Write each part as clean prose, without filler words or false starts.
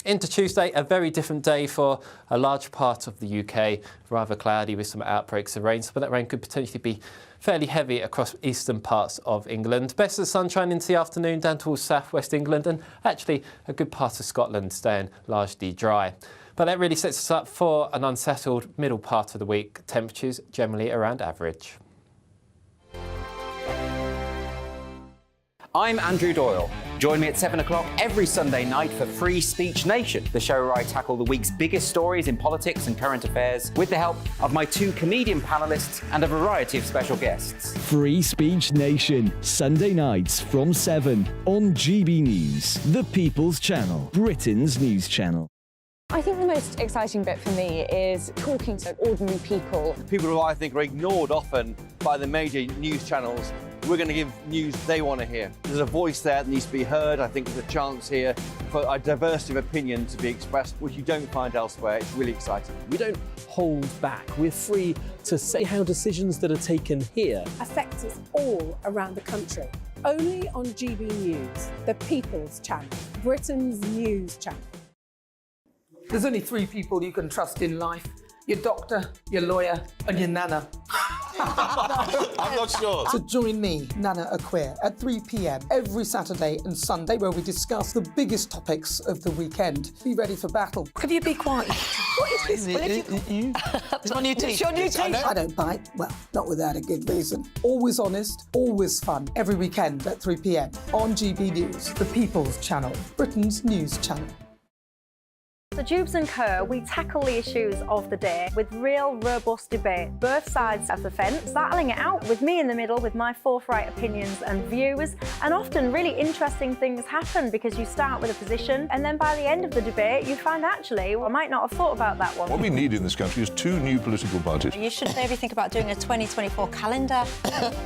Into Tuesday, a very different day for a large part of the UK. Rather cloudy with some outbreaks of rain. Some of that rain could potentially be fairly heavy across eastern parts of England. Best of sunshine into the afternoon down towards southwest England, and actually a good part of Scotland staying largely dry. But that really sets us up for an unsettled middle part of the week. Temperatures generally around average. I'm Andrew Doyle. Join me at 7 o'clock every Sunday night for Free Speech Nation, the show where I tackle the week's biggest stories in politics and current affairs with the help of my two comedian panellists and a variety of special guests. Free Speech Nation, Sunday nights from 7 on GB News, the People's Channel, Britain's news channel. I think the most exciting bit for me is talking to ordinary people. People who I think are ignored often by the major news channels. We're going to give news they want to hear. There's a voice there that needs to be heard. I think there's a chance here for a diversity of opinion to be expressed, which you don't find elsewhere. It's really exciting. We don't hold back. We're free to say how decisions that are taken here affect us all around the country. Only on GB News, the People's Channel, Britain's news channel. There's only three people you can trust in life: your doctor, your lawyer, and your nana. I'm not sure. So join me, Nana Aquare, at 3 p.m. every Saturday and Sunday, where we discuss the biggest topics of the weekend. Be ready for battle. Could you be quiet? What is this? It's my new teeth. It's your new teeth. I don't bite. Well, not without a good reason. Always honest, always fun. Every weekend at 3 p.m. on GB News, the People's Channel, Britain's news channel. So Jubes and Kerr, we tackle the issues of the day with real robust debate, both sides of the fence, battling it out with me in the middle with my forthright opinions and views. And often really interesting things happen because you start with a position and then by the end of the debate you find actually, well, I might not have thought about that one. What we need in this country is two new political parties. You should maybe think about doing a 2024 calendar.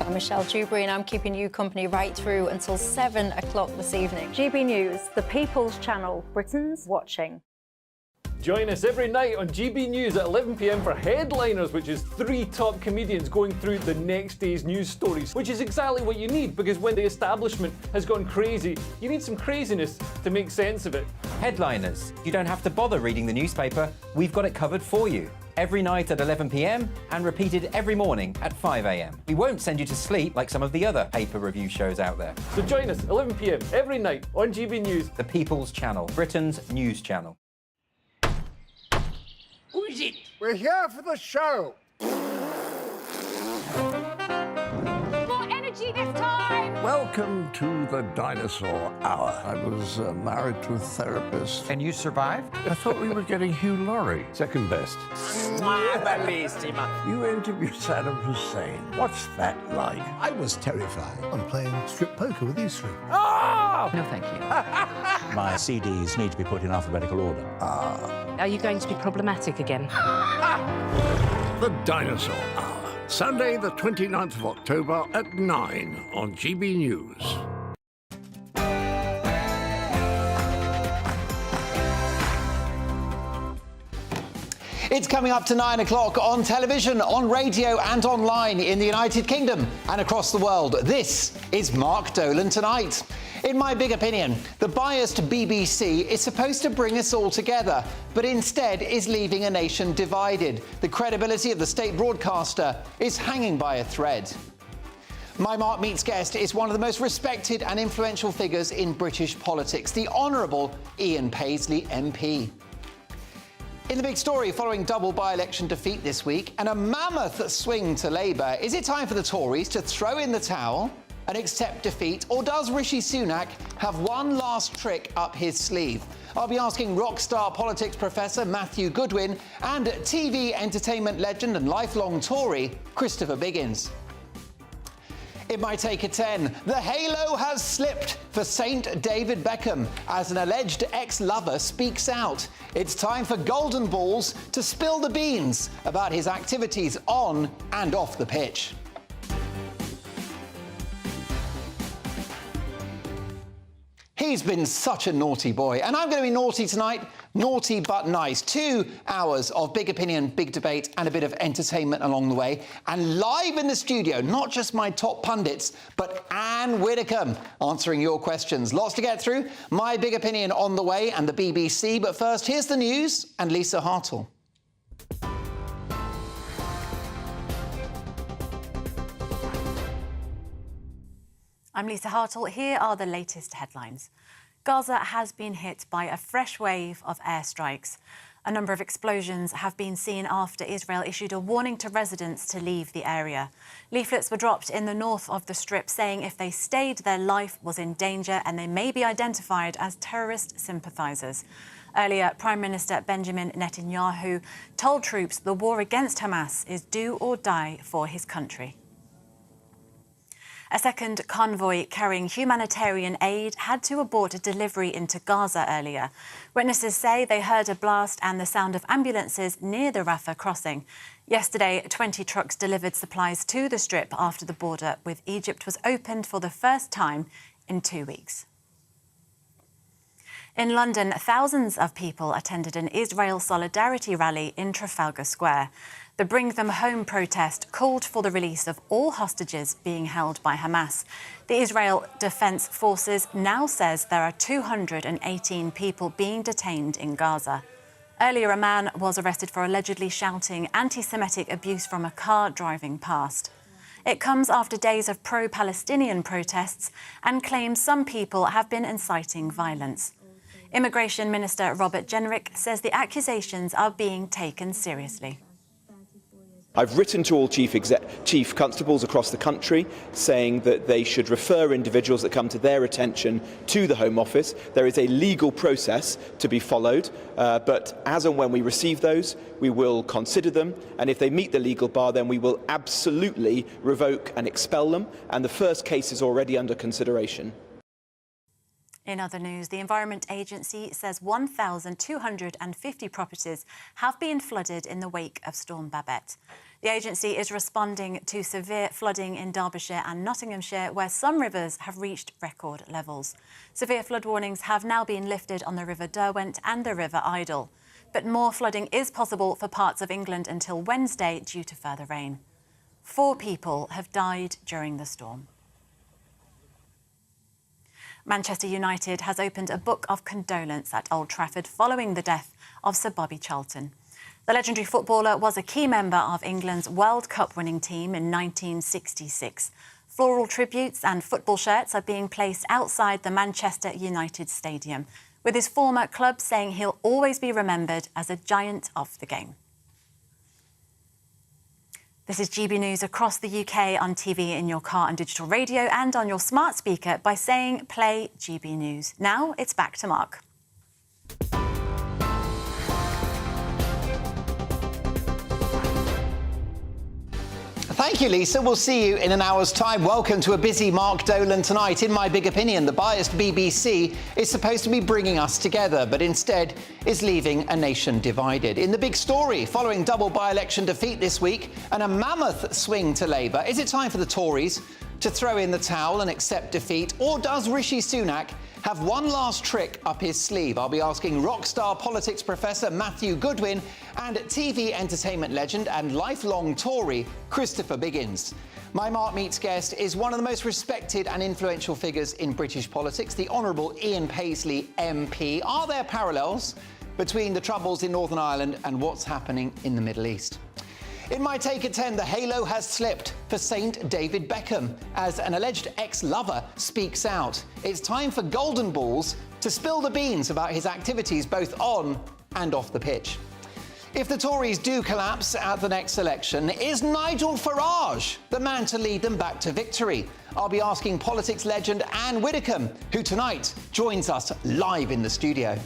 I'm Michelle Dewberry and I'm keeping you company right through until 7 o'clock this evening. GB News, the People's Channel, Britain's watching. Join us every night on GB News at 11 p.m. for Headliners, which is 3 top comedians going through the next day's news stories, which is exactly what you need, because when the establishment has gone crazy, you need some craziness to make sense of it. Headliners. You don't have to bother reading the newspaper. We've got it covered for you. Every night at 11 p.m. and repeated every morning at 5 a.m. We won't send you to sleep like some of the other paper review shows out there. So join us 11 p.m. every night on GB News. The People's Channel, Britain's news channel. Who is it? We're here for the show. More energy this time! Welcome to the Dinosaur Hour. I was married to a therapist. And you survived? I thought we were getting Hugh Laurie. Second best. You interviewed Saddam Hussein. What's that like? I was terrified. I'm playing strip poker with you three. Oh! No, thank you. My CDs need to be put in alphabetical order. Are you going to be problematic again? The Dinosaur Hour. Sunday, the 29th of October at 9 on GB News. It's coming up to 9 o'clock on television, on radio and online in the United Kingdom and across the world. This is Mark Dolan Tonight. In my big opinion, the biased BBC is supposed to bring us all together, but instead is leaving a nation divided. The credibility of the state broadcaster is hanging by a thread. My Mark Meets guest is one of the most respected and influential figures in British politics, the Honourable Ian Paisley MP. In the big story following double by-election defeat this week and a mammoth swing to Labour, is it time for the Tories to throw in the towel and accept defeat, or does Rishi Sunak have one last trick up his sleeve? I'll be asking rock star politics professor Matthew Goodwin and TV entertainment legend and lifelong Tory Christopher Biggins. It might take a 10. The halo has slipped for Saint David Beckham as an alleged ex-lover speaks out. It's time for Golden Balls to spill the beans about his activities on and off the pitch. He's been such a naughty boy. And I'm going to be naughty tonight. Naughty but nice. 2 hours of big opinion, big debate and a bit of entertainment along the way. And live in the studio, not just my top pundits, but Anne Widdecombe answering your questions. Lots to get through. My big opinion on the way and the BBC. But first, here's the news and Lisa Hartle. I'm Lisa Hartle. Here are the latest headlines. Gaza has been hit by a fresh wave of airstrikes. A number of explosions have been seen after Israel issued a warning to residents to leave the area. Leaflets were dropped in the north of the Strip saying if they stayed, their life was in danger and they may be identified as terrorist sympathisers. Earlier, Prime Minister Benjamin Netanyahu told troops the war against Hamas is do or die for his country. A second convoy carrying humanitarian aid had to abort a delivery into Gaza earlier. Witnesses say they heard a blast and the sound of ambulances near the Rafah crossing. Yesterday, 20 trucks delivered supplies to the Strip after the border with Egypt was opened for the first time in 2 weeks. In London, thousands of people attended an Israel solidarity rally in Trafalgar Square. The Bring Them Home protest called for the release of all hostages being held by Hamas. The Israel Defense Forces now says there are 218 people being detained in Gaza. Earlier, a man was arrested for allegedly shouting anti-Semitic abuse from a car driving past. It comes after days of pro-Palestinian protests and claims some people have been inciting violence. Immigration Minister Robert Jenrick says the accusations are being taken seriously. I've written to all chief constables across the country saying that they should refer individuals that come to their attention to the Home Office. There is a legal process to be followed, but as and when we receive those, we will consider them, and if they meet the legal bar, then we will absolutely revoke and expel them, and the first case is already under consideration. In other news, the Environment Agency says 1,250 properties have been flooded in the wake of Storm Babette. The agency is responding to severe flooding in Derbyshire and Nottinghamshire, where some rivers have reached record levels. Severe flood warnings have now been lifted on the River Derwent and the River Idle. But more flooding is possible for parts of England until Wednesday due to further rain. 4 people have died during the storm. Manchester United has opened a book of condolence at Old Trafford following the death of Sir Bobby Charlton. The legendary footballer was a key member of England's World Cup winning team in 1966. Floral tributes and football shirts are being placed outside the Manchester United Stadium, with his former club saying he'll always be remembered as a giant of the game. This is GB News across the UK on TV, in your car and digital radio and on your smart speaker by saying play GB News. Now it's back to Mark. Thank you, Lisa. We'll see you in an hour's time. Welcome to a busy Mark Dolan tonight. In my big opinion, the biased BBC is supposed to be bringing us together, but instead is leaving a nation divided. In the big story, following double by-election defeat this week and a mammoth swing to Labour, is it time for the Tories to throw in the towel and accept defeat, or does Rishi Sunak have one last trick up his sleeve? I'll be asking rock star politics professor Matthew Goodwin and TV entertainment legend and lifelong Tory Christopher Biggins. My Mark Meets guest is one of the most respected and influential figures in British politics, the Honourable Ian Paisley MP. Are there parallels between the troubles in Northern Ireland and what's happening in the Middle East? In my Take at 10, the halo has slipped for Saint David Beckham as an alleged ex-lover speaks out. It's time for Golden Balls to spill the beans about his activities both on and off the pitch. If the Tories do collapse at the next election, is Nigel Farage the man to lead them back to victory? I'll be asking politics legend Anne Widdecombe, who tonight joins us live in the studio.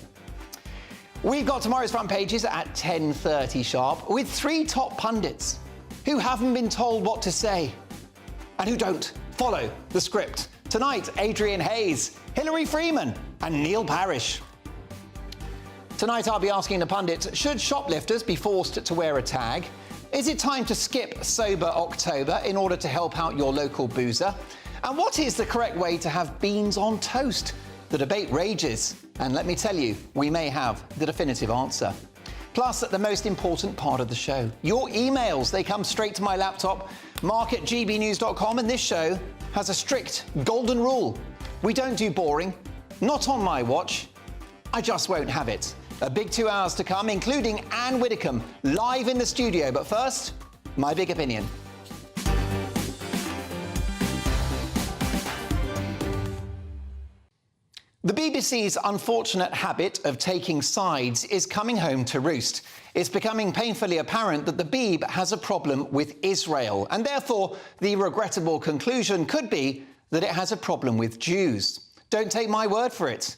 We've got tomorrow's front pages at 10:30 sharp with 3 top pundits who haven't been told what to say and who don't follow the script. Tonight, Adrian Hayes, Hilary Freeman and Neil Parish. Tonight, I'll be asking the pundits, should shoplifters be forced to wear a tag? Is it time to skip Sober October in order to help out your local boozer? And what is the correct way to have beans on toast? The debate rages, and let me tell you, we may have the definitive answer. Plus, the most important part of the show, your emails. They come straight to my laptop, mark@gbnews.com, and this show has a strict golden rule. We don't do boring, not on my watch. I just won't have it. A big 2 hours to come, including Anne Widdecombe, live in the studio. But first, my big opinion. The BBC's unfortunate habit of taking sides is coming home to roost. It's becoming painfully apparent that the Beeb has a problem with Israel, and therefore the regrettable conclusion could be that it has a problem with Jews. Don't take my word for it.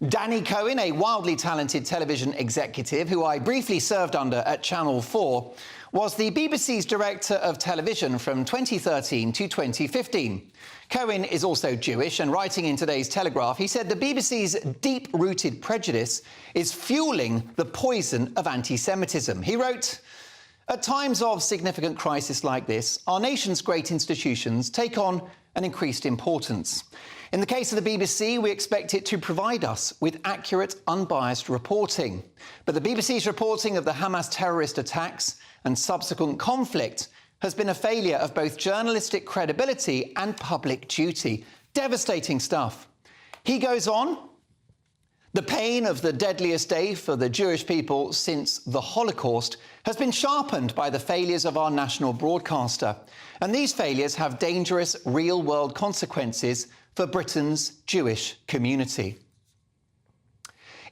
Danny Cohen, a wildly talented television executive who I briefly served under at Channel 4, was the BBC's director of television from 2013 to 2015. Cohen is also Jewish, and writing in today's Telegraph, he said the BBC's deep-rooted prejudice is fueling the poison of anti-Semitism. He wrote, "At times of significant crisis like this, our nation's great institutions take on an increased importance. In the case of the BBC, we expect it to provide us with accurate, unbiased reporting. But the BBC's reporting of the Hamas terrorist attacks and subsequent conflict has been a failure of both journalistic credibility and public duty. Devastating stuff." He goes on, "The pain of the deadliest day for the Jewish people since the Holocaust has been sharpened by the failures of our national broadcaster. And these failures have dangerous real-world consequences for Britain's Jewish community."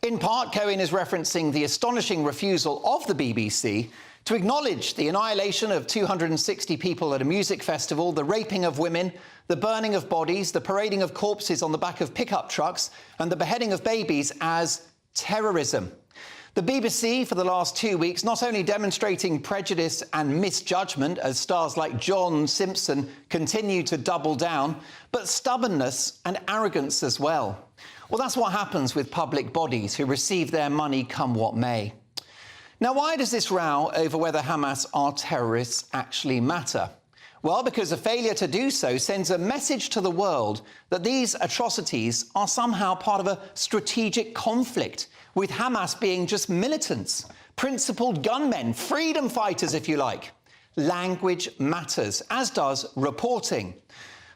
In part, Cohen is referencing the astonishing refusal of the BBC to acknowledge the annihilation of 260 people at a music festival, the raping of women, the burning of bodies, the parading of corpses on the back of pickup trucks, and the beheading of babies as terrorism. The BBC, for the last 2 weeks, not only demonstrating prejudice and misjudgment as stars like John Simpson continue to double down, but stubbornness and arrogance as well. Well, that's what happens with public bodies who receive their money come what may. Now, why does this row over whether Hamas are terrorists actually matter? Well, because a failure to do so sends a message to the world that these atrocities are somehow part of a strategic conflict, with Hamas being just militants, principled gunmen, freedom fighters, if you like. Language matters, as does reporting.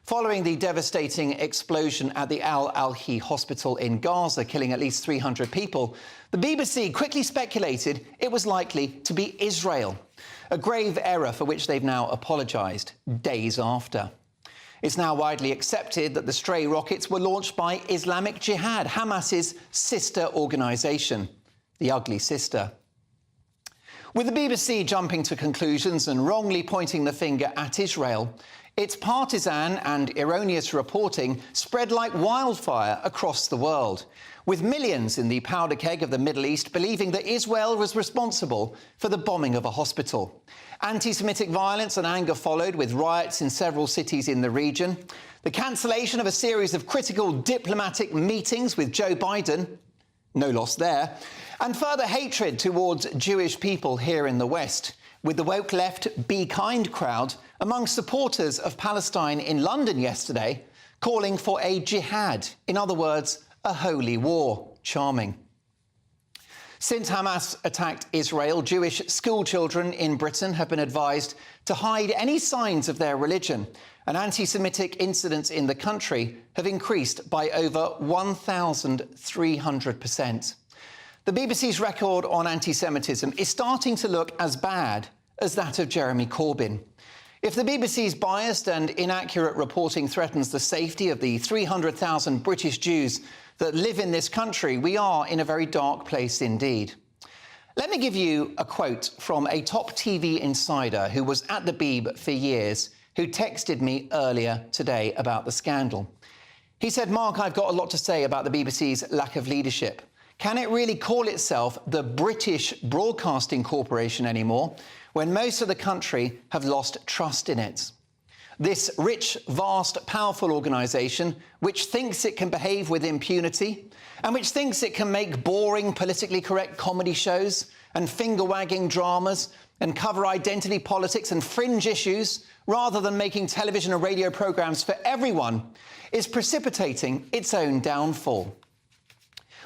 Following the devastating explosion at the Al-Alhi hospital in Gaza, killing at least 300 people, the BBC quickly speculated it was likely to be Israel, a grave error for which they've now apologised days after. It's now widely accepted that the stray rockets were launched by Islamic Jihad, Hamas's sister organisation, the ugly sister. With the BBC jumping to conclusions and wrongly pointing the finger at Israel, its partisan and erroneous reporting spread like wildfire across the world, with millions in the powder keg of the Middle East believing that Israel was responsible for the bombing of a hospital. Anti-Semitic violence and anger followed, with riots in several cities in the region, the cancellation of a series of critical diplomatic meetings with Joe Biden, no loss there, and further hatred towards Jewish people here in the West, with the woke left Be Kind crowd among supporters of Palestine in London yesterday calling for a jihad, in other words, a holy war. Charming. Since Hamas attacked Israel, Jewish schoolchildren in Britain have been advised to hide any signs of their religion, and anti-Semitic incidents in the country have increased by over 1,300%. The BBC's record on anti-Semitism is starting to look as bad as that of Jeremy Corbyn. If the BBC's biased and inaccurate reporting threatens the safety of the 300,000 British Jews that live in this country, we are in a very dark place indeed. Let me give you a quote from a top TV insider who was at the Beeb for years, who texted me earlier today about the scandal. He said, "Mark, I've got a lot to say about the BBC's lack of leadership. Can it really call itself the British Broadcasting Corporation anymore, when most of the country have lost trust in it? This rich, vast, powerful organisation, which thinks it can behave with impunity, and which thinks it can make boring, politically correct comedy shows and finger-wagging dramas and cover identity politics and fringe issues, rather than making television and radio programmes for everyone, is precipitating its own downfall."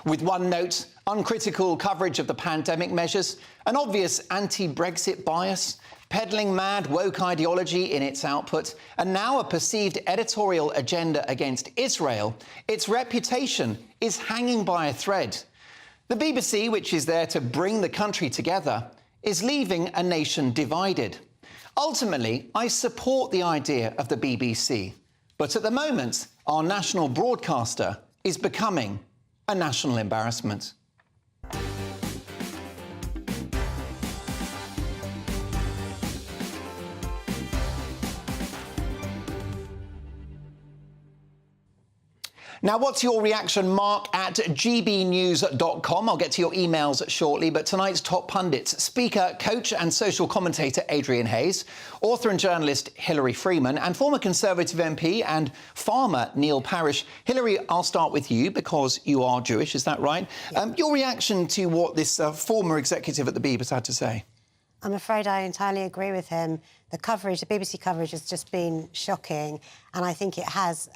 With one note, uncritical coverage of the pandemic measures, an obvious anti-Brexit bias, peddling mad woke ideology in its output, and now a perceived editorial agenda against Israel, its reputation is hanging by a thread. The BBC, which is there to bring the country together, is leaving a nation divided. Ultimately, I support the idea of the BBC, but at the moment, our national broadcaster is becoming a national embarrassment. Now, what's your reaction, Mark at gbnews.com? I'll get to your emails shortly, but tonight's top pundits, speaker, coach and social commentator Adrian Hayes, author and journalist Hilary Freeman, and former Conservative MP and farmer Neil Parish. Hilary, I'll start with you because you are Jewish, is that right? Yeah. Your reaction to what this former executive at the BBC had to say? I'm afraid I entirely agree with him. The BBC coverage has just been shocking, and I think it has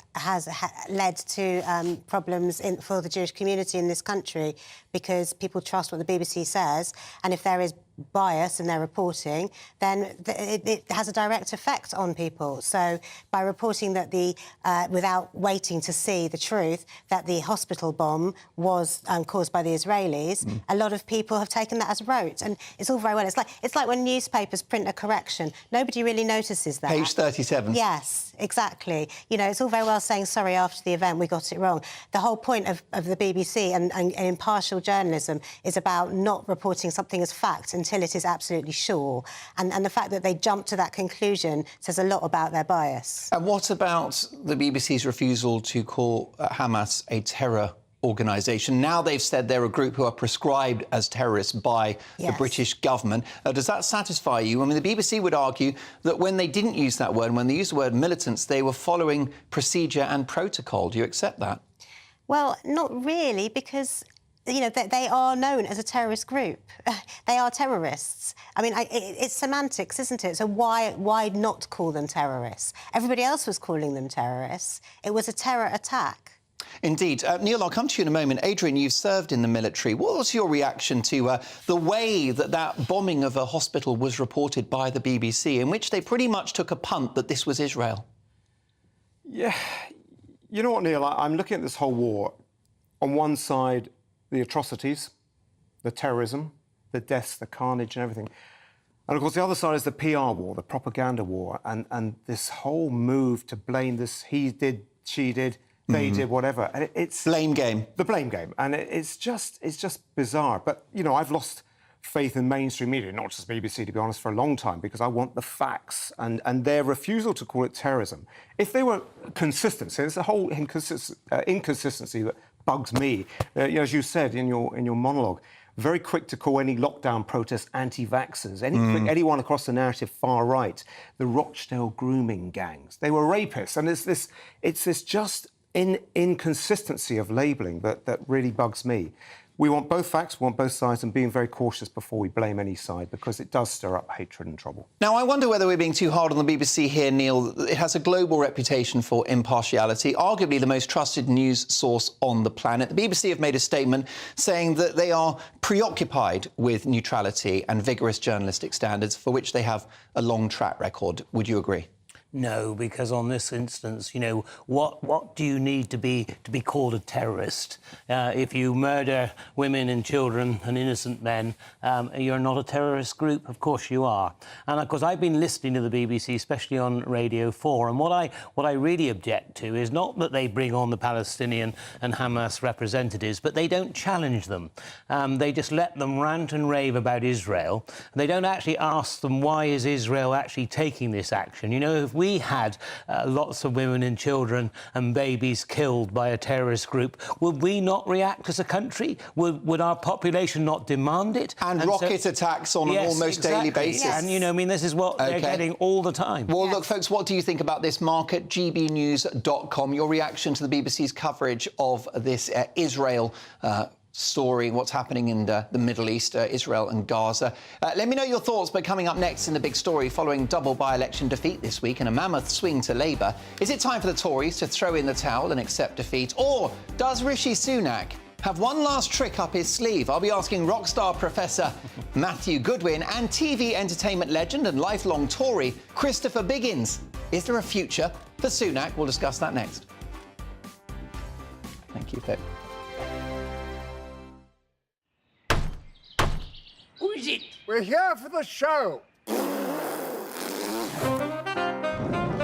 led to problems for the Jewish community in this country, because people trust what the BBC says, and if there is bias in their reporting, then it has a direct effect on people. So by reporting that without waiting to see the truth, that the hospital bomb was caused by the Israelis, a lot of people have taken that as rote, and it's all very well. It's like when newspapers print a correction. Nobody really notices that. Page 37. Yes, exactly. You know, it's all very well saying, sorry, after the event we got it wrong. The whole point of the BBC and impartial journalism is about not reporting something as fact until it is absolutely sure. And the fact that they jumped to that conclusion says a lot about their bias. And what about the BBC's refusal to call Hamas a terror organisation? Now they've said they're a group who are prescribed as terrorists by the British government. Does that satisfy you? I mean, the BBC would argue that when they didn't use that word, when they used the word militants, they were following procedure and protocol. Do you accept that? Well, not really, because you know, they are known as a terrorist group. They are terrorists. I mean, it's semantics, isn't it? So why not call them terrorists? Everybody else was calling them terrorists. It was a terror attack. Indeed. Neil, I'll come to you in a moment. Adrian, you've served in the military. What was your reaction to the way that bombing of a hospital was reported by the BBC, in which they pretty much took a punt that this was Israel? Yeah. You know what, Neil? I'm looking at this whole war. On one side, the atrocities, the terrorism, the deaths, the carnage and everything. And, of course, the other side is the PR war, the propaganda war, and this whole move to blame this, he did, she did, they did, whatever. And it's blame game. The blame game. And it's just bizarre. But, you know, I've lost faith in mainstream media, not just BBC, to be honest, for a long time, because I want the facts. And their refusal to call it terrorism, if they were consistent, so it's a whole inconsistency that bugs me. As you said in your monologue, very quick to call any lockdown protest anti-vaxxers, anyone across the narrative far right, the Rochdale grooming gangs. They were rapists. And it's this just inconsistency of labelling that really bugs me. We want both facts, we want both sides, and being very cautious before we blame any side, because it does stir up hatred and trouble. Now, I wonder whether we're being too hard on the BBC here, Neil. It has a global reputation for impartiality, arguably the most trusted news source on the planet. The BBC have made a statement saying that they are preoccupied with neutrality and vigorous journalistic standards, for which they have a long track record. Would you agree? No, because on this instance, you know, what do you need to be called a terrorist? If you murder women and children and innocent men, you're not a terrorist group. Of course you are. And of course, I've been listening to the BBC, especially on Radio 4, and what I really object to is not that they bring on the Palestinian and Hamas representatives, but they don't challenge them. They just let them rant and rave about Israel. And they don't actually ask them, why is Israel actually taking this action? You know, if we had lots of women and children and babies killed by a terrorist group, would we not react as a country? Would our population not demand it? And rocket attacks on an almost daily basis. Yes. And, you know, I mean, this is what they're getting all the time. Well, look, folks, what do you think about this? Mark at gbnews.com. Your reaction to the BBC's coverage of this Israel story, what's happening in the Middle East, Israel and Gaza. Let me know your thoughts, but coming up next in the big story, following double by-election defeat this week and a mammoth swing to Labour, is it time for the Tories to throw in the towel and accept defeat? Or does Rishi Sunak have one last trick up his sleeve. I'll be asking rock star Professor Matthew Goodwin and TV entertainment legend and lifelong Tory Christopher Biggins. Is there a future for Sunak? We'll discuss that next. Thank you, Pip. Who is it? We're here for the show.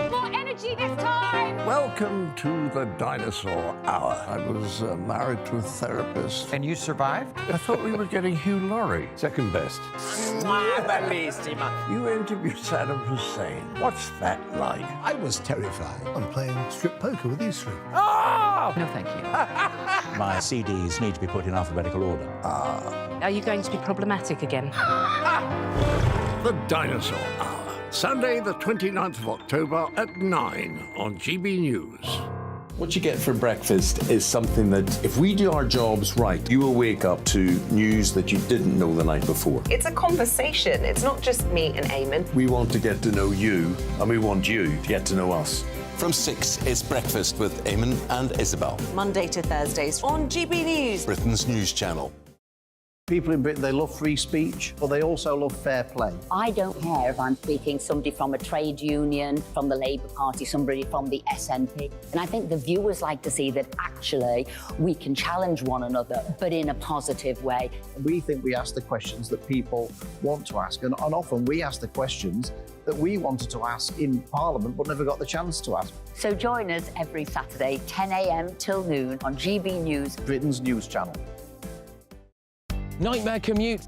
More energy this time! Welcome to the Dinosaur Hour. I was married to a therapist. And you survived? I thought we were getting Hugh Laurie. Second best. You interviewed Saddam Hussein. What's that like? I was terrified. I'm playing strip poker with these three. Oh! No, thank you. My CDs need to be put in alphabetical order. Are you going to be problematic again? The Dinosaur Hour. Sunday, the 29th of October at 9 on GB News. What you get for breakfast is something that, if we do our jobs right, you will wake up to news that you didn't know the night before. It's a conversation. It's not just me and Eamon. We want to get to know you, and we want you to get to know us. From 6, it's Breakfast with Eamon and Isabel. Monday to Thursdays on GB News. Britain's news channel. People in Britain, they love free speech, but they also love fair play. I don't care if I'm speaking somebody from a trade union, from the Labour Party, somebody from the SNP. And I think the viewers like to see that actually we can challenge one another, but in a positive way. We think we ask the questions that people want to ask, and often we ask the questions that we wanted to ask in Parliament but never got the chance to ask. So join us every Saturday, 10 a.m. till noon on GB News, Britain's news channel. Nightmare commute.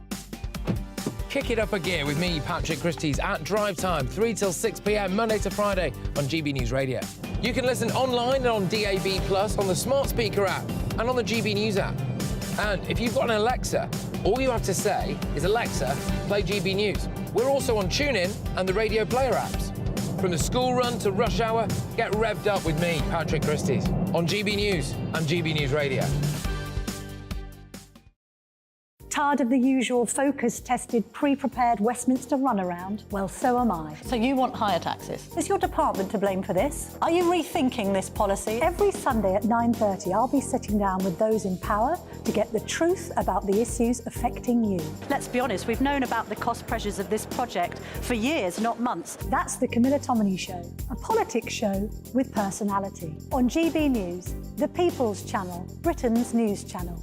Kick it up a gear with me, Patrick Christie's, at drive time, 3 till 6 p.m, Monday to Friday on GB News Radio. You can listen online and on DAB+, on the smart speaker app and on the GB News app. And if you've got an Alexa, all you have to say is, Alexa, play GB News. We're also on TuneIn and the Radio Player apps. From the school run to rush hour, get revved up with me, Patrick Christie's, on GB News and GB News Radio. Tired of the usual focus-tested, pre-prepared Westminster runaround? Well, so am I. So you want higher taxes? Is your department to blame for this? Are you rethinking this policy? Every Sunday at 9:30, I'll be sitting down with those in power to get the truth about the issues affecting you. Let's be honest, we've known about the cost pressures of this project for years, not months. That's the Camilla Tominey Show, a politics show with personality. On GB News, the People's Channel, Britain's news channel.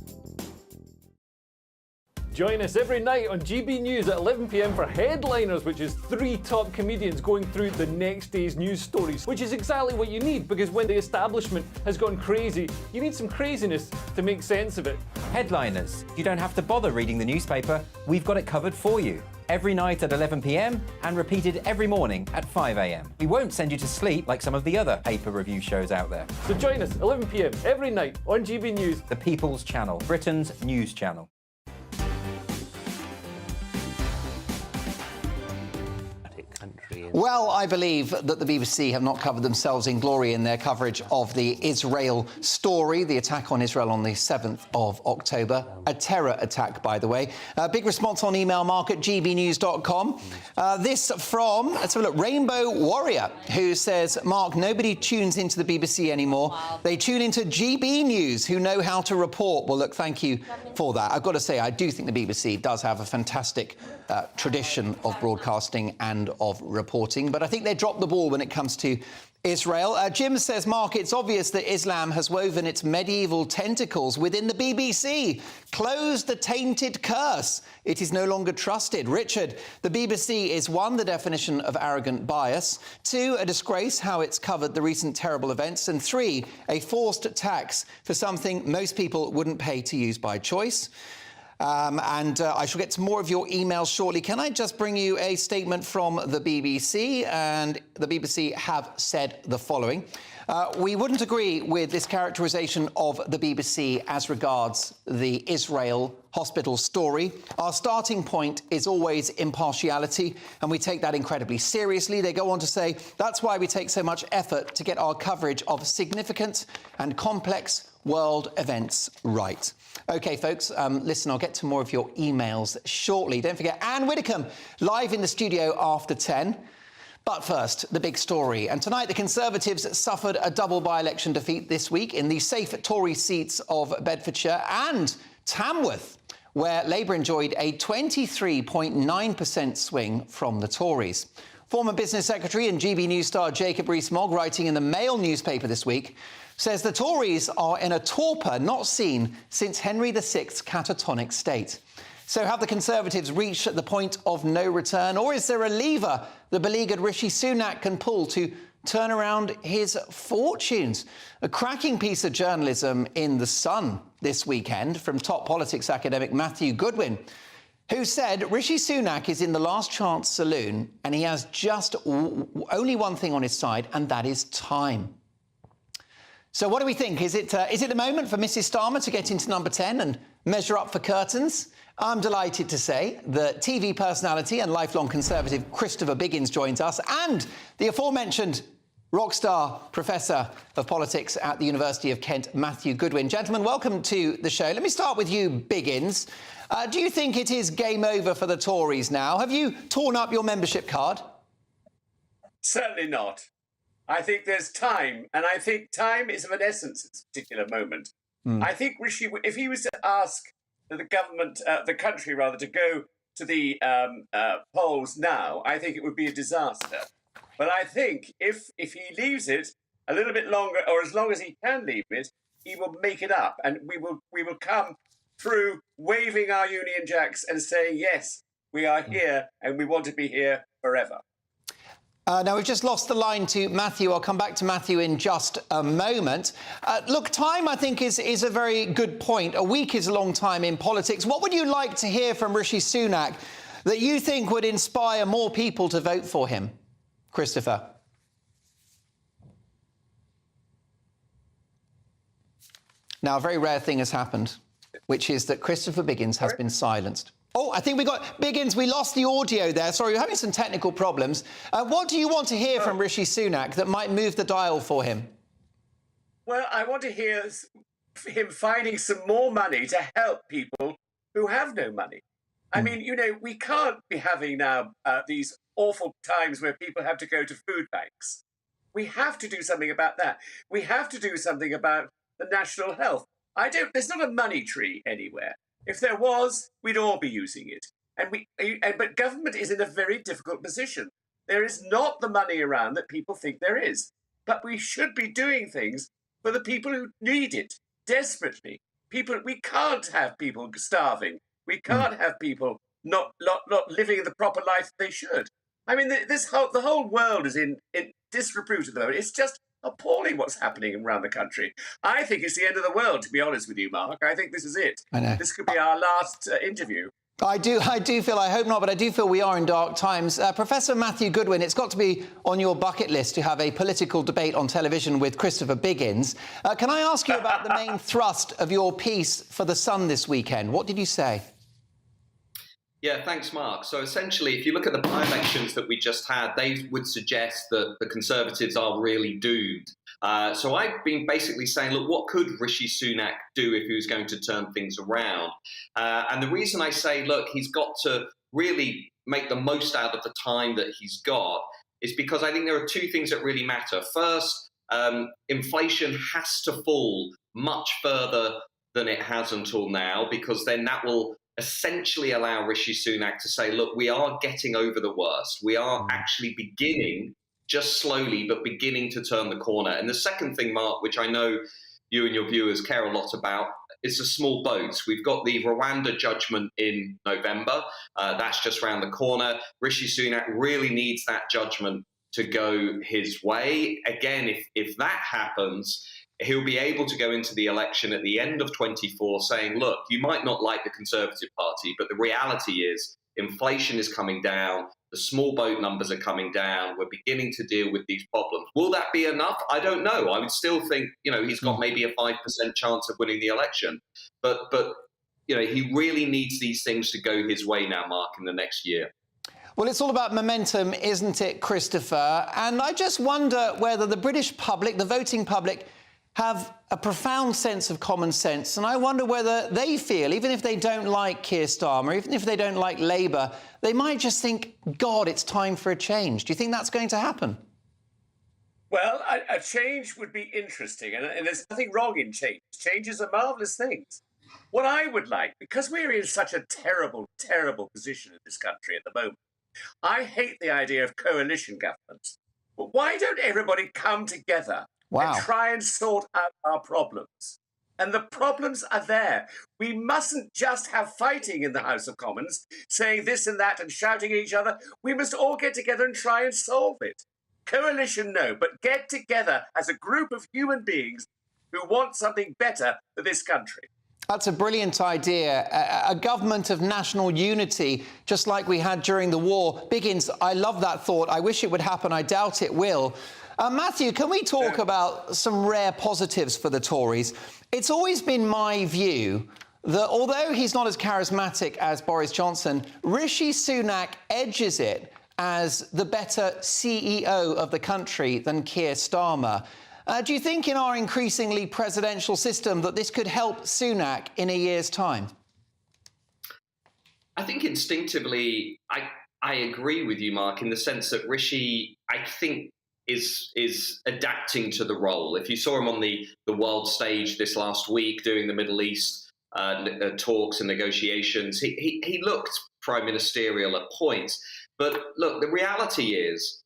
Join us every night on GB News at 11 p.m. for Headliners, which is 3 top comedians going through the next day's news stories, which is exactly what you need, because when the establishment has gone crazy, you need some craziness to make sense of it. Headliners. You don't have to bother reading the newspaper. We've got it covered for you. Every night at 11 p.m. and repeated every morning at 5 a.m. We won't send you to sleep like some of the other paper review shows out there. So join us 11 p.m. every night on GB News. The People's Channel, Britain's news channel. Well, I believe that the BBC have not covered themselves in glory in their coverage of the Israel story, the attack on Israel on the 7th of October. A terror attack, by the way. Big response on email, mark@gbnews.com. This from, let's have a look, Rainbow Warrior, who says, Mark, nobody tunes into the BBC anymore. Wow. They tune into GB News, who know how to report. Well, look, thank you for that. I've got to say, I do think the BBC does have a fantastic tradition of broadcasting and of reporting, but I think they dropped the ball when it comes to Israel. Jim says, Mark, it's obvious that Islam has woven its medieval tentacles within the BBC. Close the tainted curse. It is no longer trusted. Richard, the BBC is 1, the definition of arrogant bias, 2, a disgrace how it's covered the recent terrible events, and 3, a forced tax for something most people wouldn't pay to use by choice. I shall get to more of your emails shortly. Can I just bring you a statement from the BBC? And the BBC have said the following. We wouldn't agree with this characterisation of the BBC as regards the Israel hospital story. Our starting point is always impartiality, and we take that incredibly seriously. They go on to say, that's why we take so much effort to get our coverage of significant and complex world events right. OK, folks, listen, I'll get to more of your emails shortly. Don't forget, Anne Widdecombe, live in the studio after 10. But first, the big story. And tonight, the Conservatives suffered a double by-election defeat this week in the safe Tory seats of Bedfordshire and Tamworth, where Labour enjoyed a 23.9% swing from the Tories. Former Business Secretary and GB News star Jacob Rees-Mogg, writing in the Mail newspaper this week, says the Tories are in a torpor not seen since Henry VI's catatonic state. So have the Conservatives reached the point of no return, or is there a lever the beleaguered Rishi Sunak can pull to turn around his fortunes? A cracking piece of journalism in The Sun this weekend from top politics academic Matthew Goodwin, who said Rishi Sunak is in the last chance saloon and he has just only one thing on his side, and that is time. So what do we think? Is it the moment for Mrs Starmer to get into number 10 and measure up for curtains? I'm delighted to say that TV personality and lifelong Conservative Christopher Biggins joins us, and the aforementioned rock star professor of politics at the University of Kent, Matthew Goodwin. Gentlemen, welcome to the show. Let me start with you, Biggins. Do you think it is game over for the Tories now? Have you torn up your membership card? Certainly not. I think there's time, and I think time is of an essence at this particular moment. I think Rishi, if he was to ask the government, the country rather, to go to the polls now, I think it would be a disaster. But I think if he leaves it a little bit longer, or as long as he can leave it, he will make it up, and we will come through waving our Union Jacks and saying, yes, we are here and we want to be here forever. Now, we've just lost the line to Matthew. I'll come back to Matthew in just a moment. Look, time, I think, is a very good point. A week is a long time in politics. What would you like to hear from Rishi Sunak that you think would inspire more people to vote for him? Christopher. Now, a very rare thing has happened, which is that Christopher Biggins has been silenced. Oh, I think we got... Biggins, we lost the audio there. Sorry, we're having some technical problems. What do you want to hear from Rishi Sunak that might move the dial for him? Well, I want to hear him finding some more money to help people who have no money. I mean, you know, we can't be having now these awful times where people have to go to food banks. We have to do something about that. We have to do something about the national health. There's not a money tree anywhere. If there was, we'd all be using it. But government is in a very difficult position. There is not the money around that people think there is. But we should be doing things for the people who need it desperately. We can't have people starving. We can't have people not living the proper life they should. I mean, the whole world is in disrepute at the moment. It's just appalling what's happening around the country. I think it's the end of the world, to be honest with you, Mark. I think this is it. I know. This could be our last interview. I do feel, I hope not, but I do feel we are in dark times. Professor Matthew Goodwin, it's got to be on your bucket list to have a political debate on television with Christopher Biggins. Can I ask you about the main thrust of your piece for The Sun this weekend? What did you say? Yeah, thanks, Mark. So essentially, if you look at the by-elections that we just had, they would suggest that the Conservatives are really doomed. So I've been basically saying, look, what could Rishi Sunak do if he was going to turn things around? And the reason I say, look, he's got to really make the most out of the time that he's got is because I think there are two things that really matter. First, inflation has to fall much further than it has until now, because then that will essentially allow Rishi Sunak to say, look, we are getting over the worst. We are actually beginning, just slowly, but beginning to turn the corner. And the second thing, Mark, which I know you and your viewers care a lot about, is the small boats. We've got the Rwanda judgment in November. That's just around the corner. Rishi Sunak really needs that judgment to go his way. Again, if that happens, he'll be able to go into the election at the end of 24 saying, look, you might not like the Conservative Party, but the reality is inflation is coming down, the small boat numbers are coming down, we're beginning to deal with these problems. Will that be enough? I don't know. I would still think, he's got maybe a 5% chance of winning the election. But he really needs these things to go his way now, Mark, in the next year. Well, it's all about momentum, isn't it, Christopher? And I just wonder whether the British public, the voting public, have a profound sense of common sense, and I wonder whether they feel, even if they don't like Keir Starmer, even if they don't like Labour, they might just think, God, it's time for a change. Do you think that's going to happen? Well, a change would be interesting, and there's nothing wrong in change. Changes are marvellous things. What I would like, because we're in such a terrible, terrible position in this country at the moment, I hate the idea of coalition governments. But why don't everybody come together and try and sort out our problems? And the problems are there. We mustn't just have fighting in the House of Commons, saying this and that and shouting at each other. We must all get together and try and solve it. Coalition, no, but get together as a group of human beings who want something better for this country. That's a brilliant idea. A government of national unity, just like we had during the war. Biggins, I love that thought. I wish it would happen. I doubt it will. Matthew, can we talk about some rare positives for the Tories? It's always been my view that although he's not as charismatic as Boris Johnson, Rishi Sunak edges it as the better CEO of the country than Keir Starmer. Do you think in our increasingly presidential system that this could help Sunak in a year's time? I think instinctively, I agree with you, Mark, in the sense that Rishi, I think, is adapting to the role. If you saw him on the world stage this last week doing the Middle East talks and negotiations, he looked prime ministerial at points. But look, the reality is,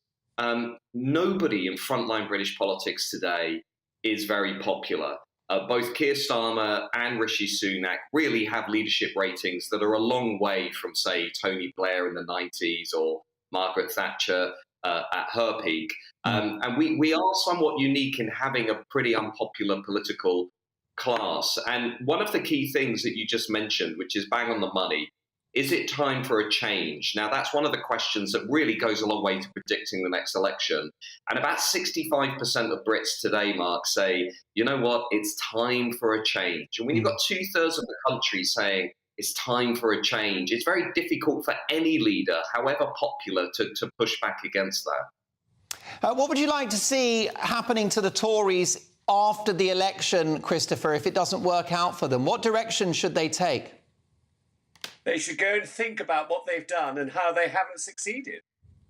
nobody in frontline British politics today is very popular. Both Keir Starmer and Rishi Sunak really have leadership ratings that are a long way from, say, Tony Blair in the 90s or Margaret Thatcher at her peak. And we are somewhat unique in having a pretty unpopular political class. And one of the key things that you just mentioned, which is bang on the money, is it time for a change? Now, that's one of the questions that really goes a long way to predicting the next election. And about 65% of Brits today, Mark, say, you know what, it's time for a change. And when you've got 2/3 of the country saying it's time for a change, it's very difficult for any leader, however popular, to push back against that. What would you like to see happening to the Tories after the election, Christopher, if it doesn't work out for them? What direction should they take? They should go and think about what they've done and how they haven't succeeded.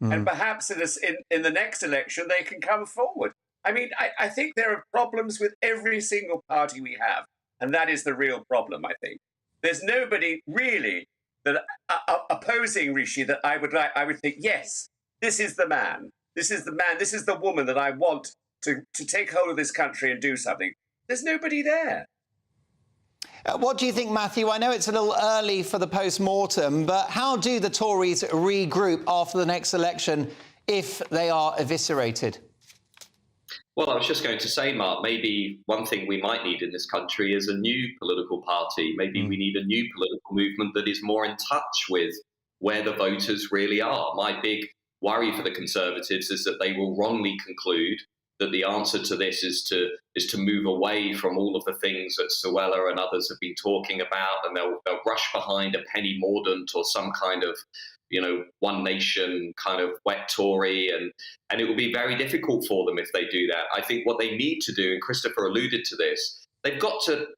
And perhaps in the next election, they can come forward. I mean, I think there are problems with every single party we have. And that is the real problem, I think. There's nobody really that opposing Rishi that I would think, yes, this is the man. This is the man. This is the woman that I want to take hold of this country and do something. There's nobody there. What do you think, Matthew? I know it's a little early for the post-mortem, but how do the Tories regroup after the next election if they are eviscerated? Well, I was just going to say, Mark, maybe one thing we might need in this country is a new political party. Maybe we need a new political movement that is more in touch with where the voters really are. My big worry for the Conservatives is that they will wrongly conclude that the answer to this is to move away from all of the things that Suella and others have been talking about, and they'll rush behind a Penny Mordaunt or some kind of, one nation kind of wet Tory, and it will be very difficult for them if they do that. I think what they need to do, and Christopher alluded to this, they've got to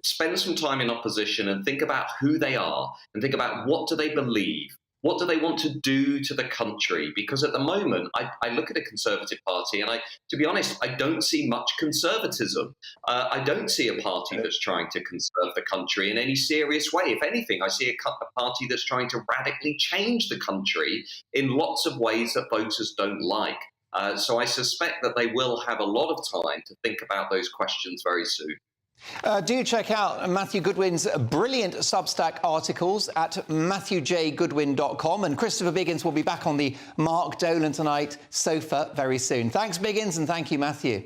spend some time in opposition and think about who they are and think about what do they believe. What do they want to do to the country? Because at the moment, I look at a Conservative Party and to be honest, I don't see much conservatism. I don't see a party that's trying to conserve the country in any serious way. If anything, I see a party that's trying to radically change the country in lots of ways that voters don't like. So I suspect that they will have a lot of time to think about those questions very soon. Do check out Matthew Goodwin's brilliant Substack articles at matthewjgoodwin.com. And Christopher Biggins will be back on the Mark Dolan Tonight sofa very soon. Thanks, Biggins, and thank you, Matthew.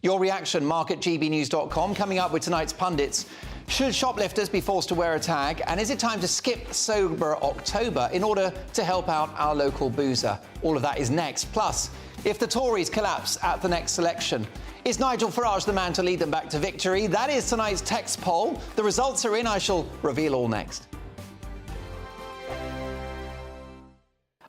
Your reaction, mark at gbnews.com. Coming up with tonight's pundits. Should shoplifters be forced to wear a tag? And is it time to skip Sober October in order to help out our local boozer? All of that is next. Plus, if the Tories collapse at the next election, is Nigel Farage the man to lead them back to victory? That is tonight's text poll. The results are in. I shall reveal all next.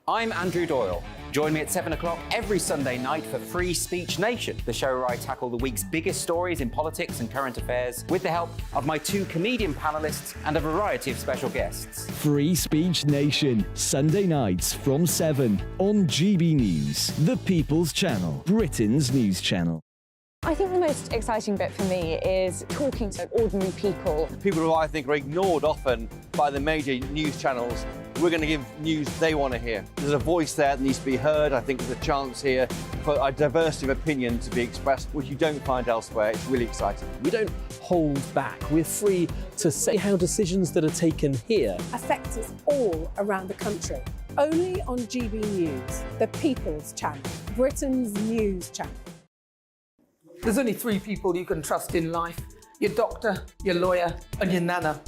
I'm Andrew Doyle. Join me at 7 o'clock every Sunday night for Free Speech Nation, the show where I tackle the week's biggest stories in politics and current affairs with the help of my two comedian panellists and a variety of special guests. Free Speech Nation, Sunday nights from 7 on GB News, the People's Channel, Britain's news channel. I think the most exciting bit for me is talking to ordinary people. People who I think are ignored often by the major news channels. We're going to give news they want to hear. There's a voice there that needs to be heard. I think there's a chance here for a diversity of opinion to be expressed, which you don't find elsewhere. It's really exciting. We don't hold back. We're free to say how decisions that are taken here affect us all around the country. Only on GB News, the People's Channel, Britain's news channel. There's only three people you can trust in life: your doctor, your lawyer, and your nana.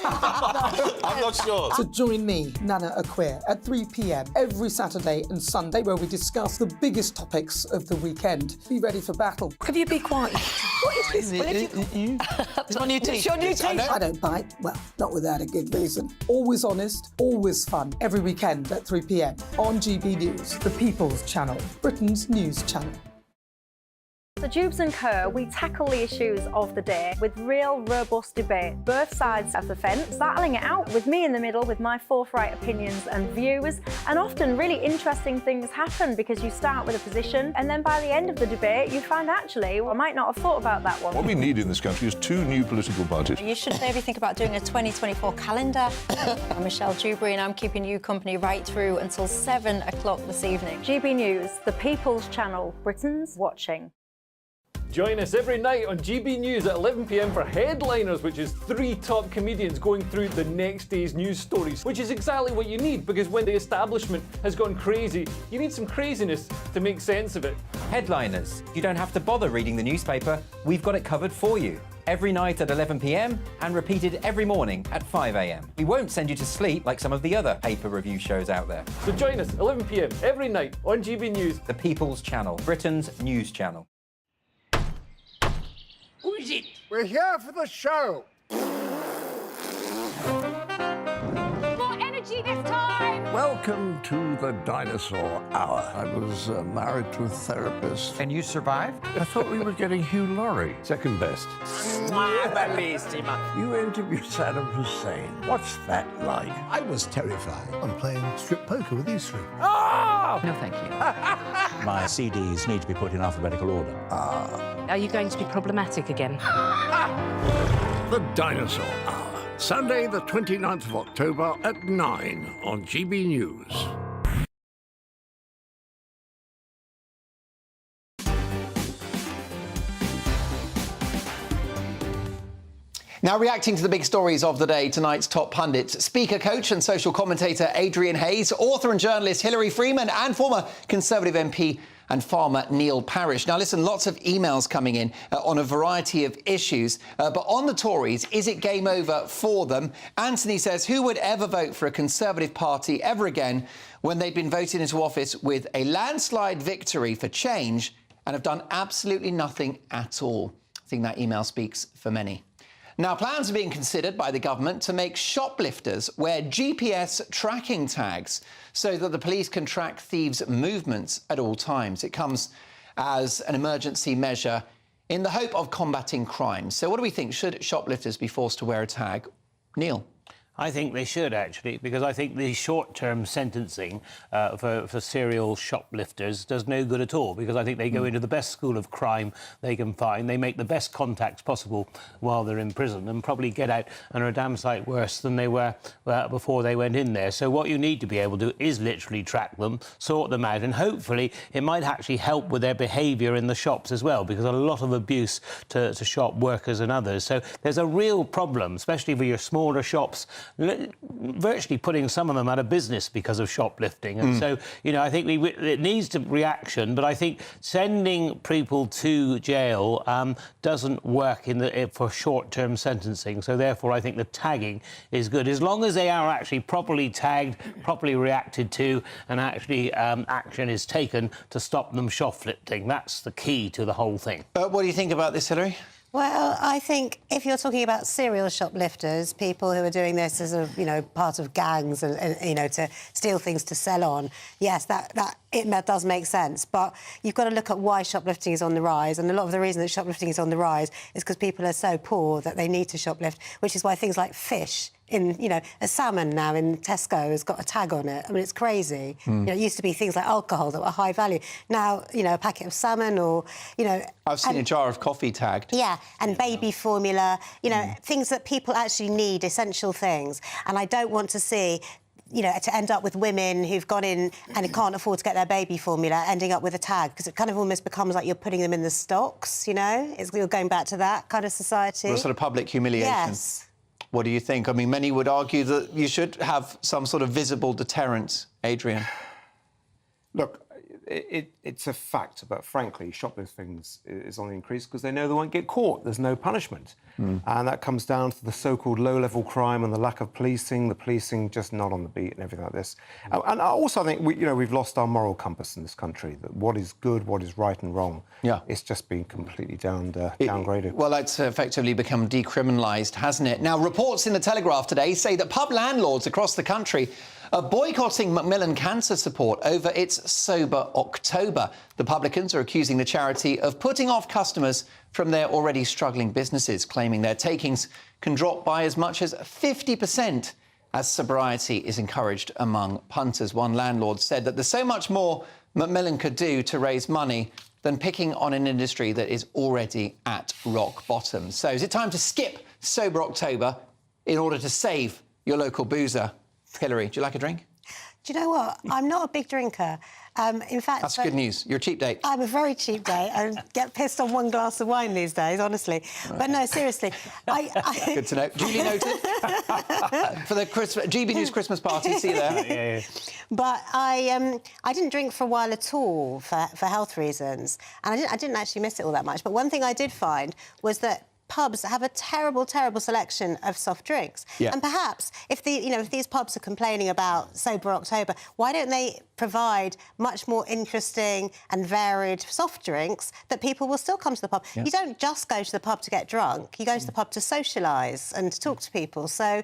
I'm not sure. So join me, Nana Aquare, at 3 p.m. every Saturday and Sunday, where we discuss the biggest topics of the weekend. Be ready for battle. Could you be quiet? What is this? It's my new teeth. It's your new teeth. I don't bite. Well, not without a good reason. Always honest, always fun. Every weekend at 3 p.m. on GB News, the People's Channel, Britain's news channel. So Jubes and Kerr, we tackle the issues of the day with real, robust debate, both sides of the fence, battling it out with me in the middle with my forthright opinions and views. And often really interesting things happen because you start with a position and then by the end of the debate you find actually, well, I might not have thought about that one. What we need in this country is two new political parties. You should maybe think about doing a 2024 calendar. I'm Michelle Dewberry and I'm keeping you company right through until 7 o'clock this evening. GB News, the People's Channel, Britain's watching. Join us every night on GB News at 11 p.m. for Headliners, which is 3 top comedians going through the next day's news stories, which is exactly what you need, because when the establishment has gone crazy, you need some craziness to make sense of it. Headliners. You don't have to bother reading the newspaper. We've got it covered for you. Every night at 11 p.m. and repeated every morning at 5 a.m. We won't send you to sleep like some of the other paper review shows out there. So join us 11 p.m. every night on GB News, the People's Channel, Britain's news channel. Who is it? We're here for the show. More energy this time! Welcome to the Dinosaur Hour. I was married to a therapist. And you survived? I thought we were getting Hugh Laurie. Second best. You interviewed Saddam Hussein. What's that like? I was terrified. I'm playing strip poker with these three. Oh! No, thank you. My CDs need to be put in alphabetical order. Are you going to be problematic again? The Dinosaur Hour. Sunday, the 29th of October at 9 on GB News. Now, reacting to the big stories of the day, tonight's top pundits, speaker, coach and social commentator Adrian Hayes, author and journalist Hilary Freeman, and former Conservative MP and farmer Neil Parish. Now, listen, lots of emails coming in on a variety of issues, but on the Tories, is it game over for them? Anthony says, who would ever vote for a Conservative Party ever again when they'd been voted into office with a landslide victory for change and have done absolutely nothing at all? I think that email speaks for many. Now, plans are being considered by the government to make shoplifters wear GPS tracking tags so that the police can track thieves' movements at all times. It comes as an emergency measure in the hope of combating crime. So what do we think? Should shoplifters be forced to wear a tag? Neil? I think they should, actually, because I think the short-term sentencing for serial shoplifters does no good at all, because I think they go into the best school of crime they can find. They make the best contacts possible while they're in prison and probably get out and are a damn sight worse than they were before they went in there. So what you need to be able to do is literally track them, sort them out, and hopefully it might actually help with their behaviour in the shops as well, because a lot of abuse to shop workers and others. So there's a real problem, especially for your smaller shops, virtually putting some of them out of business because of shoplifting. And so, you know, I think it needs to reaction, but I think sending people to jail doesn't work for short-term sentencing. So therefore, I think the tagging is good, as long as they are actually properly tagged, properly reacted to, and actually action is taken to stop them shoplifting. That's the key to the whole thing. What do you think about this, Hilary? Well, I think if you're talking about serial shoplifters, people who are doing this as a, part of gangs and to steal things to sell on, yes, that does make sense. But you've got to look at why shoplifting is on the rise, and a lot of the reason that shoplifting is on the rise is because people are so poor that they need to shoplift, which is why things like fish a salmon now in Tesco has got a tag on it. I mean, it's crazy. It used to be things like alcohol that were high value. Now, a packet of salmon or, I've seen a jar of coffee tagged. Yeah, and baby formula, things that people actually need, essential things. And I don't want to see to end up with women who've gone in and can't afford to get their baby formula ending up with a tag, because it kind of almost becomes like you're putting them in the stocks, You're going back to that kind of society. A sort of public humiliation. Yes. What do you think? I mean, many would argue that you should have some sort of visible deterrent, Adrian. Look, it's a fact, but frankly, shoplifting is on the increase because they know they won't get caught. There's no punishment. And that comes down to the so-called low-level crime and the lack of policing, the policing just not on the beat and everything like this. And also, I think, we've lost our moral compass in this country, that what is good, what is right and wrong, it's just been completely downgraded. Well, it's effectively become decriminalised, hasn't it? Now, reports in The Telegraph today say that pub landlords across the country are boycotting Macmillan Cancer Support over its Sober October. The publicans are accusing the charity of putting off customers from their already struggling businesses, claiming their takings can drop by as much as 50% as sobriety is encouraged among punters. One landlord said that there's so much more Macmillan could do to raise money than picking on an industry that is already at rock bottom. So is it time to skip Sober October in order to save your local boozer? Hilary, do you like a drink? Do you know what? I'm not a big drinker. In fact... That's good news. You're a cheap date. I'm a very cheap date. I get pissed on one glass of wine these days, honestly. Right. But no, seriously. Good to know. Duly noted. For the GBNews Christmas party. See you there. Yeah. But I didn't drink for a while at all for health reasons. And I didn't actually miss it all that much. But one thing I did find was that pubs have a terrible, terrible selection of soft drinks. Yeah. And perhaps if these pubs are complaining about Sober October, why don't they provide much more interesting and varied soft drinks that people will still come to the pub? Yeah. You don't just go to the pub to get drunk. You go to the pub to socialise and to talk to people. So,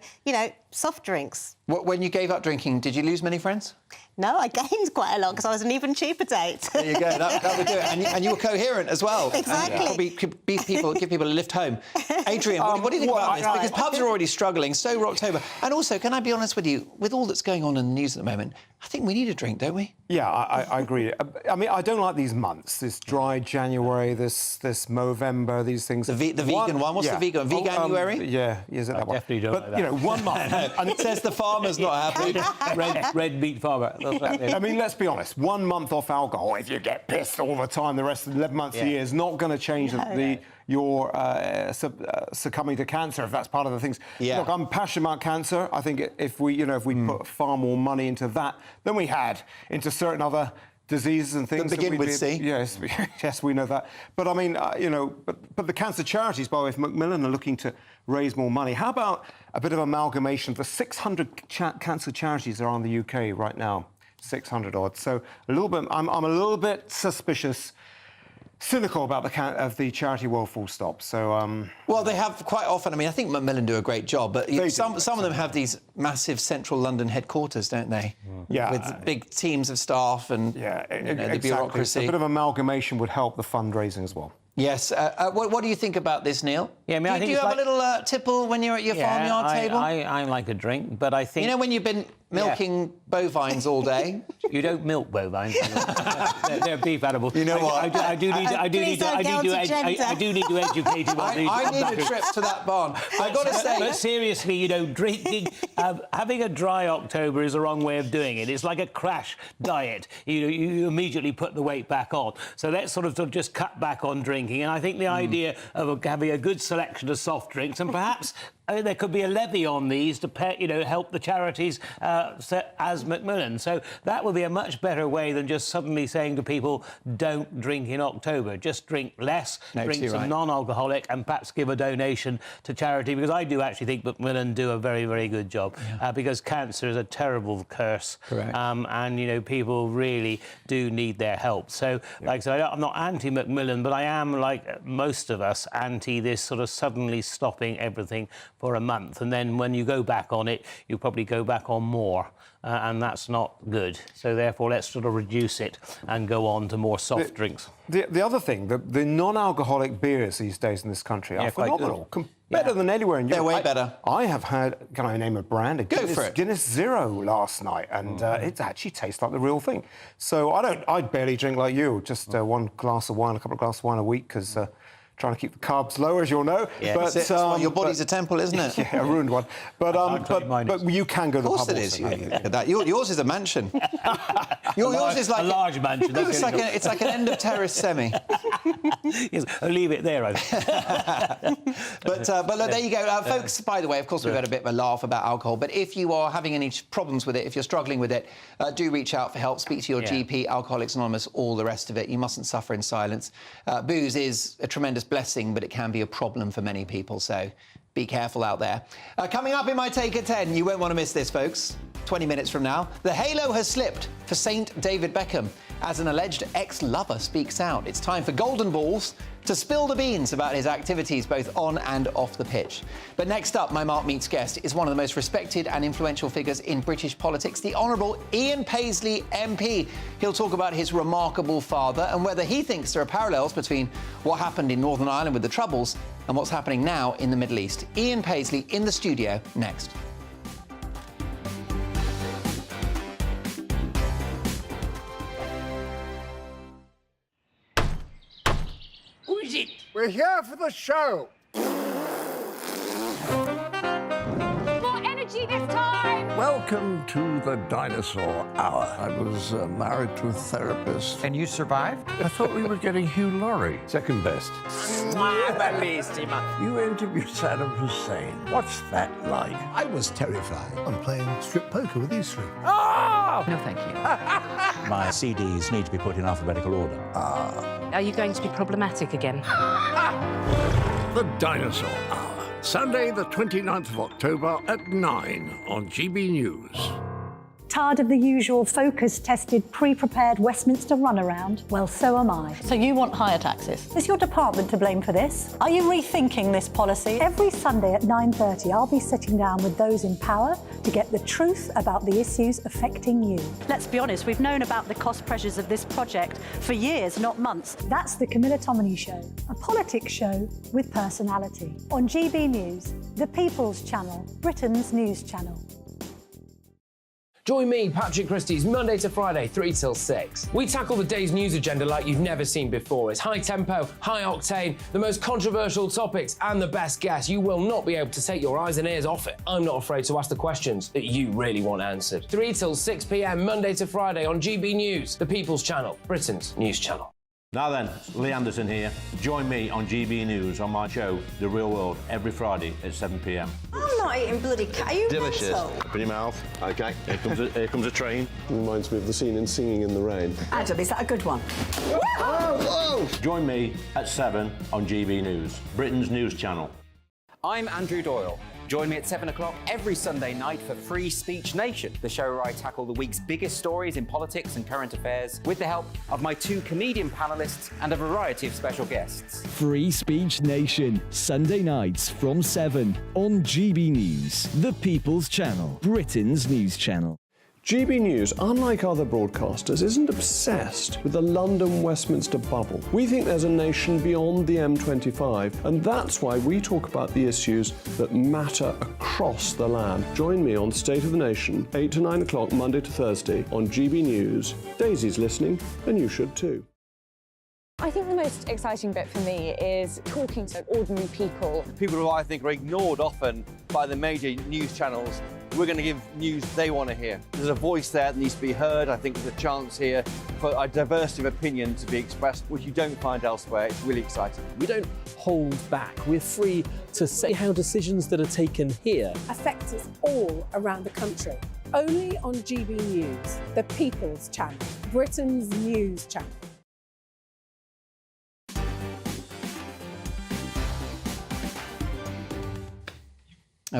soft drinks. When you gave up drinking, did you lose many friends? No, I gained quite a lot because I was an even cheaper date. There you go. That would do it. And you were coherent as well. Exactly. And probably could give people a lift home. Adrian, what do you think about this? Because pubs are already struggling. Sober October. And also, can I be honest with you? With all that's going on in the news at the moment, I think we need a drink, don't we? Yeah, I agree. I mean, I don't like these months. This dry January, this Movember, these things. The vegan one. What's the vegan? Veganuary? Yeah, is it that one? Definitely don't like that. 1 month. And it says the farmer's not happy. red meat farmer. I mean, let's be honest. 1 month off alcohol, if you get pissed all the time, the rest of the 11 months of the year is not going to change your succumbing to cancer, if that's part of the things. Yeah. Look, I'm passionate about cancer. I think if we put far more money into that than we had into certain other diseases and things. That begin with C. Yes, yes, we know that. But I mean, but the cancer charities, by the way, if Macmillan are looking to raise more money, how about a bit of amalgamation of the 600 cancer charities that are in the UK right now? 600 odd. So a little bit. I'm a little bit cynical about the charity world, full stop. So, well, they have quite often. I mean, I think Macmillan do a great job, but some of them have these massive central London headquarters, don't they? Yeah, with big teams of staff and the bureaucracy. A bit of amalgamation would help the fundraising as well. Yes. What do you think about this, Neil? Yeah, I mean, do you have a little tipple when you're at your farmyard table? I like a drink, but I think... You know when you've been milking bovines all day? You don't milk bovines. They're beef animals. You know what? I do need to educate you on these. I need a trip to that barn. I've got to say... But seriously, drinking... having a dry October is the wrong way of doing it. It's like a crash diet. You immediately put the weight back on. So let's sort of just cut back on drinking. And I think the idea of having a good selection of soft drinks and perhaps I mean, there could be a levy on these to pay, help the charities as Macmillan. So that would be a much better way than just suddenly saying to people, don't drink in October. Just drink less, drink some non-alcoholic, and perhaps give a donation to charity, because I do actually think Macmillan do a very, very good job, because cancer is a terrible curse. Correct. And, people really do need their help. So, like I said, I'm not anti-Macmillan, but I am, like most of us, anti this sort of suddenly stopping everything for a month. And then when you go back on it, you probably go back on more. And that's not good. So therefore, let's sort of reduce it and go on to more soft drinks. The other thing, the non-alcoholic beers these days in this country are phenomenal. Better than anywhere in Europe. They're way better. I have had, can I name a brand? Go for it. Guinness Zero last night, and it actually tastes like the real thing. So I barely drink like you, just one glass of wine, a couple of glasses of wine a week, because trying to keep the carbs low, as you'll know. Yeah, but your body's a temple, isn't it? Yeah, a ruined one. But you can go to the pub. Of course it is. Yours is a mansion. yours is like a large mansion. It's like an end of terrace semi. Yes, I'll leave it there. But look, there you go, folks. By the way, of course, we've had a bit of a laugh about alcohol. But if you are having any problems with it, if you're struggling with it, do reach out for help. Speak to your GP, Alcoholics Anonymous, all the rest of it. You mustn't suffer in silence. Booze is a tremendous blessing, but it can be a problem for many people, so be careful out there. Coming up in my Take at 10, you won't want to miss this, folks. 20 minutes from now, the halo has slipped for Saint David Beckham as an alleged ex-lover speaks out. It's time for Golden Balls to spill the beans about his activities both on and off the pitch. But next up, my Mark Meets guest is one of the most respected and influential figures in British politics, the Honourable Ian Paisley MP. He'll talk about his remarkable father and whether he thinks there are parallels between what happened in Northern Ireland with the Troubles and what's happening now in the Middle East. Ian Paisley in the studio next. Who is it? We're here for the show. More energy this time! Welcome to the Dinosaur Hour. I was married to a therapist. And you survived? I thought we were getting Hugh Laurie. Second best. You interviewed Saddam Hussein. What's that like? I was terrified. I'm playing strip poker with these three. Oh! No, thank you. My CDs need to be put in alphabetical order. Are you going to be problematic again? The Dinosaur Hour. Sunday, the 29th of October at 9 on GBNews. Tired of the usual focus-tested, pre-prepared Westminster runaround? Well, so am I. So you want higher taxes? Is your department to blame for this? Are you rethinking this policy? Every Sunday at 9:30, I'll be sitting down with those in power to get the truth about the issues affecting you. Let's be honest, we've known about the cost pressures of this project for years, not months. That's the Camilla Tominey Show, a politics show with personality. On GB News, the People's Channel, Britain's news channel. Join me, Patrick Christie's Monday to Friday, 3 till 6. We tackle the day's news agenda like you've never seen before. It's high tempo, high octane, the most controversial topics, and the best guests. You will not be able to take your eyes and ears off it. I'm not afraid to ask the questions that you really want answered. 3 till 6 p.m, Monday to Friday on GB News, the People's Channel, Britain's news channel. Now then, Lee Anderson here. Join me on GB News on my show, The Real World, every Friday at 7 p.m. I'm not eating bloody cat. Are you delicious? mental? Open your mouth. OK, here comes a train. Reminds me of the scene in Singing in the Rain. Adam, is that a good one? Whoa! Join me at 7 on GB News, Britain's news channel. I'm Andrew Doyle. Join me at 7 o'clock every Sunday night for Free Speech Nation, the show where I tackle the week's biggest stories in politics and current affairs with the help of my two comedian panellists and a variety of special guests. Free Speech Nation, Sunday nights from 7 on GB News, the People's Channel, Britain's news channel. GB News, unlike other broadcasters, isn't obsessed with the London-Westminster bubble. We think there's a nation beyond the M25, and that's why we talk about the issues that matter across the land. Join me on State of the Nation, 8 to 9 o'clock, Monday to Thursday, on GB News. Daisy's listening, and you should too. I think the most exciting bit for me is talking to ordinary people. People who I think are ignored often by the major news channels. we're going to give news they want to hear. There's a voice there that needs to be heard. I think there's a chance here for a diversity of opinion to be expressed, which you don't find elsewhere. It's really exciting. We don't hold back. We're free to say how decisions that are taken here affect us all around the country. Only on GB News, the People's Channel, Britain's news channel.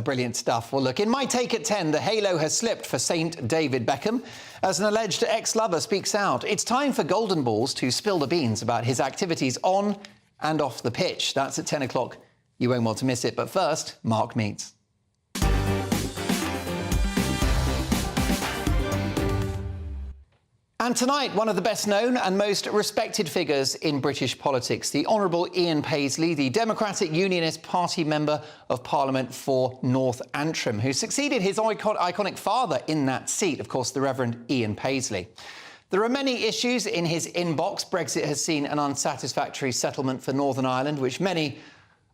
Brilliant stuff. Well, look, in my take at 10, the halo has slipped for Saint David Beckham as an alleged ex-lover speaks out. It's time for Golden Balls to spill the beans about his activities on and off the pitch. That's at 10 o'clock. You won't want to miss it. But first, Mark meets. And tonight, one of the best known and most respected figures in British politics, the Honourable Ian Paisley, the Democratic Unionist Party Member of Parliament for North Antrim, who succeeded his iconic father in that seat, of course, the Reverend Ian Paisley. There are many issues in his inbox. Brexit has seen an unsatisfactory settlement for Northern Ireland, which many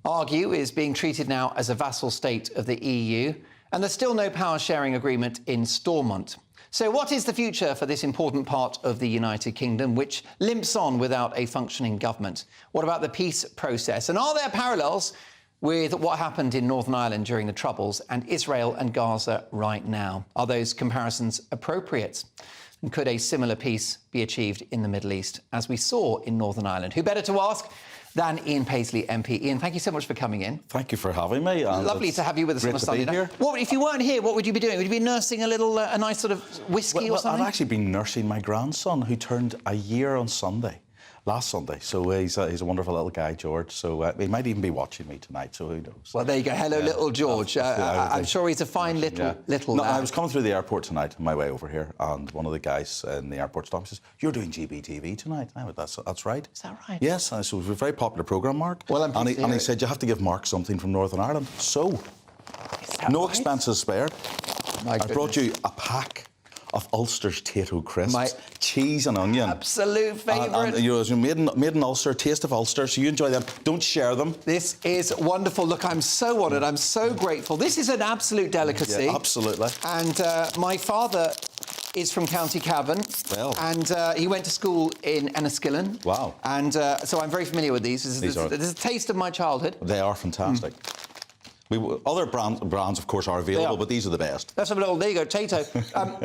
argue is being treated now as a vassal state of the EU. And there's still no power-sharing agreement in Stormont. So what is the future for this important part of the United Kingdom, which limps on without a functioning government? What about the peace process? And are there parallels with what happened in Northern Ireland during the Troubles and Israel and Gaza right now? Are those comparisons appropriate? And could a similar peace be achieved in the Middle East, as we saw in Northern Ireland? Who better to ask than Ian Paisley MP. Ian, thank you so much for coming in. Thank you for having me. Lovely to have you with us on a Sunday night. What, if you weren't here, what would you be doing? Would you be nursing a nice sort of whiskey or something? I've actually been nursing my grandson, who turned a year on Sunday. Last Sunday. So he's a wonderful little guy, George. So he might even be watching me tonight, so who knows. Well, there you go. Hello, little George. I'm sure he's a fine little No, lad. I was coming through the airport tonight on my way over here, and one of the guys in the airport stopped and says, "You're doing GB TV tonight." I went, that's right. Is that right? Yes. And so it was a very popular programme, Mark. Well, and he said, "You have to give Mark something from Northern Ireland." So, no expenses spared. I brought you a pack of Ulster's Tato crisps, cheese and onion. Absolute favourite. And you know, made in Ulster, taste of Ulster, so you enjoy them. Don't share them. This is wonderful. Look, I'm so honoured. I'm so grateful. This is an absolute delicacy. Yeah, absolutely. And my father is from County Cavan. Well. And he went to school in Enniskillen. Wow. And so I'm very familiar with these. This is a taste of my childhood. They are fantastic. Other brands, of course, are available, but these are the best. Let's have a little, there you go, Tato.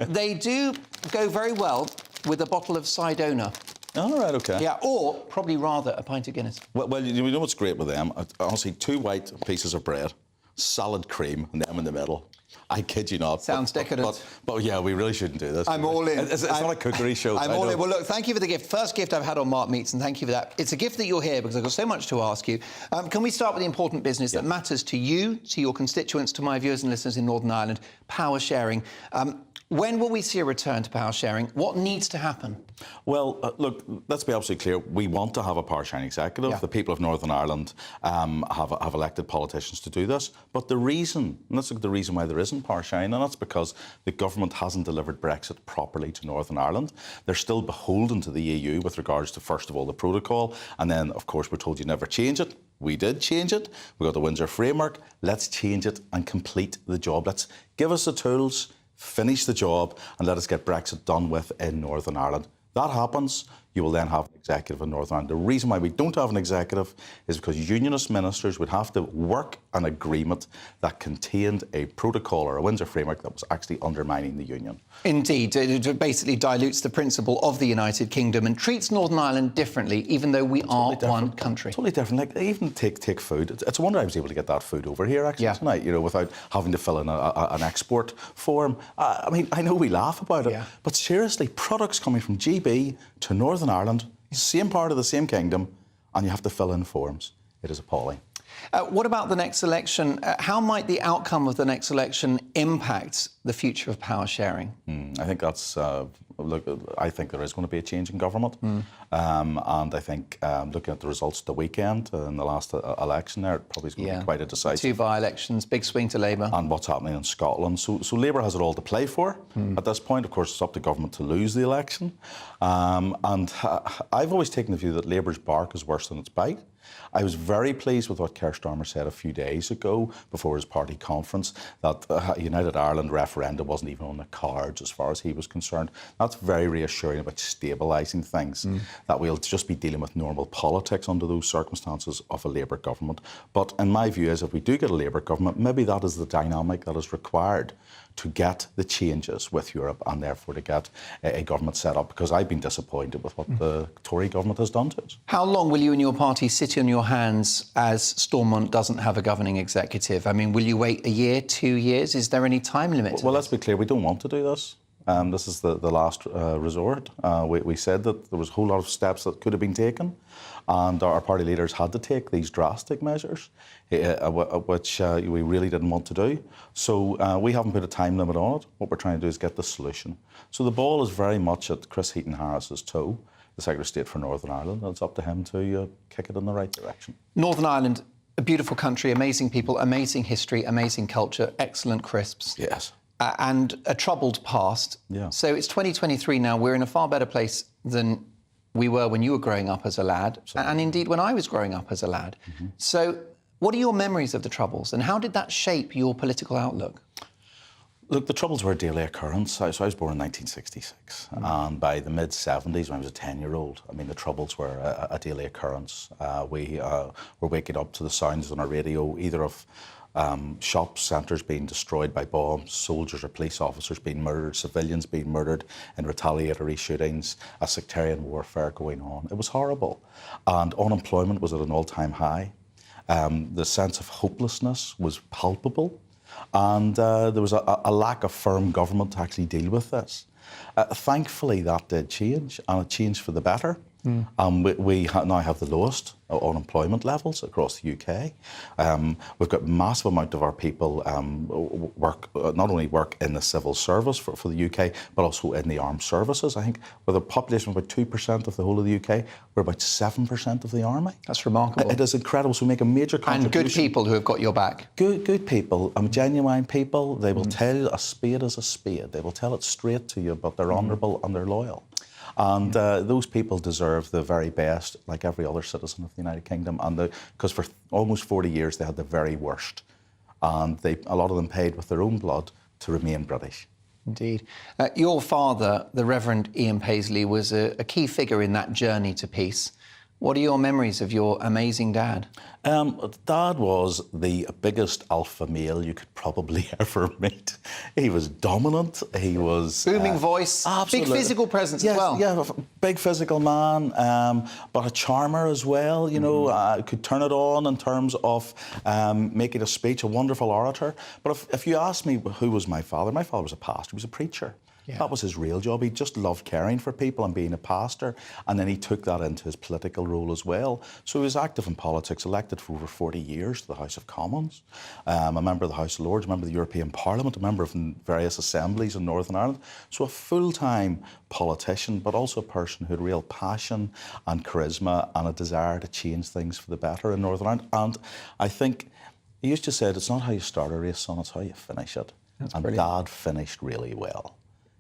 They do go very well with a bottle of Sidona. All right, OK. Yeah, or probably rather a pint of Guinness. Well, you know what's great with them? Honestly, 2 white pieces of bread, salad cream, and them in the middle. I kid you not. Sounds decadent. But yeah, we really shouldn't do this. I'm all in. It's not a cookery show. I'm all in. Well, look, thank you for the gift. First gift I've had on Mark Meets, and thank you for that. It's a gift that you're here because I've got so much to ask you. Can we start with the important business that matters to you, to your constituents, to my viewers and listeners in Northern Ireland, power sharing? When will we see a return to power sharing? What needs to happen? Well, look, let's be absolutely clear. We want to have a power sharing executive. Yeah. The people of Northern Ireland have elected politicians to do this. But the reason, and that's the reason why there isn't power sharing, and that's because the government hasn't delivered Brexit properly to Northern Ireland. They're still beholden to the EU with regards to, first of all, the protocol. And then, of course, we're told you never change it. We did change it. We got the Windsor Framework. Let's change it and complete the job. Let's give us the tools, finish the job, and let us get Brexit done with in Northern Ireland. That happens, you will then have an executive in Northern Ireland. The reason why we don't have an executive is because unionist ministers would have to work an agreement that contained a protocol or a Windsor Framework that was actually undermining the union. Indeed, it basically dilutes the principle of the United Kingdom and treats Northern Ireland differently, even though we are one country. Totally different. Like, even take food. It's a wonder I was able to get that food over here actually tonight, you know, without having to fill in an export form. I mean, I know we laugh about it, but seriously, products coming from GB to Northern Ireland, same part of the same kingdom, and you have to fill in forms. It is appalling. What about the next election? How might the outcome of the next election impact the future of power sharing? I think that's Look, I think there is going to be a change in government. And I think looking at the results of the weekend in the last election there, it probably is going to be quite a decisive. 2 by-elections, big swing to Labour. And what's happening in Scotland. So Labour has it all to play for. At this point, of course, it's up to government to lose the election. And I've always taken the view that Labour's bark is worse than its bite. I was very pleased with what Keir Starmer said a few days ago before his party conference, that United Ireland referendum wasn't even on the cards as far as he was concerned. That's very reassuring about stabilising things, that we'll just be dealing with normal politics under those circumstances of a Labour government. But in my view is, if we do get a Labour government, maybe that is the dynamic that is required to get the changes with Europe and therefore to get a government set up, because I've been disappointed with what the Tory government has done to us. How long will you and your party sit on your hands as Stormont doesn't have a governing executive? I mean, will you wait a year, 2 years? Is there any time limit to Well, this? let's be clear, we don't want to do this. This is the last resort. We said that there was a whole lot of steps that could have been taken, and our party leaders had to take these drastic measures, which we really didn't want to do. So we haven't put a time limit on it. What we're trying to do is get the solution. So the ball is very much at Chris Heaton-Harris's toe, the Secretary of State for Northern Ireland, and it's up to him to kick it in the right direction. Northern Ireland, a beautiful country, amazing people, amazing history, amazing culture, excellent crisps. Yes. And a troubled past. Yeah. So it's 2023 now. We're in a far better place than we were when you were growing up as a lad, and indeed when I was growing up as a lad. So what are your memories of the Troubles, and how did that shape your political outlook? Look, the Troubles were a daily occurrence. So I was born in 1966, and by the mid-70s, when I was a 10-year-old, I mean, the Troubles were a daily occurrence. We were waking up to the sounds on our radio, either of shops, centres being destroyed by bombs, soldiers or police officers being murdered, civilians being murdered in retaliatory shootings, a sectarian warfare going on. It was horrible. And unemployment was at an all-time high. The sense of hopelessness was palpable. And there was a lack of firm government to actually deal with this. Thankfully, that did change, and it changed for the better. We now have the lowest unemployment levels across the UK. We've got a massive amount of our people not only work in the civil service for the UK, but also in the armed services. I think with a population of about 2% of the whole of the UK, we're about 7% of the army. That's remarkable. It is incredible. So we make a major contribution. And good people who have got your back. Good people, genuine people. They will tell you a spade is a spade. They will tell it straight to you, but they're honourable and they're loyal. And those people deserve the very best, like every other citizen of the United Kingdom. And because for almost 40 years they had the very worst, and a lot of them paid with their own blood to remain British. Indeed. Your father, the Reverend Ian Paisley, was a key figure in that journey to peace. What are your memories of your amazing dad? Dad was the biggest alpha male you could probably ever meet. He was dominant. He was... Booming voice. Absolutely. Big physical presence as well. Yeah, big physical man, but a charmer as well, you know, could turn it on in terms of making a speech, a wonderful orator. But if you ask me who was my father was a pastor, he was a preacher. Yeah. That was his real job. He just loved caring for people and being a pastor, and then he took that into his political role as well. So he was active in politics, elected for over 40 years to the House of Commons, a member of the House of Lords, a member of the European Parliament, a member of various assemblies in Northern Ireland. So a full-time politician, but also a person who had real passion and charisma and a desire to change things for the better in Northern Ireland. And I think he used to say, it's not how you start a race, son, it's how you finish it. That's and brilliant. Dad finished really well.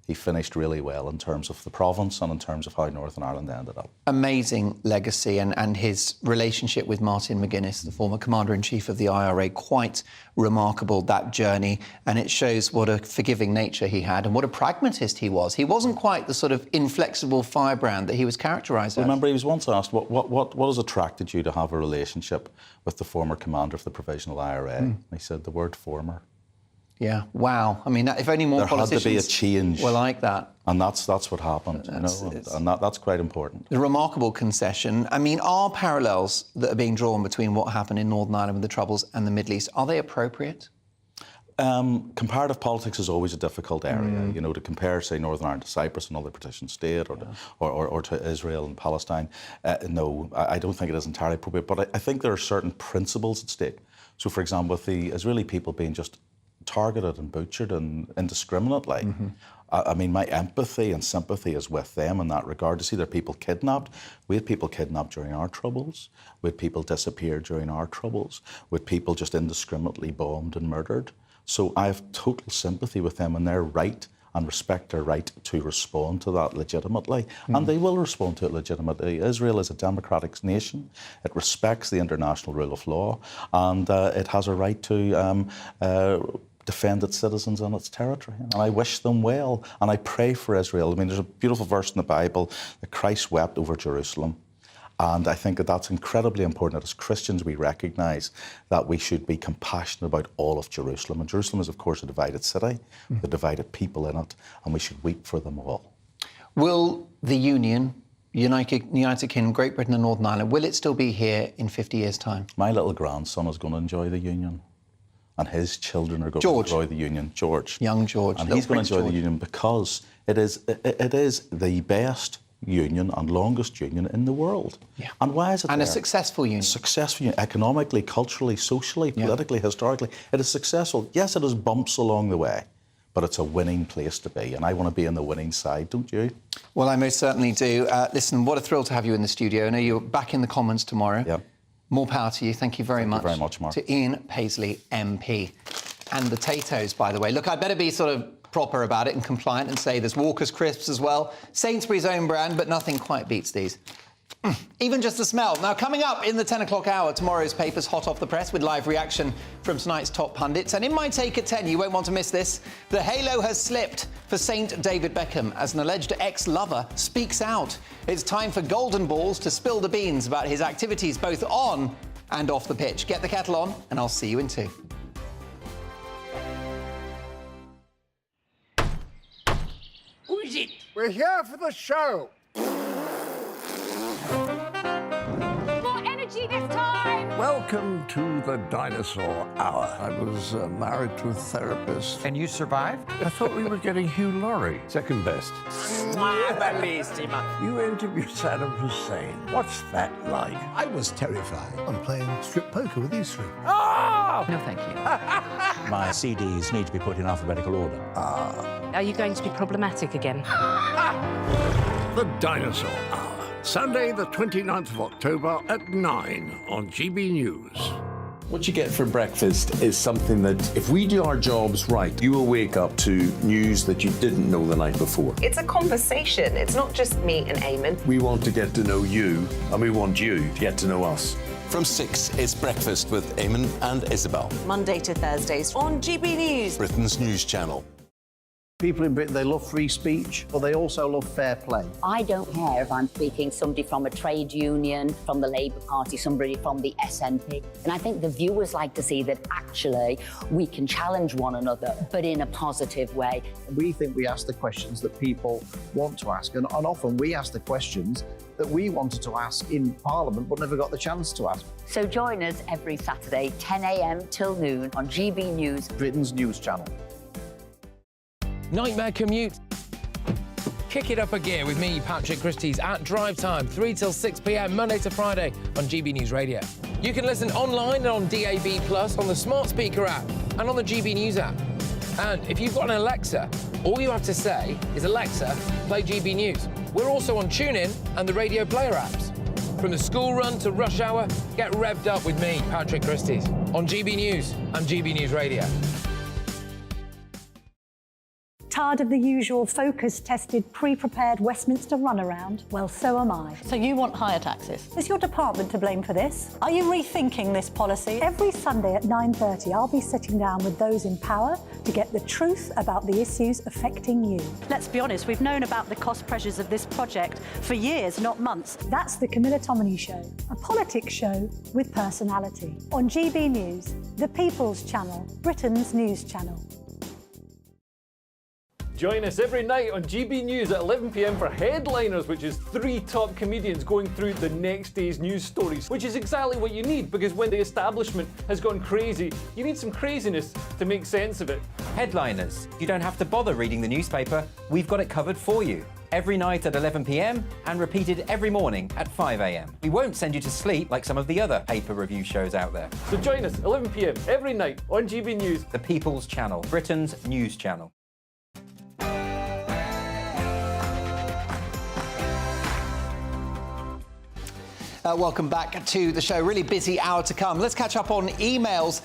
He finished really well in terms of the province and in terms of how Northern Ireland ended up. Amazing legacy, and his relationship with Martin McGuinness, the former Commander-in-Chief of the IRA, quite remarkable, that journey, and it shows what a forgiving nature he had and what a pragmatist he was. He wasn't quite the sort of inflexible firebrand that he was characterised as. Remember, he was once asked, what has attracted you to have a relationship with the former commander of the Provisional IRA? And he said the word former. Yeah, wow. I mean, if only more there politicians had to be a change. were like that. And that's what happened, you know, and that's quite important. A remarkable concession. I mean, are parallels that are being drawn between what happened in Northern Ireland with the Troubles and the Middle East, are they appropriate? Comparative politics is always a difficult area, you know, to compare, say, Northern Ireland to Cyprus, another partition state, or to Israel and Palestine. No, I don't think it is entirely appropriate, but I think there are certain principles at stake. So, for example, with the Israeli people being just targeted and butchered and indiscriminately, I mean, my empathy and sympathy is with them in that regard. To see their people kidnapped. We had people kidnapped during our troubles. We had people disappear during our troubles. We had people just indiscriminately bombed and murdered. So I have total sympathy with them and their right and respect their right to respond to that legitimately. And they will respond to it legitimately. Israel is a democratic nation. It respects the international rule of law, and it has a right to defend its citizens and its territory. And I wish them well, and I pray for Israel. I mean, there's a beautiful verse in the Bible that Christ wept over Jerusalem. And I think that that's incredibly important, that as Christians we recognise that we should be compassionate about all of Jerusalem. And Jerusalem is, of course, a divided city, with divided people in it, and we should weep for them all. Will the Union, United Kingdom, Great Britain and Northern Ireland, will it still be here in 50 years' time? My little grandson is going to enjoy the Union. And his children are going to enjoy the Union. George. Young George. And he's going to enjoy the Union because it is the best union and longest union in the world. Yeah. And why is it a there? successful union. Successful union, economically, culturally, socially, politically, historically. It is successful. Yes, it has bumps along the way, but it's a winning place to be. And I want to be on the winning side, don't you? Well, I most certainly do. Listen, what a thrill to have you in the studio. I know you're back in the Commons tomorrow. Yeah. More power to you. Thank you very much. Thank you very much, Mark. To Ian Paisley, MP. And the Tatoes, by the way. Look, I'd better be sort of proper about it and compliant and say there's Walker's Crisps as well. Sainsbury's own brand, but nothing quite beats these. Even just the smell. Now, coming up in the 10 o'clock hour, tomorrow's paper's hot off the press with live reaction from tonight's top pundits. And in my take at 10, you won't want to miss this, the halo has slipped for Saint David Beckham as an alleged ex-lover speaks out. It's time for Golden Balls to spill the beans about his activities both on and off the pitch. Get the kettle on, and I'll see you in 2. Who is it? We're here for the show. More energy this time! Welcome to the Dinosaur Hour. I was married to a therapist. And you survived? I thought we were getting Hugh Laurie. Second best. You interviewed Saddam Hussein. What's that like? I was terrified. I'm playing strip poker with you three. Oh! No, thank you. My CDs need to be put in alphabetical order. Are you going to be problematic again? The Dinosaur Hour. Sunday, the 29th of October at 9 on GB News. What you get for breakfast is something that, if we do our jobs right, you will wake up to news that you didn't know the night before. It's a conversation. It's not just me and Eamon. We want to get to know you, and we want you to get to know us. From 6, it's Breakfast with Eamon and Isabel. Monday to Thursdays on GB News. Britain's news channel. People in Britain, they love free speech, but they also love fair play. I don't care if I'm speaking somebody from a trade union, from the Labour Party, somebody from the SNP. And I think the viewers like to see that actually we can challenge one another, but in a positive way. We think we ask the questions that people want to ask, and often we ask the questions that we wanted to ask in Parliament but never got the chance to ask. So join us every Saturday, 10 a.m. till noon on GB News, Britain's news channel. Nightmare commute. Kick it up a gear with me, Patrick Christie's at Drive Time, 3 till 6 p.m, Monday to Friday on GB News Radio. You can listen online and on DAB+, on the smart speaker app and on the GB News app. And if you've got an Alexa, all you have to say is, Alexa, play GB News. We're also on TuneIn and the Radio Player apps. From the school run to rush hour, get revved up with me, Patrick Christie's, on GB News and GB News Radio. Tired of the usual focus-tested, pre-prepared Westminster runaround? Well, so am I. So you want higher taxes? Is your department to blame for this? Are you rethinking this policy? Every Sunday at 9:30, I'll be sitting down with those in power to get the truth about the issues affecting you. Let's be honest, we've known about the cost pressures of this project for years, not months. That's the Camilla Tominey Show, a politics show with personality. On GB News, the People's Channel, Britain's news channel. Join us every night on GB News at 11 p.m. for Headliners, which is 3 top comedians going through the next day's news stories, which is exactly what you need, because when the establishment has gone crazy, you need some craziness to make sense of it. Headliners. You don't have to bother reading the newspaper. We've got it covered for you. Every night at 11 p.m. and repeated every morning at 5 a.m. We won't send you to sleep like some of the other paper review shows out there. So join us 11 p.m. every night on GB News. The People's Channel, Britain's news channel. Welcome back to the show. Really busy hour to come. Let's catch up on emails.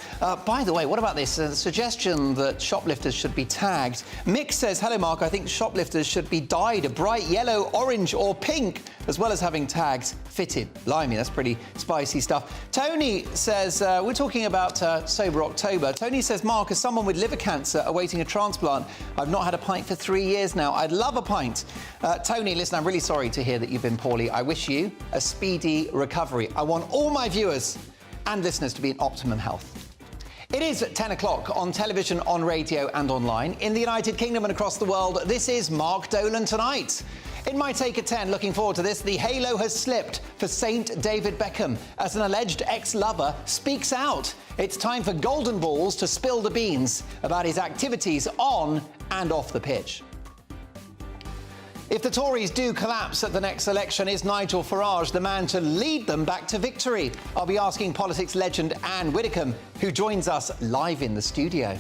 By the way, what about this suggestion that shoplifters should be tagged? Mick says, hello, Mark. I think shoplifters should be dyed a bright yellow, orange or pink, as well as having tags fitted. Blimey, that's pretty spicy stuff. Tony says, we're talking about Sober October. Tony says, Mark, as someone with liver cancer awaiting a transplant, I've not had a pint for 3 years now. I'd love a pint. Tony, listen, I'm really sorry to hear that you've been poorly. I wish you a speedy recovery. I want all my viewers and listeners to be in optimum health. It is at 10 o'clock on television, on radio and online. In the United Kingdom and across the world, this is Mark Dolan Tonight. In my take at 10, looking forward to this, the halo has slipped for Saint David Beckham as an alleged ex-lover speaks out. It's time for Golden Balls to spill the beans about his activities on and off the pitch. If the Tories do collapse at the next election, is Nigel Farage the man to lead them back to victory? I'll be asking politics legend Anne Widdecombe, who joins us live in the studio.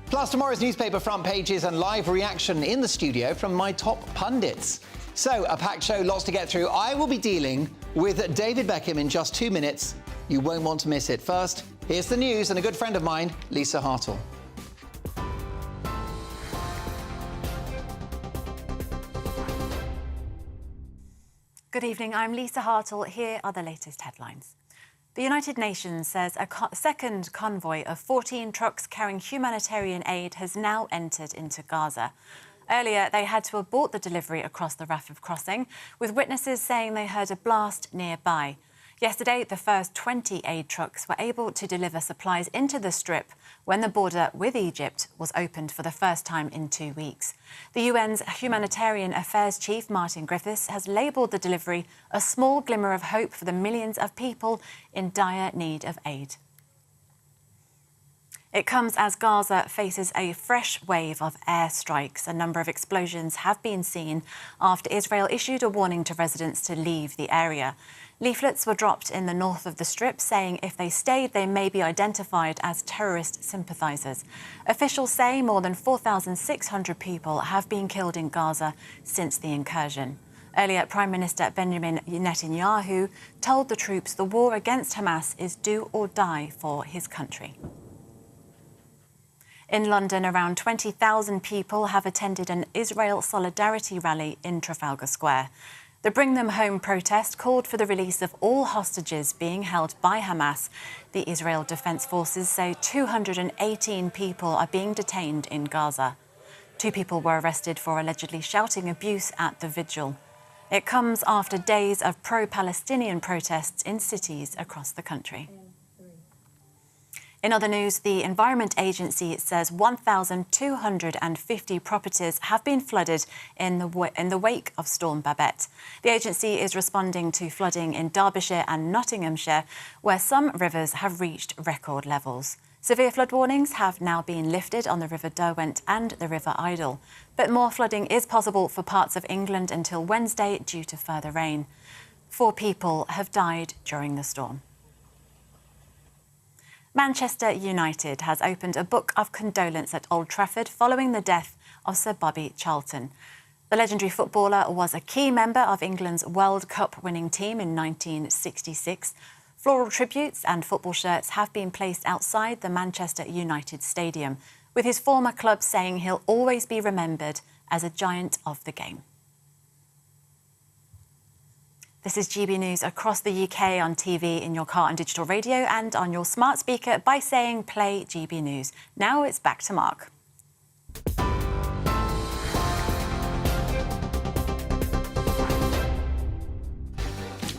Plus, tomorrow's newspaper front pages and live reaction in the studio from my top pundits. So, a packed show, lots to get through. I will be dealing with David Beckham in just 2 minutes. You won't want to miss it. First, here's the news and a good friend of mine, Lisa Hartle. Good evening, I'm Lisa Hartle. Here are the latest headlines. The United Nations says a second convoy of 14 trucks carrying humanitarian aid has now entered into Gaza. Earlier, they had to abort the delivery across the Rafah crossing, with witnesses saying they heard a blast nearby. Yesterday, the first 20 aid trucks were able to deliver supplies into the Strip when the border with Egypt was opened for the first time in 2 weeks. The UN's Humanitarian Affairs Chief, Martin Griffiths, has labelled the delivery a small glimmer of hope for the millions of people in dire need of aid. It comes as Gaza faces a fresh wave of airstrikes. A number of explosions have been seen after Israel issued a warning to residents to leave the area. Leaflets were dropped in the north of the Strip saying if they stayed, they may be identified as terrorist sympathisers. Officials say more than 4,600 people have been killed in Gaza since the incursion. Earlier, Prime Minister Benjamin Netanyahu told the troops the war against Hamas is do or die for his country. In London, around 20,000 people have attended an Israel solidarity rally in Trafalgar Square. The Bring Them Home protest called for the release of all hostages being held by Hamas. The Israel Defense Forces say 218 people are being detained in Gaza. 2 people were arrested for allegedly shouting abuse at the vigil. It comes after days of pro-Palestinian protests in cities across the country. In other news, the Environment Agency says 1,250 properties have been flooded in the wake of Storm Babette. The agency is responding to flooding in Derbyshire and Nottinghamshire, where some rivers have reached record levels. Severe flood warnings have now been lifted on the River Derwent and the River Idle. But more flooding is possible for parts of England until Wednesday due to further rain. 4 people have died during the storm. Manchester United has opened a book of condolence at Old Trafford following the death of Sir Bobby Charlton. The legendary footballer was a key member of England's World Cup winning team in 1966. Floral tributes and football shirts have been placed outside the Manchester United Stadium, with his former club saying he'll always be remembered as a giant of the game. This is GB News across the UK on TV, in your car on digital radio and on your smart speaker by saying play GB News. Now it's back to Mark.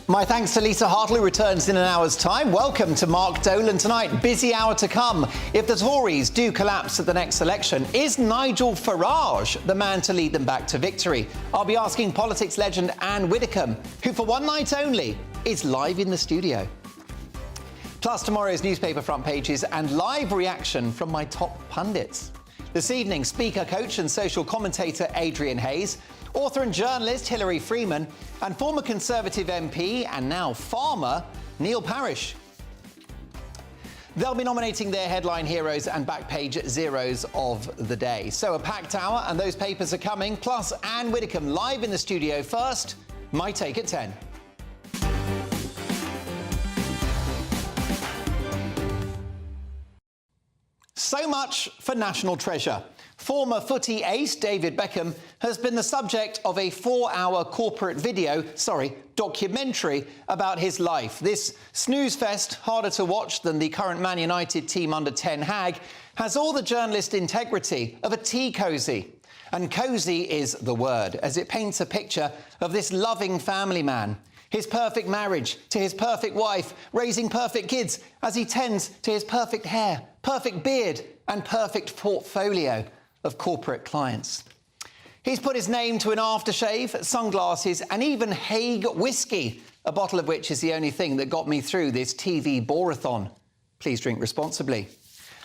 My thanks to Lisa Hartle, who returns in an hour's time. Welcome to Mark Dolan Tonight. Busy hour to come. If the Tories do collapse at the next election, is Nigel Farage the man to lead them back to victory? I'll be asking politics legend Anne Widdecombe, who for one night only is live in the studio. Plus, tomorrow's newspaper front pages and live reaction from my top pundits. This evening, speaker, coach and social commentator Adrian Hayes, author and journalist Hilary Freeman, and former Conservative MP and now farmer Neil Parish. They'll be nominating their headline heroes and back page zeros of the day. So a packed hour, and those papers are coming, plus Anne Widdecombe live in the studio. First, my take at 10. So much for National Treasure. Former footy ace David Beckham has been the subject of a 4-hour corporate documentary about his life. This snooze fest, harder to watch than the current Man United team under Ten Hag, has all the journalist integrity of a tea cosy. And cosy is the word, as it paints a picture of this loving family man. His perfect marriage to his perfect wife, raising perfect kids as he tends to his perfect hair, perfect beard and perfect portfolio of corporate clients. He's put his name to an aftershave, sunglasses and even Hague whiskey, a bottle of which is the only thing that got me through this TV borathon. Please drink responsibly.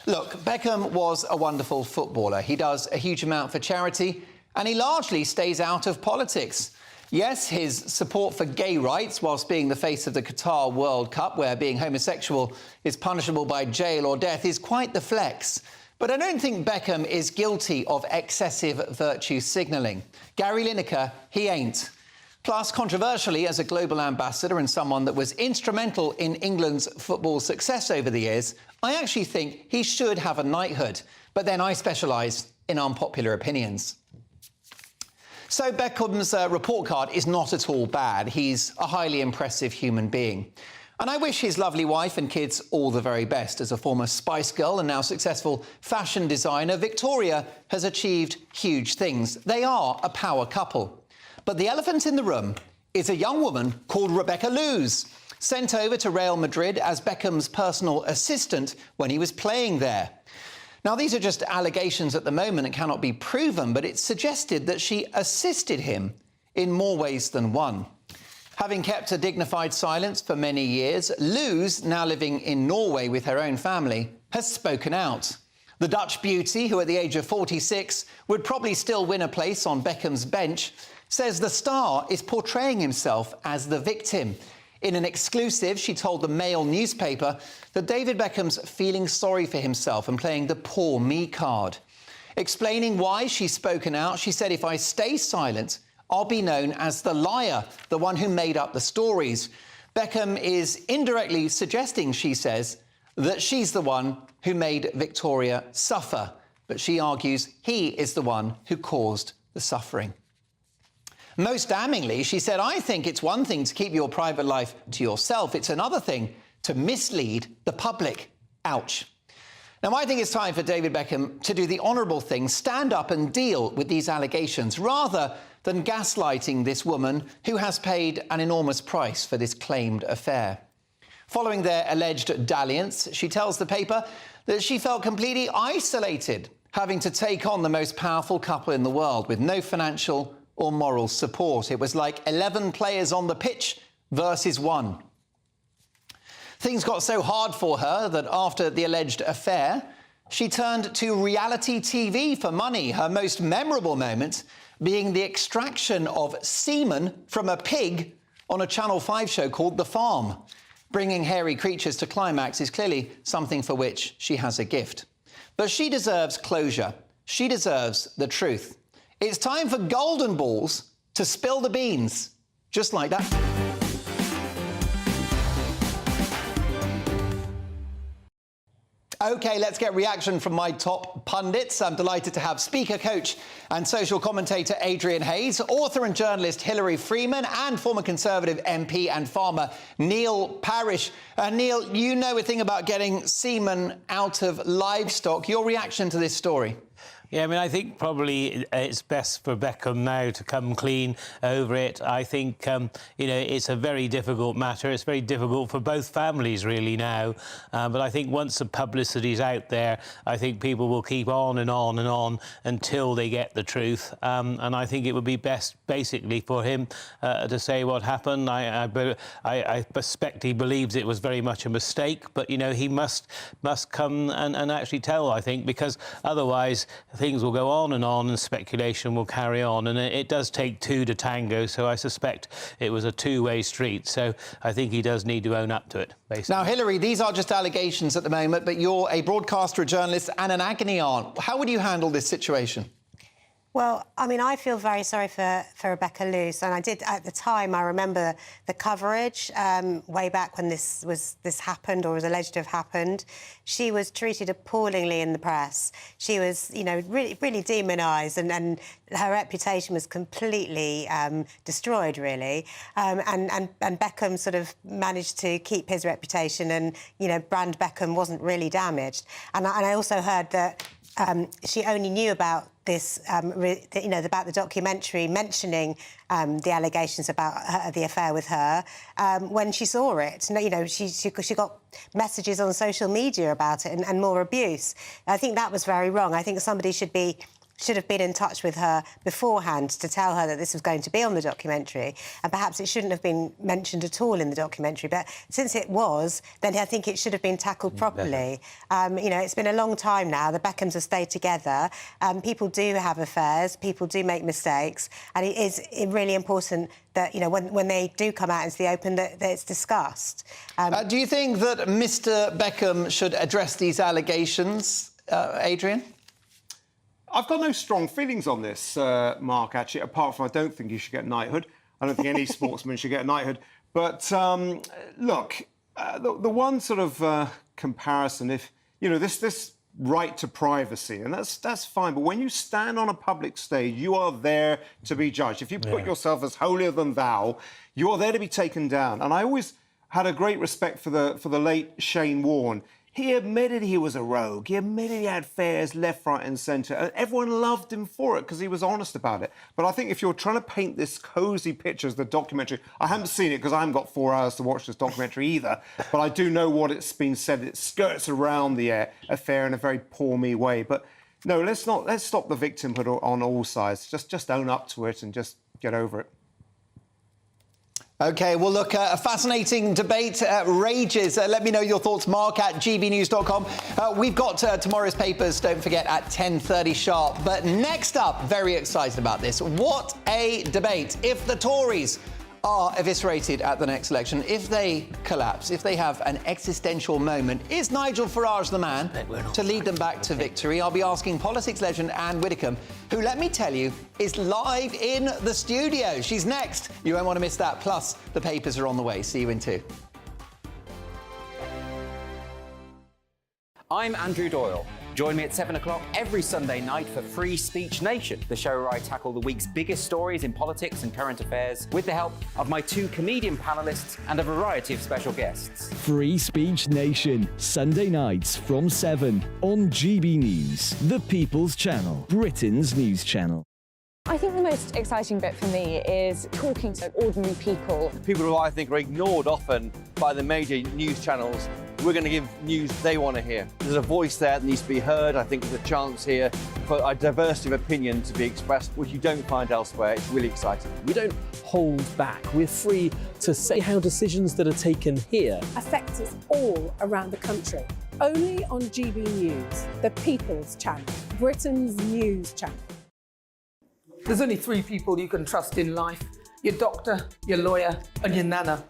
Look, Beckham was a wonderful footballer. He does a huge amount for charity and he largely stays out of politics. Yes, his support for gay rights whilst being the face of the Qatar World Cup, where being homosexual is punishable by jail or death, is quite the flex. But I don't think Beckham is guilty of excessive virtue signalling. Gary Lineker, he ain't. Plus, controversially, as a global ambassador and someone that was instrumental in England's football success over the years, I actually think he should have a knighthood. But then I specialise in unpopular opinions. So Beckham's report card is not at all bad. He's a highly impressive human being. And I wish his lovely wife and kids all the very best. As a former Spice Girl and now successful fashion designer, Victoria has achieved huge things. They are a power couple. But the elephant in the room is a young woman called Rebecca Luz, sent over to Real Madrid as Beckham's personal assistant when he was playing there. Now, these are just allegations at the moment and cannot be proven, but it's suggested that she assisted him in more ways than one. Having kept a dignified silence for many years, Luz, now living in Norway with her own family, has spoken out. The Dutch beauty, who at the age of 46 would probably still win a place on Beckham's bench, says the star is portraying himself as the victim. In an exclusive, she told the Mail newspaper that David Beckham's feeling sorry for himself and playing the poor me card. Explaining why she's spoken out, she said, "If I stay silent, I'll be known as the liar, the one who made up the stories." Beckham is indirectly suggesting, she says, that she's the one who made Victoria suffer. But she argues he is the one who caused the suffering. Most damningly, she said, "I think it's one thing to keep your private life to yourself. It's another thing to mislead the public." Ouch. Now, I think it's time for David Beckham to do the honourable thing, stand up and deal with these allegations, rather than gaslighting this woman who has paid an enormous price for this claimed affair. Following their alleged dalliance, she tells the paper that she felt completely isolated, having to take on the most powerful couple in the world with no financial or moral support. It was like 11 players on the pitch versus one. Things got so hard for her that after the alleged affair, she turned to reality TV for money, her most memorable moment being the extraction of semen from a pig on a Channel 5 show called The Farm. Bringing hairy creatures to climax is clearly something for which she has a gift. But she deserves closure. She deserves the truth. It's time for Golden Balls to spill the beans, just like that. OK, let's get reaction from my top pundits. I'm delighted to have speaker, coach and social commentator Adrian Hayes, author and journalist Hilary Freeman and former Conservative MP and farmer Neil Parish. Neil, you know a thing about getting semen out of livestock. Your reaction to this story? Yeah, I mean, I think probably it's best for Beckham now to come clean over it. I think, you know, it's a very difficult matter. It's very difficult for both families, really, now. But I think once the publicity's out there, I think people will keep on and on and on until they get the truth. And I think it would be best, basically, for him to say what happened. I suspect he believes it was very much a mistake. But, you know, he must come and actually tell, I think, because otherwise things will go on and speculation will carry on, and it does take two to tango, so I suspect it was a two-way street. So I think he does need to own up to it, basically. Now, Hilary, these are just allegations at the moment, but you're a broadcaster, a journalist and an agony aunt. How would you handle this situation? Well, I mean, I feel very sorry for Rebecca Luce, and I did at the time. I remember the coverage way back when this happened or was alleged to have happened. She was treated appallingly in the press. She was, you know, really demonised, and her reputation was completely destroyed, really. And Beckham sort of managed to keep his reputation, and you know, brand Beckham wasn't really damaged. And I also heard that she only knew about this, you know, about the documentary mentioning the allegations about the affair with her when she saw it. You know, she got messages on social media about it and more abuse. I think that was very wrong. I think somebody should have been in touch with her beforehand to tell her that this was going to be on the documentary, and perhaps it shouldn't have been mentioned at all in the documentary. But since it was, then I think it should have been tackled properly. You know, it's been a long time now. The Beckhams have stayed together. People do have affairs. People do make mistakes, and it is really important that, you know, when they do come out into the open, that it's discussed. Do you think that Mr. Beckham should address these allegations, Adrian? I've got no strong feelings on this, Mark, actually, apart from I don't think he should get knighthood. I don't think any sportsman should get knighthood. But, look, the one sort of comparison, if, you know, this right to privacy, and that's fine, but when you stand on a public stage, you are there to be judged. If you put yourself as holier than thou, you are there to be taken down. And I always had a great respect for the late Shane Warne. He admitted he was a rogue. He admitted he had affairs left, right and centre. And everyone loved him for it because he was honest about it. But I think if you're trying to paint this cosy picture as the documentary... I haven't seen it because I haven't got 4 hours to watch this documentary either. But I do know what it's been said. It skirts around the affair in a very poor me way. But no, let's stop the victimhood on all sides. Just own up to it and just get over it. OK, well, look, a fascinating debate rages. Let me know your thoughts, Mark, at gbnews.com. We've got tomorrow's papers, don't forget, at 10:30 sharp. But next up, very excited about this. What a debate. If the Tories are eviscerated at the next election, if they collapse, if they have an existential moment, is Nigel Farage the man to lead them back to victory? I'll be asking politics legend Anne Widdecombe, who, let me tell you, is live in the studio. She's next. You won't want to miss that. Plus, the papers are on the way. See you in 2. I'm Andrew Doyle. Join me at 7 o'clock every Sunday night for Free Speech Nation, the show where I tackle the week's biggest stories in politics and current affairs with the help of my 2 comedian panellists and a variety of special guests. Free Speech Nation, Sunday nights from 7 on GB News, the People's Channel, Britain's news channel. I think the most exciting bit for me is talking to ordinary people. People who I think are ignored often by the major news channels. We're going to give news they want to hear. There's a voice there that needs to be heard. I think there's a chance here for a diversity of opinion to be expressed, which you don't find elsewhere. It's really exciting. We don't hold back. We're free to say how decisions that are taken here affect us all around the country. Only on GB News, the People's Channel, Britain's news channel. There's only 3 people you can trust in life. Your doctor, your lawyer and your nana.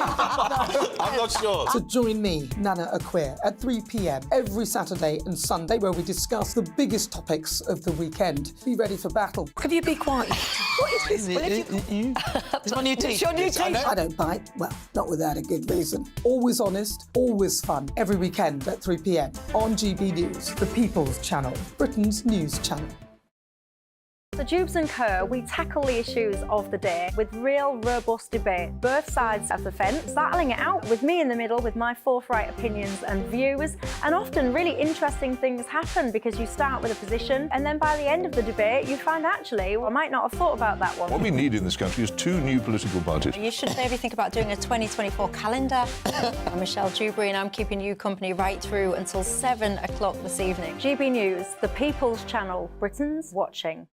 I'm not sure. So join me, Nana Aquare, at 3 p.m. every Saturday and Sunday, where we discuss the biggest topics of the weekend. Be ready for battle. Could you be quiet? What is this? It's my new teeth. It's your new teeth. I don't bite. Well, not without a good reason. Always honest, always fun. Every weekend at 3 p.m. on GB News, the People's Channel, Britain's news channel. So Jubes and Kerr, we tackle the issues of the day with real, robust debate, both sides of the fence, battling it out with me in the middle with my forthright opinions and views. And often really interesting things happen because you start with a position and then by the end of the debate you find actually, well, I might not have thought about that one. What we need in this country is 2 new political parties. You should maybe think about doing a 2024 calendar. I'm Michelle Dewberry and I'm keeping you company right through until 7 o'clock this evening. GB News, the People's Channel, Britain's watching.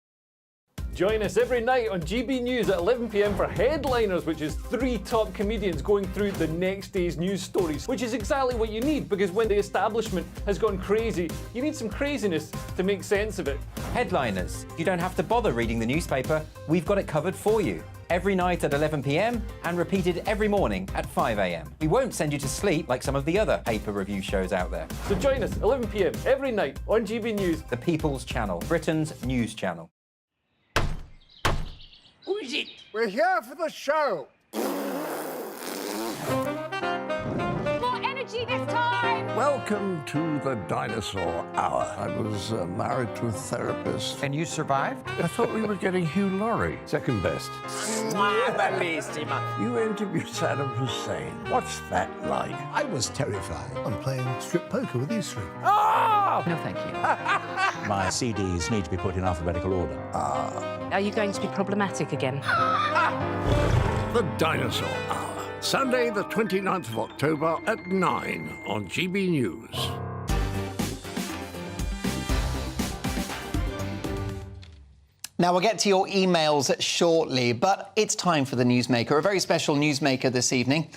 Join us every night on GB News at 11 p.m. for Headliners, which is 3 top comedians going through the next day's news stories, which is exactly what you need, because when the establishment has gone crazy, you need some craziness to make sense of it. Headliners. You don't have to bother reading the newspaper. We've got it covered for you. Every night at 11 p.m. and repeated every morning at 5 a.m. We won't send you to sleep like some of the other paper review shows out there. So join us 11 p.m. every night on GB News. The People's Channel, Britain's news channel. Who is it? We're here for the show. More energy this time! Welcome to the Dinosaur Hour. I was married to a therapist. And you survived? I thought we were getting Hugh Laurie. Second best. You interviewed Saddam Hussein. What's that like? I was terrified. I'm playing strip poker with these three. Ah! No, thank you. My CDs need to be put in alphabetical order. Are you going to be problematic again? The Dinosaur Hour. Sunday, the 29th of October at 9 on GB News. Now, we'll get to your emails shortly, but it's time for the Newsmaker, a very special Newsmaker this evening.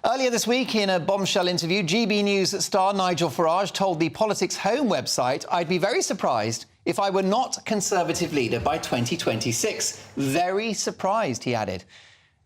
Earlier this week, in a bombshell interview, GB News star Nigel Farage told the Politics Home website, "I'd be very surprised if I were not Conservative leader by 2026. Very surprised," he added.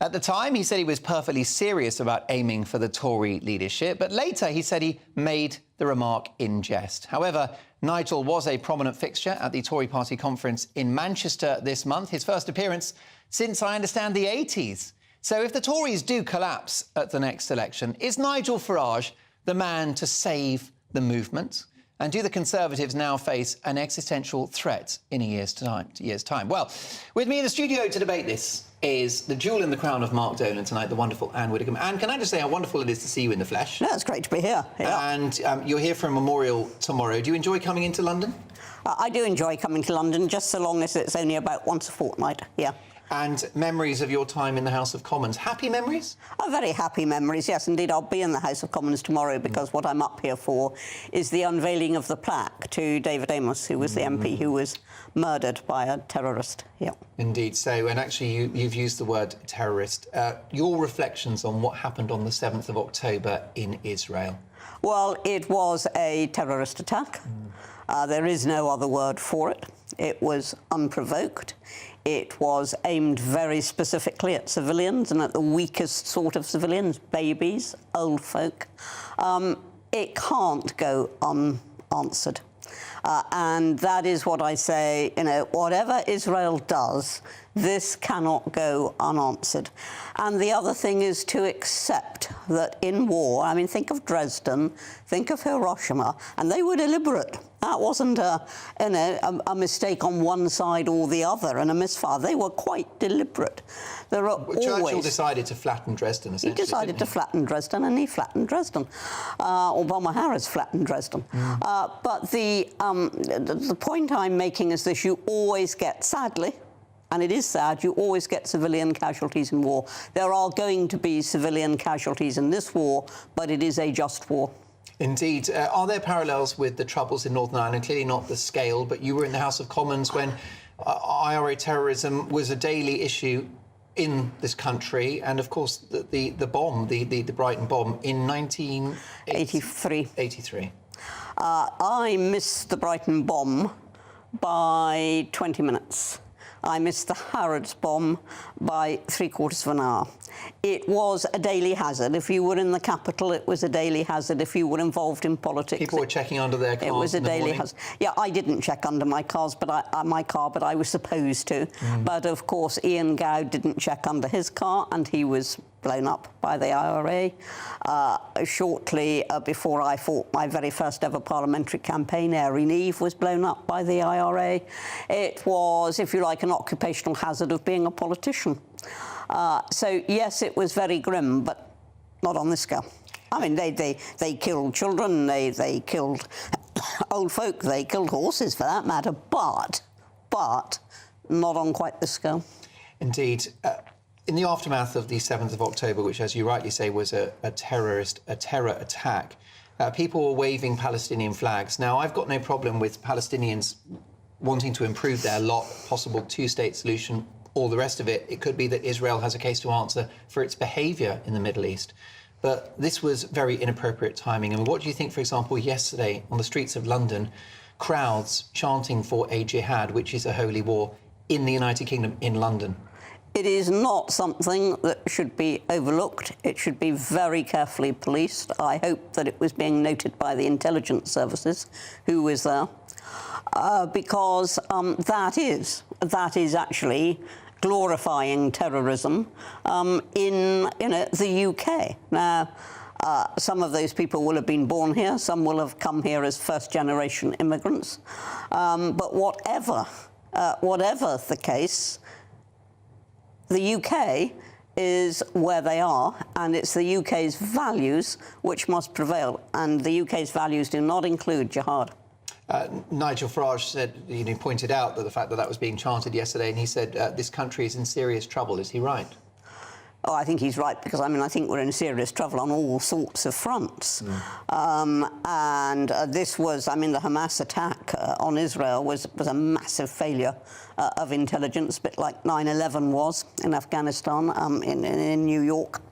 At the time, he said he was perfectly serious about aiming for the Tory leadership, but later he said he made the remark in jest. However, Nigel was a prominent fixture at the Tory party conference in Manchester this month, his first appearance since, I understand, the 80s. So if the Tories do collapse at the next election, is Nigel Farage the man to save the movement? And do the Conservatives now face an existential threat in a year's time? Well, with me in the studio to debate this is the jewel in the crown of Mark Dolan tonight, the wonderful Anne Widdicombe. Anne, can I just say how wonderful it is to see you in the flesh? No, it's great to be here. Yeah. And you're here for a memorial tomorrow. Do you enjoy coming into London? I do enjoy coming to London, just so long as it's only about once a fortnight, yeah. And memories of your time in the House of Commons. Happy memories? Very happy memories, yes. Indeed, I'll be in the House of Commons tomorrow because what I'm up here for is the unveiling of the plaque to David Amos, who was the MP who was murdered by a terrorist. Yeah. Indeed. So, and actually you've used the word terrorist. Your reflections on what happened on the 7th of October in Israel? Well, it was a terrorist attack. There is no other word for it. It was unprovoked. It was aimed very specifically at civilians and at the weakest sort of civilians, babies, old folk. It can't go unanswered. And that is what I say, you know, whatever Israel does, this cannot go unanswered. And the other thing is to accept that in war, I mean, think of Dresden, think of Hiroshima, and they were deliberate. That wasn't a mistake on one side or the other and a misfire. They were quite deliberate. There are Churchill decided to flatten Dresden, essentially. He decided to flatten Dresden, and he flattened Dresden. Obama-Harris flattened Dresden. But the point I'm making is this: you always get, sadly, and it is sad, you always get civilian casualties in war. There are going to be civilian casualties in this war, but it is a just war. Indeed. Are there parallels with the Troubles in Northern Ireland? Clearly not the scale, but you were in the House of Commons when IRA terrorism was a daily issue in this country, and of course the bomb, the Brighton bomb in 1983. 83. I missed the Brighton bomb by 20 minutes. I missed the Harrods bomb by 3/4 of an hour. It was a daily hazard. If you were in the capital, it was a daily hazard. If you were involved in politics, people were checking under their cars. It was a daily hazard. Yeah, I didn't check under my cars, but I was supposed to. But of course, Ian Gowd didn't check under his car, and he was blown up by the IRA. Shortly before I fought my very first ever parliamentary campaign, Erin Eve was blown up by the IRA. It was, if you like, an occupational hazard of being a politician. So, yes, it was very grim, but not on this scale. I mean, they killed children, they killed old folk, they killed horses, for that matter, but not on quite this scale. Indeed. In the aftermath of the 7th of October, which, as you rightly say, was a terror attack, people were waving Palestinian flags. Now, I've got no problem with Palestinians wanting to improve their lot, possible two-state solution, all the rest of it. It could be that Israel has a case to answer for its behaviour in the Middle East. But this was very inappropriate timing. I mean, what do you think, for example, yesterday on the streets of London, crowds chanting for a jihad, which is a holy war, in the United Kingdom, in London? It is not something that should be overlooked. It should be very carefully policed. I hope that it was being noted by the intelligence services who was there, because that is actually glorifying terrorism in the UK. Now, some of those people will have been born here, some will have come here as first-generation immigrants. But whatever the case, the UK is where they are, and it's the UK's values which must prevail, and the UK's values do not include jihad. Nigel Farage said, pointed out that the fact that was being chanted yesterday, and he said this country is in serious trouble. Is he right? Oh, I think he's right, because, I think we're in serious trouble on all sorts of fronts. And this was, the Hamas attack on Israel was a massive failure of intelligence, a bit like 9/11 was in Afghanistan, in New York.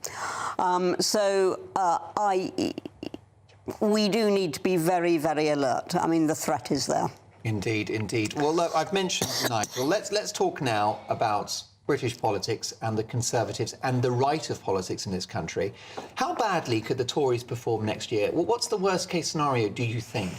We do need to be very, very alert. The threat is there. Indeed, indeed. Well, look, I've mentioned Nigel. Let's talk now about British politics and the Conservatives and the right of politics in this country. How badly could the Tories perform next year? Well, what's the worst-case scenario, do you think?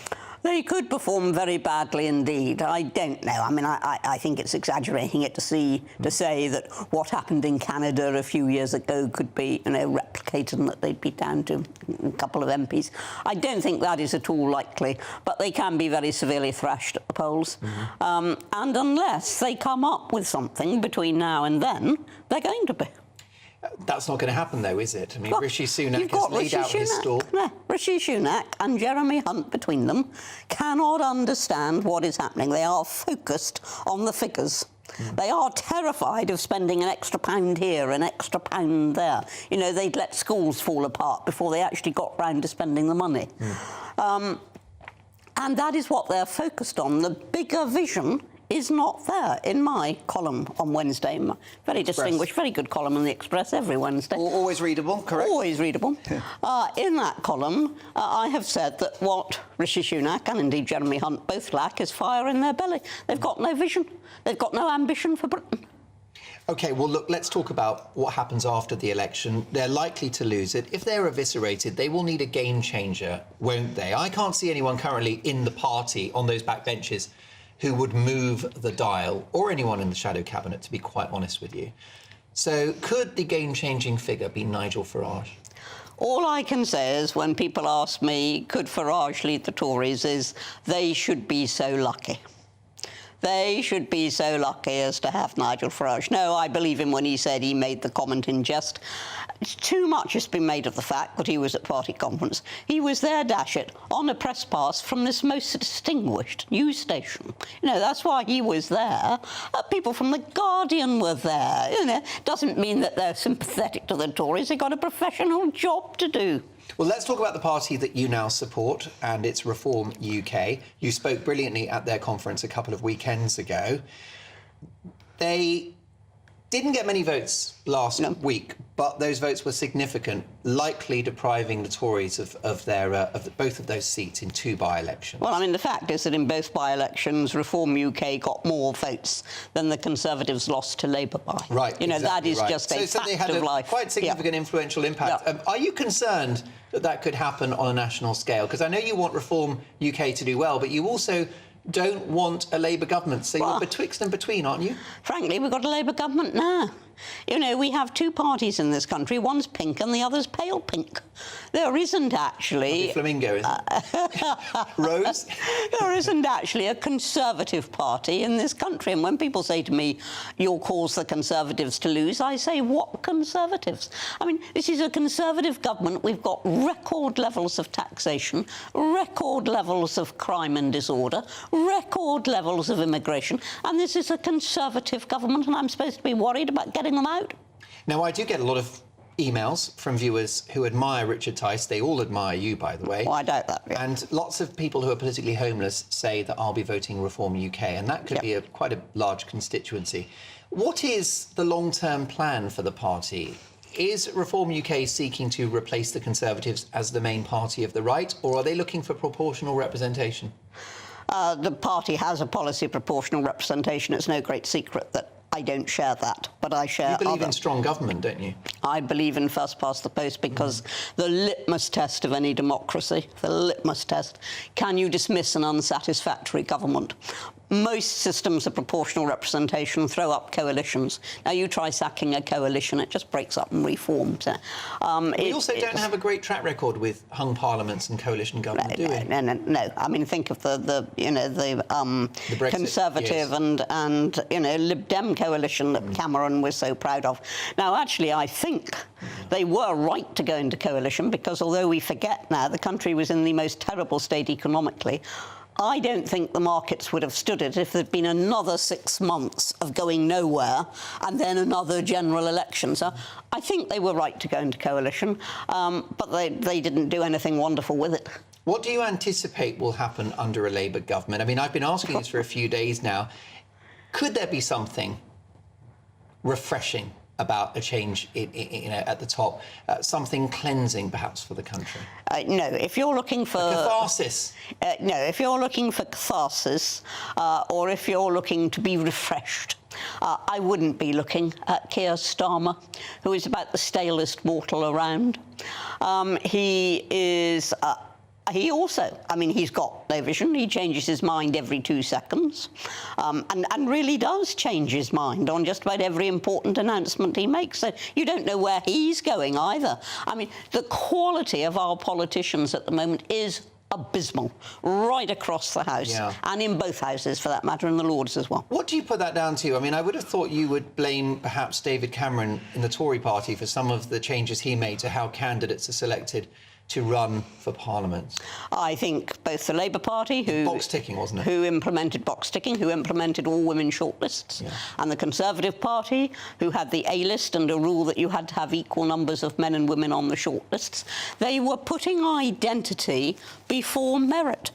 They could perform very badly indeed. I don't know. I think it's exaggerating it to say that what happened in Canada a few years ago could be, replicated and that they'd be down to a couple of MPs. I don't think that is at all likely, but they can be very severely thrashed at the polls. And unless they come up with something between now and then, they're going to be. That's not going to happen, though, is it? Rishi Sunak has laid out his stall. Rishi Sunak and Jeremy Hunt, between them, cannot understand what is happening. They are focused on the figures. They are terrified of spending an extra pound here, an extra pound there. They'd let schools fall apart before they actually got round to spending the money. And that is what they're focused on. The bigger vision is not there in my column on Wednesday. Very distinguished, very good column in the Express every Wednesday. Always readable, correct? Always readable. In that column, I have said that what Rishi Sunak and indeed Jeremy Hunt both lack is fire in their belly. They've got no vision. They've got no ambition for Britain. OK, well, look, let's talk about what happens after the election. They're likely to lose it. If they're eviscerated, they will need a game changer, won't they? I can't see anyone currently in the party on those backbenches who would move the dial, or anyone in the shadow cabinet, to be quite honest with you. So could the game-changing figure be Nigel Farage? All I can say is, when people ask me, could Farage lead the Tories, is they should be so lucky. They should be so lucky as to have Nigel Farage. No, I believe him when he said he made the comment in jest. Too much has been made of the fact that he was at party conference. He was there, dash it, on a press pass from this most distinguished news station. That's why he was there. People from The Guardian were there. Doesn't mean that they're sympathetic to the Tories. They've got a professional job to do. Well, let's talk about the party that you now support, and it's Reform UK. You spoke brilliantly at their conference a couple of weekends ago. They didn't get many votes last week, but those votes were significant, likely depriving the Tories of both of those seats in 2 by-elections. Well, the fact is that in both by-elections, Reform UK got more votes than the Conservatives lost to Labour by. Right, exactly that is right. just a so fact they had of a life. Quite significant influential impact. Are you concerned that could happen on a national scale? Because I know you want Reform UK to do well, but you also don't want a Labour government. So you're betwixt and between, aren't you? Frankly, we've got a Labour government now. We have 2 parties in this country. One's pink and the other's pale pink. There isn't actually... Flamingo, isn't it? Rose? There isn't actually a Conservative party in this country. And when people say to me, you'll cause the Conservatives to lose, I say, what Conservatives? This is a Conservative government. We've got record levels of taxation, record levels of crime and disorder, record levels of immigration. And this is a Conservative government, and I'm supposed to be worried about getting them out. Now, I do get a lot of emails from viewers who admire Richard Tice. They all admire you, by the way. Well, I doubt that. Yeah. And lots of people who are politically homeless say that I'll be voting Reform UK, and that could be quite a large constituency. What is the long-term plan for the party? Is Reform UK seeking to replace the Conservatives as the main party of the right, or are they looking for proportional representation? The party has a policy of proportional representation. It's no great secret that I don't share that, but I share You believe in strong government, don't you? I believe in first past the post, because the litmus test of any democracy, the litmus test, can you dismiss an unsatisfactory government? most systems of proportional representation throw up coalitions. Now, you try sacking a coalition, it just breaks up and reforms. We also don't have a great track record with hung parliaments and coalition government, do we? No. I mean, think of the Brexit, Conservative yes. and Lib Dem coalition that Cameron was so proud of. Now, actually, I think they were right to go into coalition because although we forget now the country was in the most terrible state economically, I don't think the markets would have stood it if there'd been another 6 months of going nowhere and then another general election. So I think they were right to go into coalition, but they didn't do anything wonderful with it. What do you anticipate will happen under a Labour government? I mean, I've been asking this for a few days now. Could there be something refreshing about a change at the top, something cleansing perhaps for the country? No, if you're looking for catharsis. No, if you're looking for catharsis, or if you're looking to be refreshed, I wouldn't be looking at Keir Starmer, who is about the stalest mortal around. He is. He also, I mean, he's got no vision. He changes his mind every 2 seconds, and really does change his mind on just about every important announcement he makes. So you don't know where he's going either. I mean, the quality of our politicians at the moment is abysmal, right across the House, and in both houses, for that matter, in the Lords as well. What do you put that down to? I mean, I would have thought you would blame perhaps David Cameron in the Tory party for some of the changes he made to how candidates are selected to run for Parliament. I think both the Labour Party, box ticking, wasn't it? Who implemented box ticking, who implemented all women shortlists, and the Conservative Party, who had the A-list and a rule that you had to have equal numbers of men and women on the shortlists, they were putting identity before merit.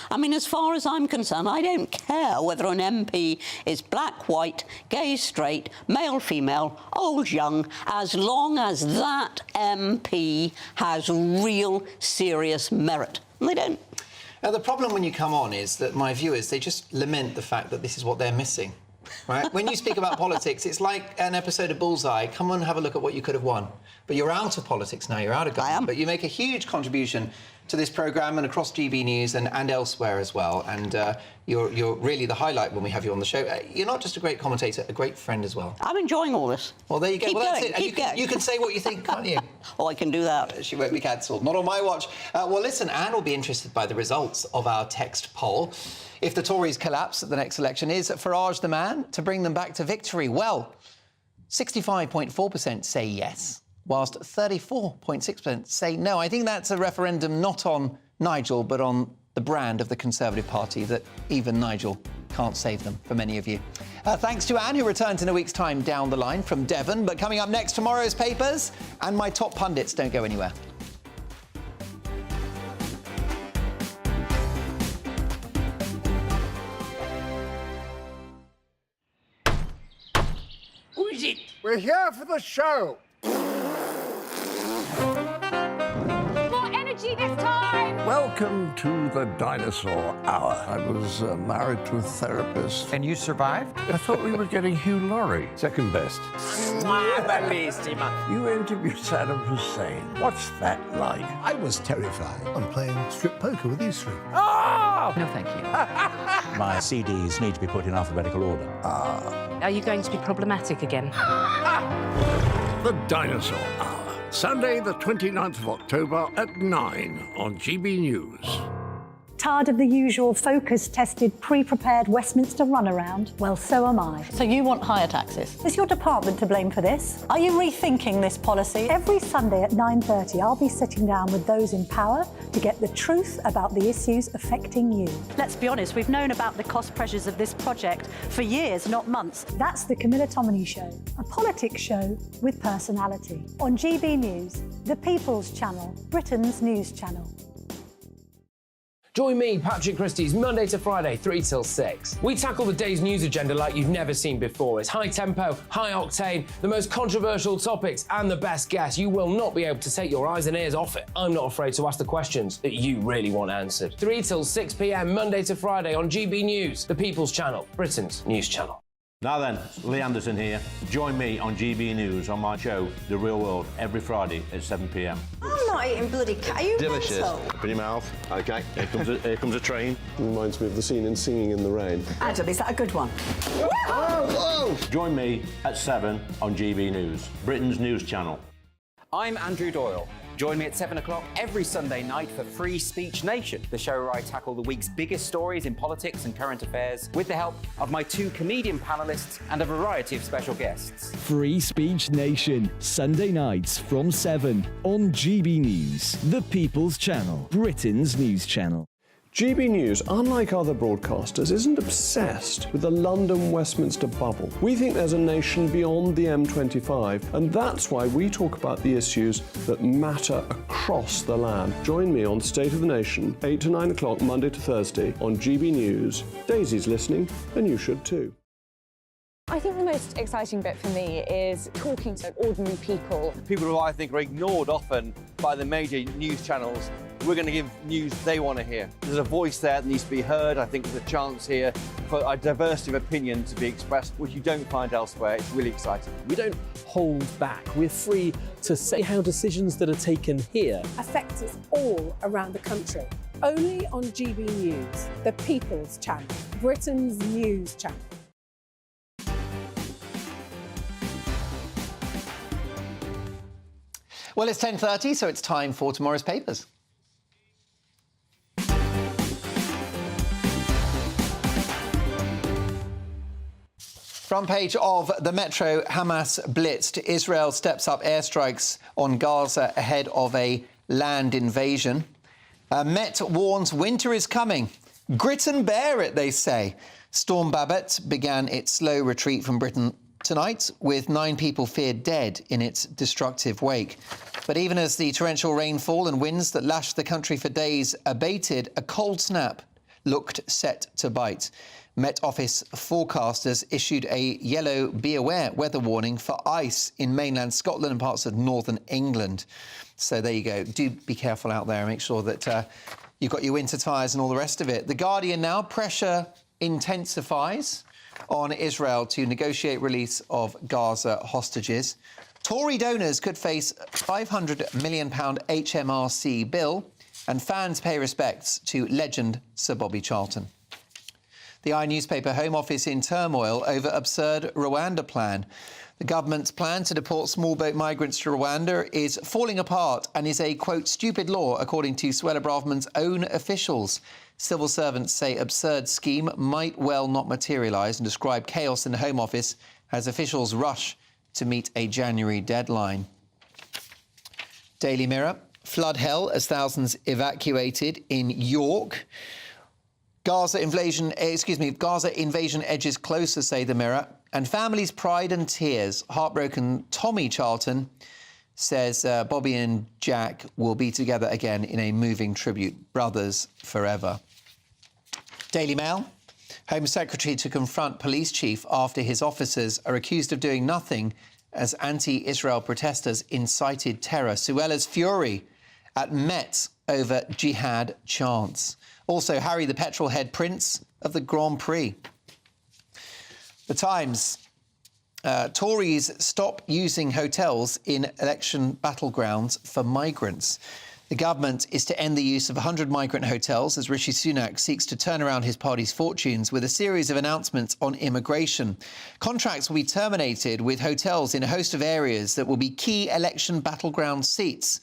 I mean, as far as I'm concerned, I don't care whether an MP is black, white, gay, straight, male, female, old, young, as long as that MP has real, serious merit. And they don't. Now, the problem when you come on is that my viewers, they just lament the fact that this is what they're missing. Right? When you speak about politics, it's like an episode of Bullseye. Come on, have a look at what you could have won. But you're out of politics now. You're out of government. But you make a huge contribution to this programme and across GB News and elsewhere as well. And you're really the highlight when we have you on the show. You're not just a great commentator, a great friend as well. I'm enjoying all this. Well, there you go. Keep Well, going, that's it. keep going. You can say what you think, can't you? Oh, I can do that. She won't be cancelled. Not on my watch. Well, listen, Anne will be interested by the results of our text poll. If the Tories collapse at the next election, is Farage the man to bring them back to victory? Well, 65.4% say yes, whilst 34.6% say no. I think that's a referendum not on Nigel, but on the brand of the Conservative Party that even Nigel can't save them for many of you. Thanks to Anne, who returns in a week's time down the line from Devon. But coming up next, tomorrow's papers and my top pundits. Don't go anywhere. Who is it? We're here for the show. More energy this time! Welcome to the Dinosaur Hour. I was married to a therapist. And you survived? I thought we were getting Hugh Laurie. Second best. You interviewed Saddam Hussein. What's that like? I was terrified. I'm playing strip poker with these three. Oh! No, thank you. My CDs need to be put in alphabetical order. Are you going to be problematic again? The Dinosaur Hour. Sunday, the 29th of October at 9 on GB News. Tired of the usual focus-tested, pre-prepared Westminster runaround? Well, so am I. So you want higher taxes? Is your department to blame for this? Are you rethinking this policy? Every Sunday at 9:30, I'll be sitting down with those in power to get the truth about the issues affecting you. Let's be honest, we've known about the cost pressures of this project for years, not months. That's the Camilla Tominey Show, a politics show with personality. On GB News, the People's Channel, Britain's news channel. Join me, Patrick Christie's, Monday to Friday, 3 till 6. We tackle the day's news agenda like you've never seen before. It's high tempo, high octane, the most controversial topics and the best guests. You will not be able to take your eyes and ears off it. I'm not afraid to ask the questions that you really want answered. 3 till 6 p.m, Monday to Friday on GB News, the People's Channel, Britain's news channel. Now then, Lee Anderson here. Join me on GB News on my show, The Real World, every Friday at 7 p.m. I'm not eating bloody cat. Are you Delicious. mental? Open your mouth. OK, here comes a train. Reminds me of the scene in Singing in the Rain. Adam, is that a good one? Whoa! Join me at 7 on GB News, Britain's news channel. I'm Andrew Doyle. Join me at 7 o'clock every Sunday night for Free Speech Nation, the show where I tackle the week's biggest stories in politics and current affairs with the help of my two comedian panellists and a variety of special guests. Free Speech Nation, Sunday nights from 7 on GB News, the People's Channel, Britain's news channel. GB News, unlike other broadcasters, isn't obsessed with the London-Westminster bubble. We think there's a nation beyond the M25, and that's why we talk about the issues that matter across the land. Join me on State of the Nation, 8 to 9 o'clock, Monday to Thursday, on GB News. Daisy's listening, and you should too. I think the most exciting bit for me is talking to ordinary people. People who I think are ignored often by the major news channels. We're going to give news they want to hear. There's a voice there that needs to be heard. I think there's a chance here for a diversity of opinion to be expressed, which you don't find elsewhere. It's really exciting. We don't hold back. We're free to say how decisions that are taken here affect us all around the country. Only on GB News, the People's Channel, Britain's news channel. Well, it's 10:30, so it's time for tomorrow's papers. Front page of the Metro: Hamas blitzed. Israel steps up airstrikes on Gaza ahead of a land invasion. Met warns winter is coming. Grit and bear it, they say. Storm Babette began its slow retreat from Britain tonight, with 9 people feared dead in its destructive wake. But even as the torrential rainfall and winds that lashed the country for days abated, a cold snap looked set to bite. Met Office forecasters issued a yellow be aware weather warning for ice in mainland Scotland and parts of northern England. So there you go. Do be careful out there and make sure that you've got your winter tyres and all the rest of it. The Guardian now: pressure intensifies on Israel to negotiate release of Gaza hostages. Tory donors could face £500 million HMRC bill, and fans pay respects to legend Sir Bobby Charlton. The newspaper: Home Office in turmoil over absurd Rwanda plan. The government's plan to deport small boat migrants to Rwanda is falling apart and is a, quote, stupid law, according to Suella Braverman's own officials. Civil servants say absurd scheme might well not materialise and describe chaos in the Home Office as officials rush to meet a January deadline. Daily Mirror: flood hell as thousands evacuated in York. Gaza invasion edges closer, say the Mirror, and families' pride and tears. Heartbroken Tommy Charlton says Bobby and Jack will be together again in a moving tribute. Brothers forever. Daily Mail: Home Secretary to confront police chief after his officers are accused of doing nothing as anti-Israel protesters incited terror. Suella's fury at Met over jihad chants. Also, Harry the petrol head prince of the Grand Prix. The Times: Tories stop using hotels in election battlegrounds for migrants. The government is to end the use of 100 migrant hotels as Rishi Sunak seeks to turn around his party's fortunes with a series of announcements on immigration. Contracts will be terminated with hotels in a host of areas that will be key election battleground seats.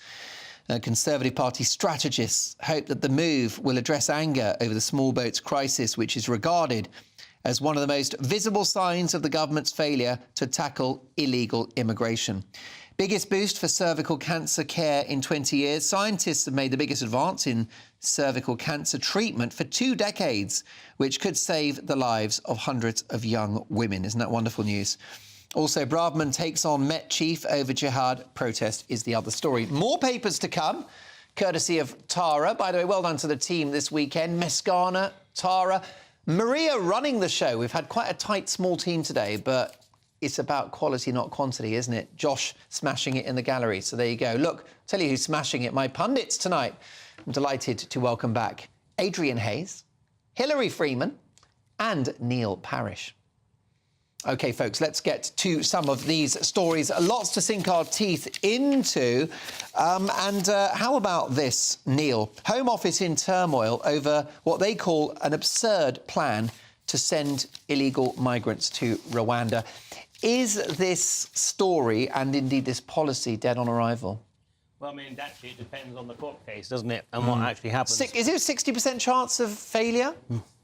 Conservative Party strategists hope that the move will address anger over the small boats crisis, which is regarded as one of the most visible signs of the government's failure to tackle illegal immigration. Biggest boost for cervical cancer care in 20 years. Scientists have made the biggest advance in cervical cancer treatment for 2 decades, which could save the lives of hundreds of young women. Isn't that wonderful news? Also, Braverman takes on Met chief over jihad protest is the other story. More papers to come, courtesy of Tara. By the way, well done to the team this weekend. Mescana, Tara, Maria running the show. We've had quite a tight, small team today, but it's about quality, not quantity, isn't it? Josh smashing it in the gallery. So there you go. Look, I'll tell you who's smashing it. My pundits tonight. I'm delighted to welcome back Adrian Hayes, Hilary Freeman and Neil Parish. OK, folks, let's get to some of these stories. Lots to sink our teeth into. How about this, Neil? Home Office in turmoil over what they call an absurd plan to send illegal migrants to Rwanda. Is this story, and indeed this policy, dead on arrival? Well, I mean, actually, it depends on the court case, doesn't it, and what actually happens. Is it a 60% chance of failure?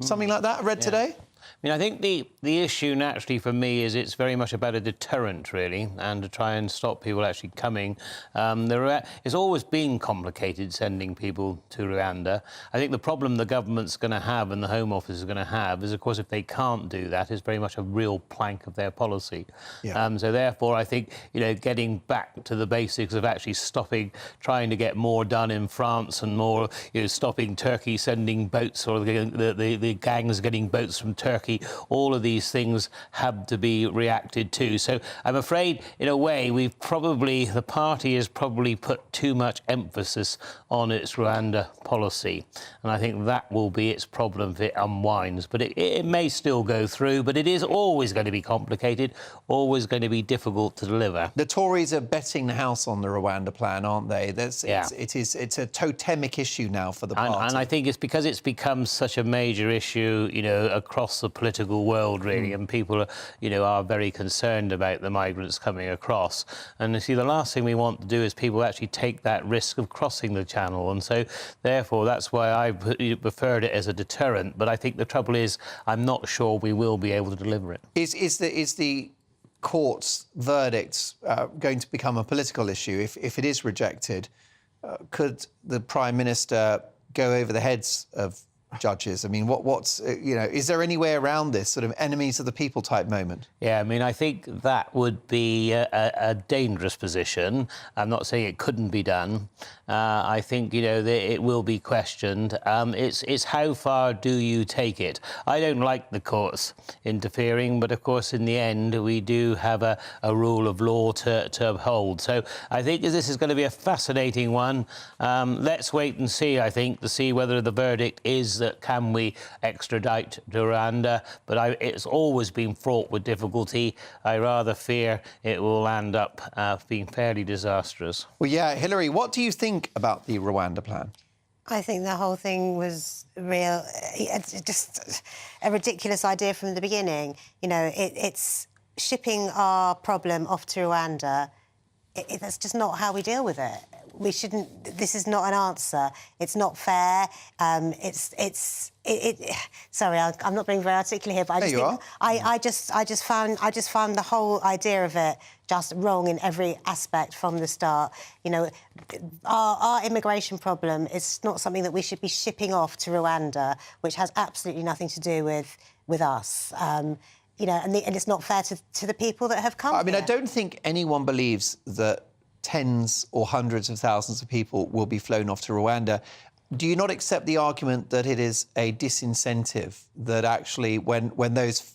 Something like that, I read today? I mean, I think the issue, naturally, for me, is it's very much about a deterrent, really, and to try and stop people actually coming. It's always been complicated sending people to Rwanda. I think the problem the government's going to have and the Home Office is going to have is, of course, if they can't do that, is very much a real plank of their policy. Yeah. So, therefore, I think, you know, getting back to the basics of actually trying to get more done in France and more, you know, stopping Turkey sending boats or the gangs getting boats from Turkey, all of these things have to be reacted to. So I'm afraid, in a way, the party has probably put too much emphasis on its Rwanda policy. And I think that will be its problem if it unwinds. But it may still go through, but it is always going to be complicated, always going to be difficult to deliver. The Tories are betting the house on the Rwanda plan, aren't they? It's a totemic issue now for the party. And I think it's because it's become such a major issue, you know, across the political world, really, and people are, you know, are very concerned about the migrants coming across. And you see, the last thing we want to do is people actually take that risk of crossing the channel, and so therefore that's why I preferred it as a deterrent. But I think the trouble is, I'm not sure we will be able to deliver it. Is the court's verdict going to become a political issue if it is rejected? Could the Prime Minister go over the heads of judges? I mean, what's you know, is there any way around this sort of enemies of the people type moment? Yeah, I mean, I think that would be a dangerous position. I'm not saying it couldn't be done. I think, you know, it will be questioned. It's how far do you take it? I don't like the courts interfering, but of course, in the end, we do have a rule of law to uphold. So I think this is going to be a fascinating one. Let's wait and see, I think, to see whether the verdict is that can we extradite to Rwanda. But it's always been fraught with difficulty. I rather fear it will end up being fairly disastrous. Well, yeah, Hilary, what do you think about the Rwanda plan? I think the whole thing was it's just a ridiculous idea from the beginning. You know, it's shipping our problem off to Rwanda. That's just not how we deal with it. We shouldn't. This is not an answer. It's not fair. Sorry, I'm not being very articulate here, but I just found the whole idea of it just wrong in every aspect from the start. You know, our immigration problem is not something that we should be shipping off to Rwanda, which has absolutely nothing to do with us. You know, and it's not fair to the people that have come. I mean, here. I don't think anyone believes that tens or hundreds of thousands of people will be flown off to Rwanda. Do you not accept the argument that it is a disincentive, that actually when those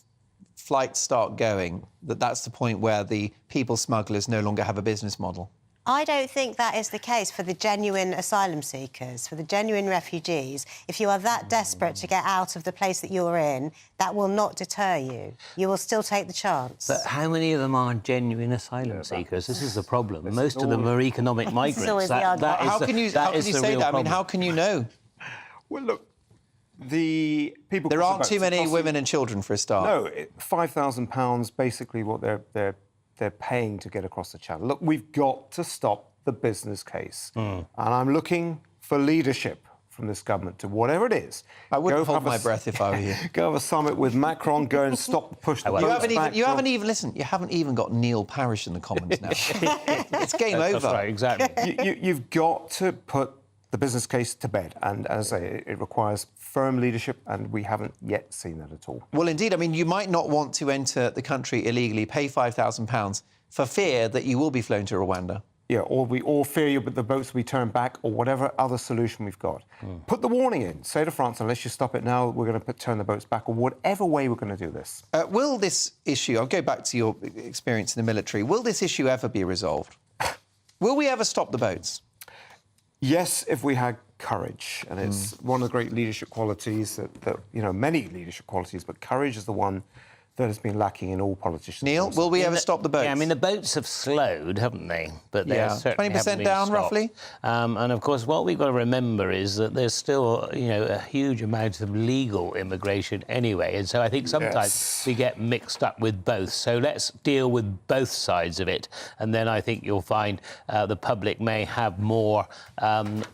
flights start going, that's the point where the people smugglers no longer have a business model? I don't think that is the case for the genuine asylum seekers, for the genuine refugees. If you are that desperate to get out of the place that you're in, that will not deter you. You will still take the chance. But how many of them are genuine asylum seekers? This is the problem. Most of them are economic migrants. How can you say that? I mean, how can you know? Well, look, the people... There aren't too many women and children for a start. No, £5,000, basically what they're paying to get across the channel. Look, we've got to stop the business case. And I'm looking for leadership from this government to whatever it is. I wouldn't hold my breath if I were you. Go have a summit with Macron, go and push the boats back. You haven't even got Neil Parish in the Commons now. It's game over. That's right, exactly. You've got to put the business case to bed. And as I say, it requires firm leadership, and we haven't yet seen that at all. Well, indeed. I mean, you might not want to enter the country illegally, pay £5,000 for fear that you will be flown to Rwanda. Yeah, or we all fear the boats will be turned back, or whatever other solution we've got. Put the warning in. Say to France, unless you stop it now, we're going to turn the boats back, or whatever way we're going to do this. Will this issue... I'll go back to your experience in the military. Will this issue ever be resolved? Will we ever stop the boats? Yes, if we had courage. And it's one of the great leadership qualities that, you know, many leadership qualities, but courage is the one that has been lacking in all politicians. Neil, will we ever stop the boats? Yeah, I mean, the boats have slowed, haven't they? But they're certainly 20% down, stopped. roughly? And, of course, what we've got to remember is that there's still, a huge amount of legal immigration anyway. And so I think sometimes we get mixed up with both. So let's deal with both sides of it. And then I think you'll find the public may have more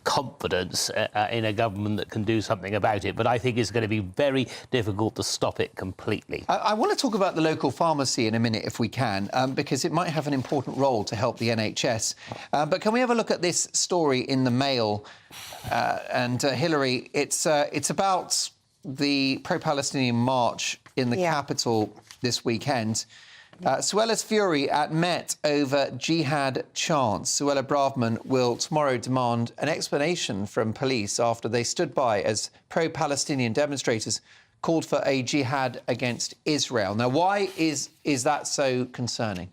confidence in a government that can do something about it. But I think it's going to be very difficult to stop it completely. I want to talk about the local pharmacy in a minute, if we can, because it might have an important role to help the NHS. But can we have a look at this story in the Mail? And Hilary, it's about the pro-Palestinian march in the capital this weekend. Suella's fury at Met over jihad chants. Suella Braverman will tomorrow demand an explanation from police after they stood by as pro-Palestinian demonstrators called for a jihad against Israel. Now, why is that so concerning?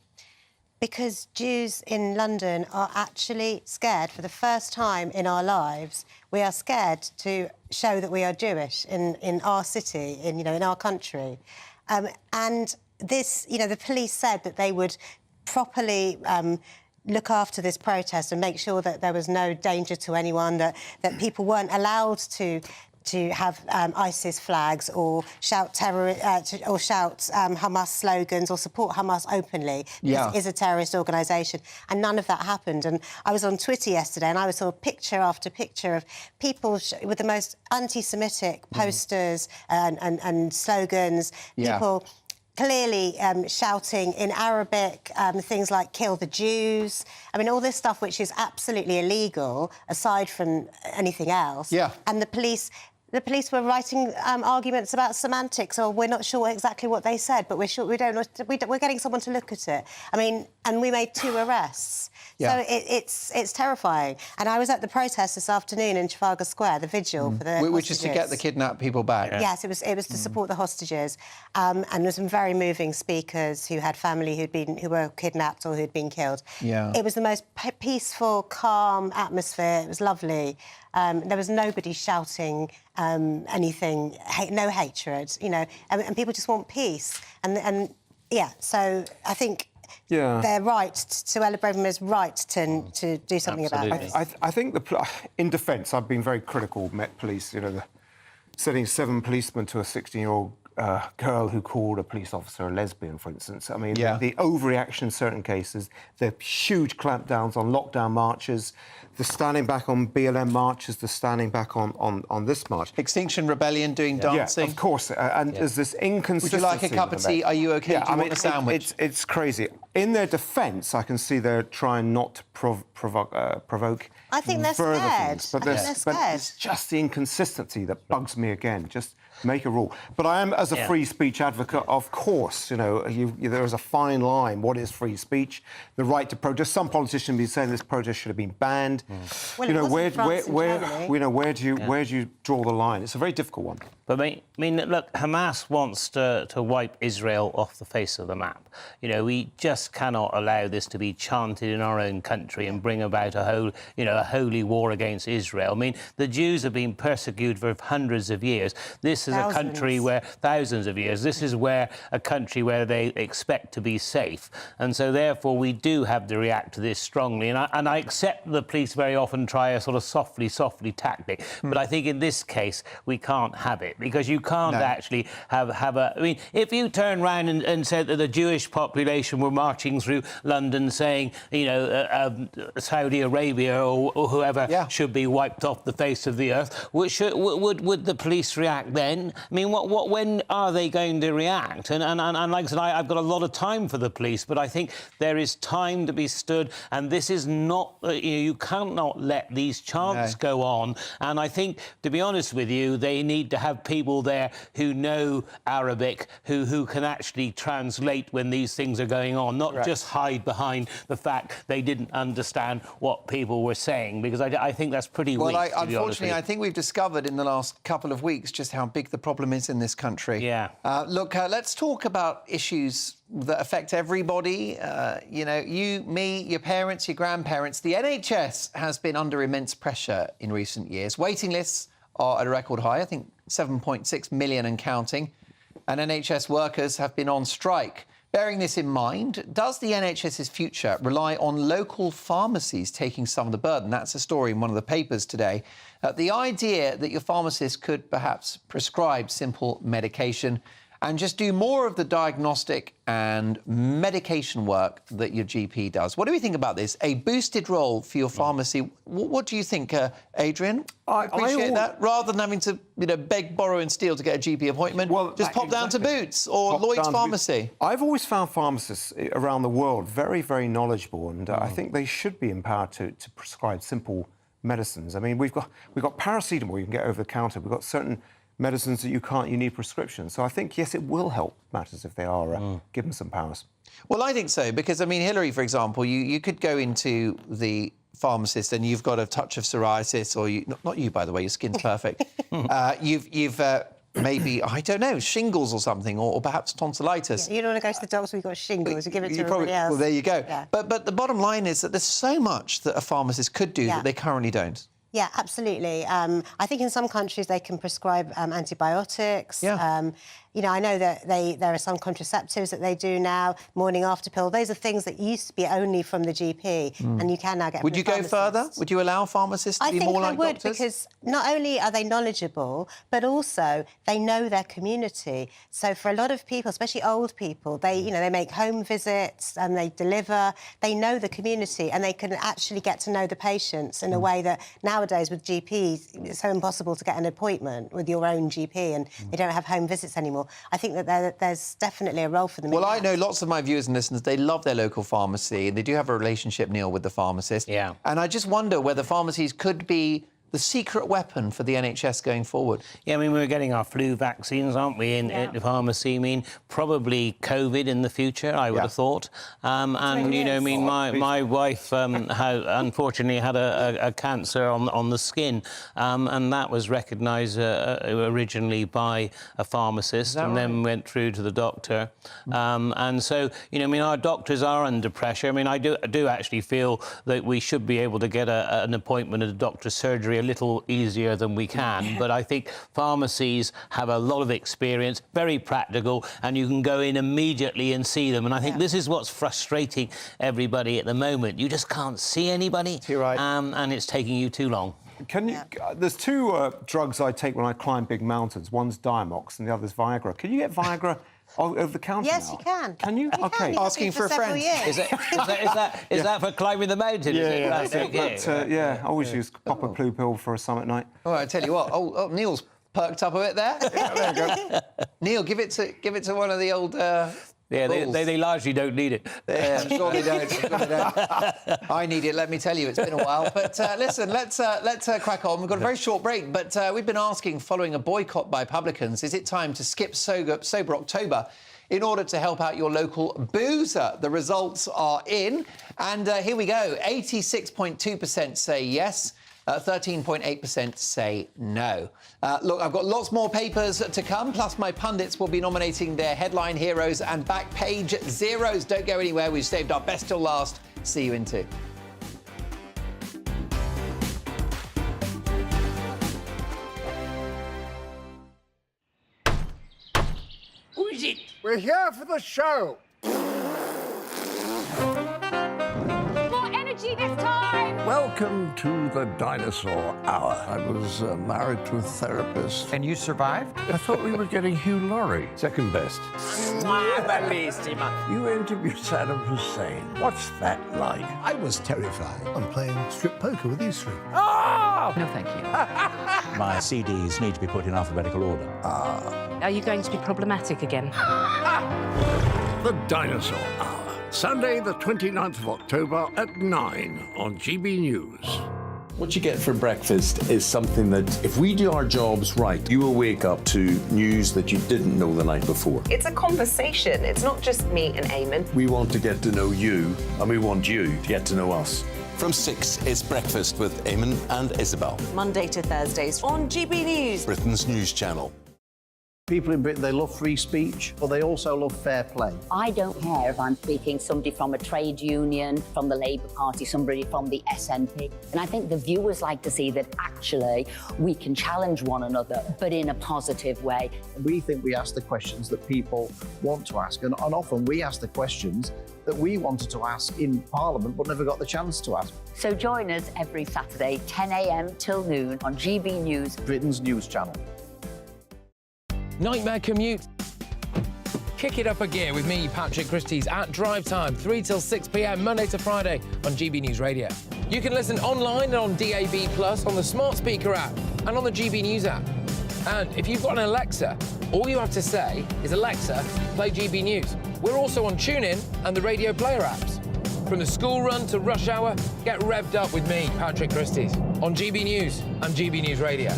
Because Jews in London are actually scared for the first time in our lives. We are scared to show that we are Jewish in our city, in our country. And this, the police said that they would properly look after this protest and make sure that there was no danger to anyone, that people weren't allowed to have ISIS flags or shout Hamas slogans or support Hamas openly. This is a terrorist organisation, and none of that happened. And I was on Twitter yesterday, and I saw picture after picture of people with the most anti-Semitic posters and slogans. People clearly shouting in Arabic things like "kill the Jews." I mean, all this stuff which is absolutely illegal, aside from anything else. And the police were writing arguments about semantics, or we're not sure exactly what they said, but we're sure we're getting someone to look at it. I mean, and we made 2 arrests. So it's terrifying. And I was at the protest this afternoon in Trafalgar Square, the vigil for the which is to get the kidnapped people back. Yes, it was to support the hostages, and there were some very moving speakers who had family who were kidnapped or who'd been killed. It was the most peaceful, calm atmosphere. It was lovely. There was nobody shouting anything, no hatred, and people just want peace. So I think they're right. Suella Braverman is right to do something about it. I think in defence, I've been very critical of Met Police. Sending 7 policemen to a 16-year-old girl who called a police officer a lesbian, for instance. I mean, the overreaction in certain cases, the huge clampdowns on lockdown marches, the standing back on BLM marches, the standing back on this march. Extinction Rebellion doing dancing. Yeah, of course. And there's this inconsistency. Would you like a cup of tea? Are you OK? Do you want a sandwich? It's crazy. In their defence, I can see they're trying not to provoke. I think they're scared. But it's just the inconsistency that bugs me again. Just make a rule. But I am, as a free speech advocate, of course, there is a fine line. What is free speech? The right to protest. Some politicians have been saying this protest should have been banned. Well, where do you draw the line? It's a very difficult one. But I mean, look, Hamas wants to wipe Israel off the face of the map. We just cannot allow this to be chanted in our own country and bring about a holy war against Israel. I mean, the Jews have been persecuted for hundreds of years. This is a country where thousands of years. This is a country where they expect to be safe, and so therefore we do have to react to this strongly. And I accept the police very often try a sort of softly tactic, but I think in this case we can't have it, because you can't actually have a. I mean, if you turn around and said that the Jewish population were marching through London saying, Saudi Arabia or whoever should be wiped off the face of the earth, would the police react then? I mean, when are they going to react? And like I said, I've got a lot of time for the police, but I think there is time to be stood, and this is not. You cannot let these chants go on. And I think, to be honest with you, they need to have people there who know Arabic, who can actually translate when these things are going on, not just hide behind the fact they didn't understand what people were saying, because I think that's pretty weak. Well, unfortunately, I think we've discovered in the last couple of weeks just how big the problem is in this country. Look, let's talk about issues that affect everybody. You, me, your parents, your grandparents. The NHS has been under immense pressure in recent years. Waiting lists are at a record high, I think 7.6 million and counting. and NHS workers have been on strike. Bearing this in mind, does the NHS's future rely on local pharmacies taking some of the burden? That's a story in one of the papers today. The idea that your pharmacist could perhaps prescribe simple medication and just do more of the diagnostic and medication work that your GP does. What do we think about this? A boosted role for your pharmacy. What do you think, Adrian? I appreciate that. Rather than having to, beg, borrow and steal to get a GP appointment, just pop down to Boots or Lloyd's Pharmacy. I've always found pharmacists around the world very, very knowledgeable, and I think they should be empowered to prescribe simple medicines. I mean, we've got paracetamol you can get over the counter. We've got certain medicines that you need prescriptions. So I think, yes, it will help matters if they are given some powers. Well, I think so, because, I mean, Hillary, for example, you could go into the pharmacist and you've got a touch of psoriasis, or not you, by the way, your skin's perfect. You've maybe, I don't know, shingles or something, or perhaps tonsillitis. Yeah, you don't want to go to the doctor, we've got shingles, you give it to everybody else. Well, there you go. Yeah. But the bottom line is that there's so much that a pharmacist could do that they currently don't. Yeah, absolutely. I think in some countries they can prescribe antibiotics. Yeah. I know that there are some contraceptives that they do now, morning after pill. Those are things that used to be only from the GP, and you can now get. Would you go further? Would you allow pharmacists to be more like doctors? I think I would, because not only are they knowledgeable, but also they know their community. So for a lot of people, especially old people, they make home visits and they deliver. They know the community and they can actually get to know the patients in a way that nowadays with GPs, it's so impossible to get an appointment with your own GP, and they don't have home visits anymore. I think that there's definitely a role for them. Well, I know lots of my viewers and listeners, they love their local pharmacy, and they do have a relationship, Neil, with the pharmacist. Yeah. And I just wonder whether pharmacies could be the secret weapon for the NHS going forward. Yeah, I mean, we're getting our flu vaccines, aren't we, in the pharmacy? I mean, probably COVID in the future, I would have thought. My wife unfortunately had a cancer on the skin, and that was recognised originally by a pharmacist and then went through to the doctor. And so, our doctors are under pressure. I mean, I do actually feel that we should be able to get an appointment at a doctor's surgery a little easier than we can, but I think pharmacies have a lot of experience, very practical, and you can go in immediately and see them. And I think this is what's frustrating everybody at the moment. You just can't see anybody, and it's taking you too long. There's two drugs I take when I climb big mountains. One's Diamox and the other's Viagra. Can you get Viagra over the counter Yes, now? you can. Can you? Okay. Asking for a friend. Is that for climbing the mountain? I always use Copper Blue Pill for a summer night. Oh, I tell you what. Oh, Neil's perked up a bit there. There you go. Neil, give it to one of the old. They largely don't need it. Yeah, sure they don't. I need it, let me tell you. It's been a while. But listen, let's crack on. We've got a very short break, but we've been asking, following a boycott by publicans, is it time to skip Sober October in order to help out your local boozer? The results are in, and here we go. 86.2% say yes. 13.8% say no. Look, I've got lots more papers to come, plus my pundits will be nominating their headline heroes and back page zeros. Don't go anywhere. We've saved our best till last. See you in 2. Who is it? We're here for the show. More energy this time! Welcome to the Dinosaur Hour. I was married to a therapist. And you survived? I thought we were getting Hugh Laurie. Second best. You interviewed Saddam Hussein. What's that like? I was terrified. I'm playing strip poker with you three. Oh! No, thank you. My CDs need to be put in alphabetical order. Are you going to be problematic again? The Dinosaur Hour. Sunday, the 29th of October at 9 on GBNews. What you get for breakfast is something that, if we do our jobs right, you will wake up to news that you didn't know the night before. It's a conversation. It's not just me and Eamon. We want to get to know you, and we want you to get to know us. From 6, it's Breakfast with Eamon and Isabel. Monday to Thursdays on GB News, Britain's news channel. People in Britain, they love free speech, but they also love fair play. I don't care if I'm speaking somebody from a trade union, from the Labour Party, somebody from the SNP. And I think the viewers like to see that actually we can challenge one another, but in a positive way. We think we ask the questions that people want to ask, and often we ask the questions that we wanted to ask in Parliament but never got the chance to ask. So join us every Saturday, 10 a.m. till noon on GB News, Britain's news channel. Nightmare commute. Kick it up a gear with me, Patrick Christie's, at drive time, 3 till 6 p.m, Monday to Friday on GB News Radio. You can listen online and on DAB+, on the smart speaker app and on the GB News app. And if you've got an Alexa, all you have to say is, Alexa, play GB News. We're also on TuneIn and the Radio Player apps. From the school run to rush hour, get revved up with me, Patrick Christie's, on GB News and GB News Radio.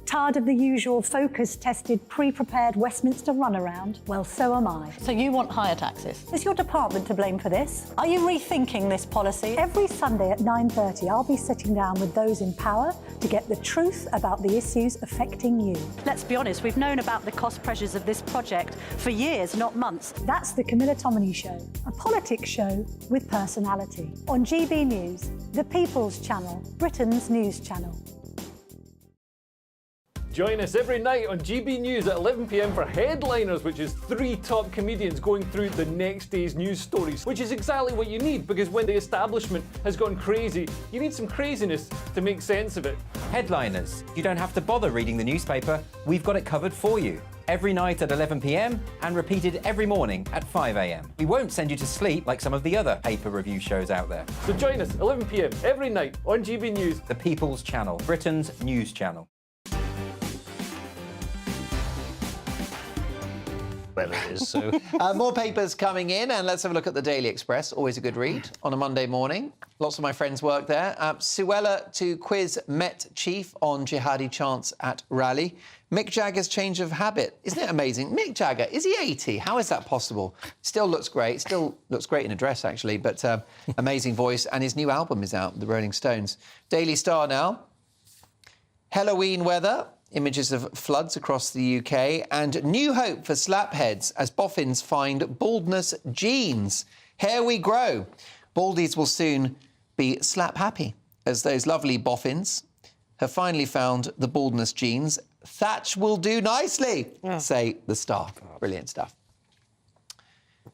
Tired of the usual focus-tested, pre-prepared Westminster runaround? Well, so am I. So you want higher taxes? Is your department to blame for this? Are you rethinking this policy? Every Sunday at 9:30, I'll be sitting down with those in power to get the truth about the issues affecting you. Let's be honest, we've known about the cost pressures of this project for years, not months. That's the Camilla Tominey Show, a politics show with personality. On GB News, the People's Channel, Britain's news channel. Join us every night on GB News at 11 p.m. for Headliners, which is 3 top comedians going through the next day's news stories, which is exactly what you need, because when the establishment has gone crazy, you need some craziness to make sense of it. Headliners. You don't have to bother reading the newspaper. We've got it covered for you. Every night at 11 p.m. and repeated every morning at 5 a.m. We won't send you to sleep like some of the other paper review shows out there. So join us 11 p.m. every night on GB News. The People's Channel, Britain's news channel. Well, it is, so... More papers coming in, and let's have a look at the Daily Express. Always a good read on a Monday morning. Lots of my friends work there. Suella to quiz Met chief on jihadi chants at rally. Mick Jagger's change of habit. Isn't it amazing? Mick Jagger, is he 80? How is that possible? Still looks great. Still looks great in a dress, actually, but amazing voice. And his new album is out, The Rolling Stones. Daily Star now. Halloween weather. Images of floods across the UK, and new hope for slapheads as boffins find baldness genes. Here we grow. Baldies will soon be slap happy as those lovely boffins have finally found the baldness genes. Thatch will do nicely, say the Star. Brilliant stuff.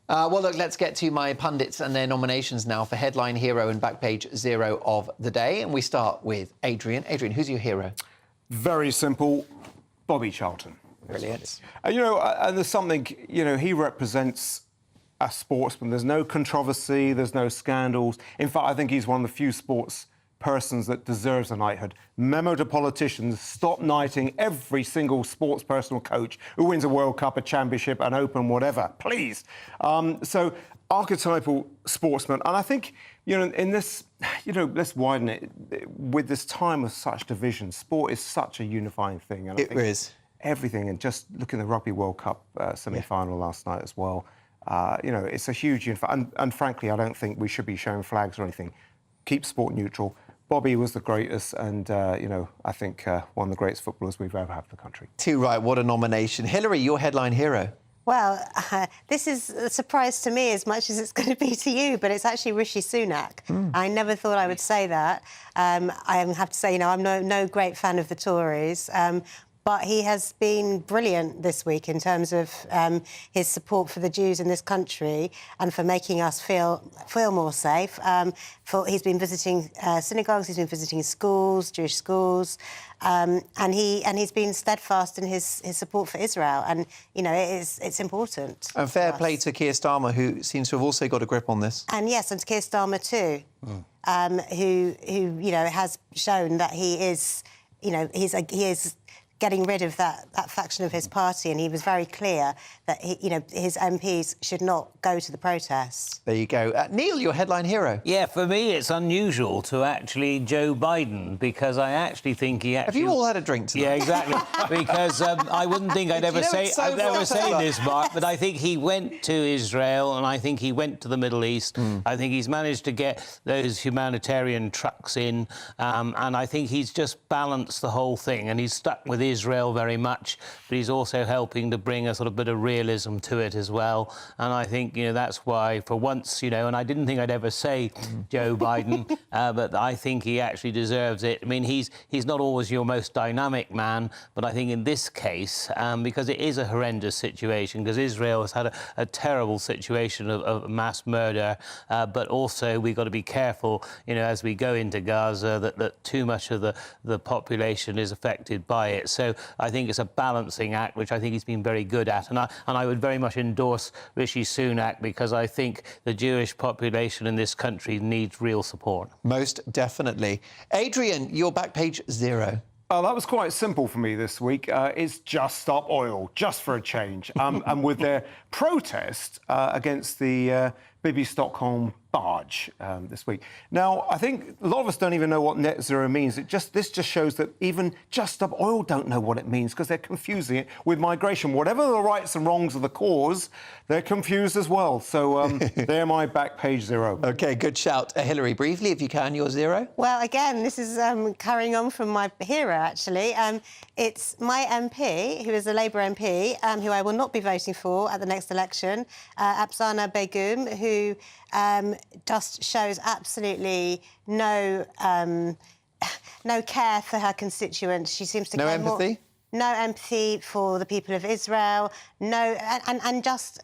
Well, look, let's get to my pundits and their nominations now for headline hero and back page zero of the day. And we start with Adrian. Adrian, who's your hero? Very simple, Bobby Charlton. Brilliant. And there's something, he represents a sportsman. There's no controversy, there's no scandals. In fact, I think he's one of the few sports persons that deserves a knighthood. Memo to politicians, stop knighting every single sports person or coach who wins a World Cup, a championship, an Open, whatever, please. So, archetypal sportsman. And I think, in this, let's widen it. With this time of such division, sport is such a unifying thing. And I think is. Everything, and just look at the Rugby World Cup semi-final last night as well. It's a huge unifying. And frankly, I don't think we should be showing flags or anything. Keep sport neutral. Bobby was the greatest, and, I think one of the greatest footballers we've ever had for the country. Too right, what a nomination. Hillary, your headline hero. Well, this is a surprise to me as much as it's going to be to you, but it's actually Rishi Sunak. I never thought I would say that. I have to say, I'm no great fan of the Tories, but he has been brilliant this week in terms of his support for the Jews in this country and for making us feel more safe. He's been visiting synagogues, he's been visiting schools, Jewish schools, and he's been steadfast in his support for Israel, and it's important. And fair play to Keir Starmer, who seems to have also got a grip on this. And yes, and to Keir Starmer too, who has shown that he is getting rid of that faction of his party, and he was very clear that his MPs should not go to the protests. There you go. Neil, your headline hero. Yeah, for me, it's unusual to actually Joe Biden, because I actually think he actually... Have you all had a drink tonight? Yeah, exactly. Because I wouldn't think I'd ever say this, Mark, but I think he went to Israel, and I think he went to the Middle East. I think he's managed to get those humanitarian trucks in, and I think he's just balanced the whole thing, and he's stuck with Israel very much, but he's also helping to bring a sort of bit of realism to it as well. And I think, that's why, for once, and I didn't think I'd ever say Joe Biden, but I think he actually deserves it. I mean, he's not always your most dynamic man, but I think in this case, because it is a horrendous situation, because Israel has had a terrible situation of mass murder, but also we've got to be careful, as we go into Gaza, that too much of the population is affected by it. So I think it's a balancing act, which I think he's been very good at. And I would very much endorse Rishi Sunak, because I think the Jewish population in this country needs real support. Most definitely. Adrian, you're back page 0. Oh, that was quite simple for me this week. It's Just Stop Oil, just for a change. And with their protest against the Bibi Stockholm barge this week. Now, I think a lot of us don't even know what net zero means. This just shows that even Just Stop Oil don't know what it means, because they're confusing it with migration. Whatever the rights and wrongs of the cause, they're confused as well. So they're my back page 0. OK, good shout. Hillary, briefly, if you can, your 0. Well, again, this is carrying on from my hero, actually. It's my MP, who is a Labour MP, who I will not be voting for at the next election, Afsana Begum, who just shows absolutely no care for her constituents. She seems to no care empathy? No empathy for the people of Israel. No, and just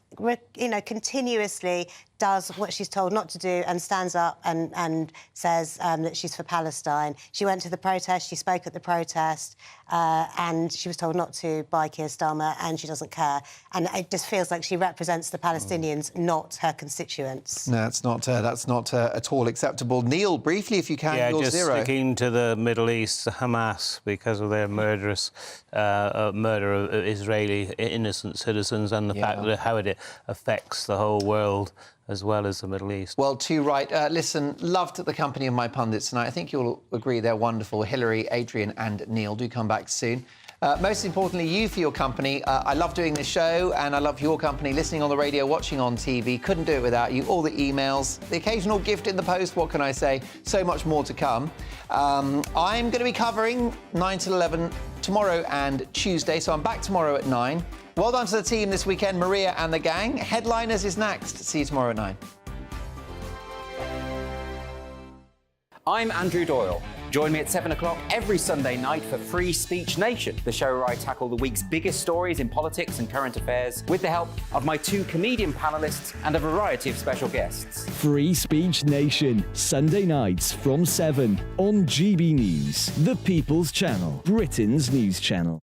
continuously does what she's told not to do and stands up and says that she's for Palestine. She went to the protest, she spoke at the protest, and she was told not to by Keir Starmer, and she doesn't care. And it just feels like she represents the Palestinians, not her constituents. No, that's not at all acceptable. Neil, briefly, if you can, yeah, your just 0. sticking to the Middle East, Hamas, because of their murderous murder of Israeli innocent citizens, and the fact that how it affects the whole world as well as the Middle East. Well, too right. Listen, loved the company of my pundits tonight. I think you'll agree they're wonderful. Hillary, Adrian and Neil, do come back soon. Most importantly, you for your company. I love doing this show, and I love your company, listening on the radio, watching on TV. Couldn't do it without you. All the emails, the occasional gift in the post, what can I say? So much more to come. I'm going to be covering 9 till 11 tomorrow and Tuesday, so I'm back tomorrow at 9. Well done to the team this weekend, Maria and the gang. Headliners is next. See you tomorrow at 9. I'm Andrew Doyle. Join me at 7 o'clock every Sunday night for Free Speech Nation, the show where I tackle the week's biggest stories in politics and current affairs with the help of my 2 comedian panellists and a variety of special guests. Free Speech Nation, Sunday nights from 7 on GB News, the People's Channel, Britain's news channel.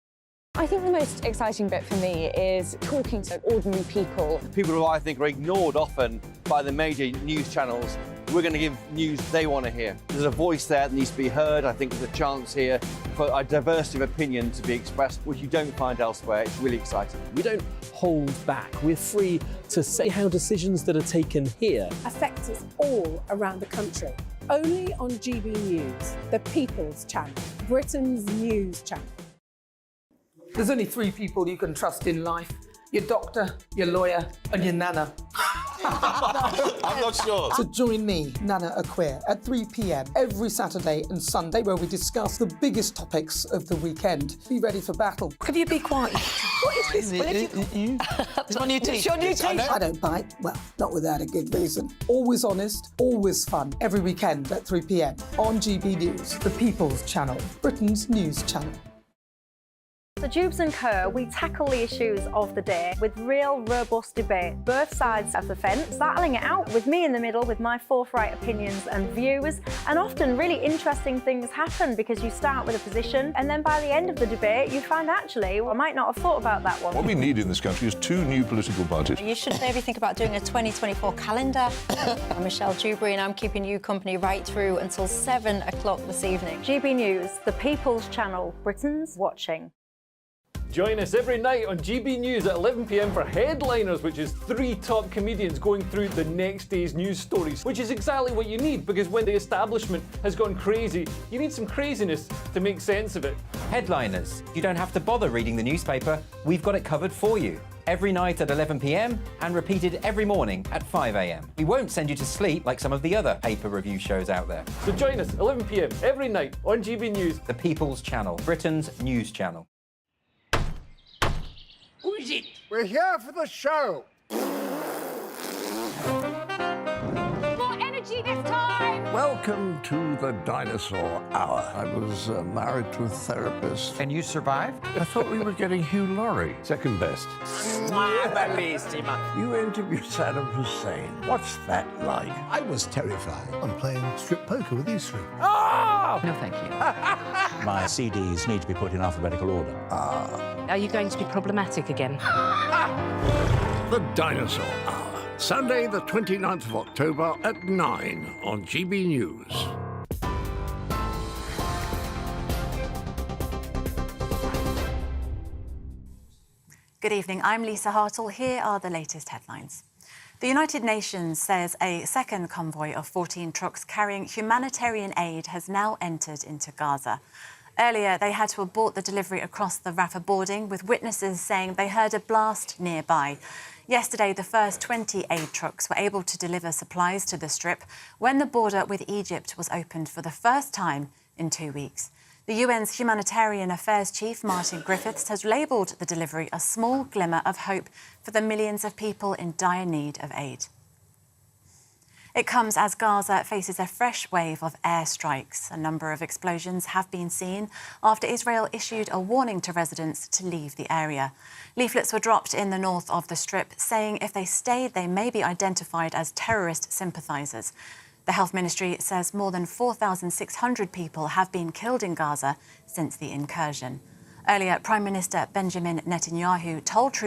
I think the most exciting bit for me is talking to ordinary people. People who I think are ignored often by the major news channels. We're going to give news they want to hear. There's a voice there that needs to be heard. I think there's a chance here for a diversity of opinion to be expressed, which you don't find elsewhere. It's really exciting. We don't hold back. We're free to say how decisions that are taken here affect us all around the country. Only on GB News, the People's Channel, Britain's news channel. There's only 3 people you can trust in life. Your doctor, your lawyer and your nana. I'm not sure. So join me, Nana Aquare, at 3 p.m. every Saturday and Sunday, where we discuss the biggest topics of the weekend. Be ready for battle. Could you be quiet? What is this? It's my new teeth. It's your new teeth. I don't bite. Well, not without a good reason. Always honest, always fun. Every weekend at 3 p.m. on GB News, the People's Channel, Britain's news channel. So Jubes and Kerr, we tackle the issues of the day with real, robust debate, both sides of the fence, battling it out with me in the middle with my forthright opinions and views. And often really interesting things happen because you start with a position and then by the end of the debate you find actually, well, I might not have thought about that one. What we need in this country is 2 new political parties. You should maybe think about doing a 2024 calendar. I'm Michelle Dewberry and I'm keeping you company right through until 7 o'clock this evening. GB News, the People's Channel, Britain's watching. Join us every night on GB News at 11 p.m. for Headliners, which is 3 top comedians going through the next day's news stories, which is exactly what you need, because when the establishment has gone crazy, you need some craziness to make sense of it. Headliners. You don't have to bother reading the newspaper. We've got it covered for you. Every night at 11 p.m. and repeated every morning at 5 a.m. We won't send you to sleep like some of the other paper review shows out there. So join us 11 p.m. every night on GB News, the People's Channel, Britain's news channel. Who is it? We're here for the show. More energy this time! Welcome to the Dinosaur Hour. I was married to a therapist. And you survived? I thought we were getting Hugh Laurie. Second best. Bellissima. You interviewed Saddam Hussein. What's that like? I was terrified. I'm playing strip poker with these three. Oh! No, thank you. My CDs need to be put in alphabetical order. Are you going to be problematic again? The Dinosaur Hour. Sunday, the 29th of October at 9 on GB News. Good evening, I'm Lisa Hartle. Here are the latest headlines. The United Nations says a second convoy of 14 trucks carrying humanitarian aid has now entered into Gaza. Earlier, they had to abort the delivery across the Rafah boarding, with witnesses saying they heard a blast nearby. Yesterday, the first 20 aid trucks were able to deliver supplies to the Strip when the border with Egypt was opened for the first time in 2 weeks. The UN's Humanitarian Affairs Chief, Martin Griffiths, has labelled the delivery a small glimmer of hope for the millions of people in dire need of aid. It comes as Gaza faces a fresh wave of airstrikes. A number of explosions have been seen after Israel issued a warning to residents to leave the area. Leaflets were dropped in the north of the Strip saying if they stayed, they may be identified as terrorist sympathisers. The Health Ministry says more than 4,600 people have been killed in Gaza since the incursion. Earlier, Prime Minister Benjamin Netanyahu told troops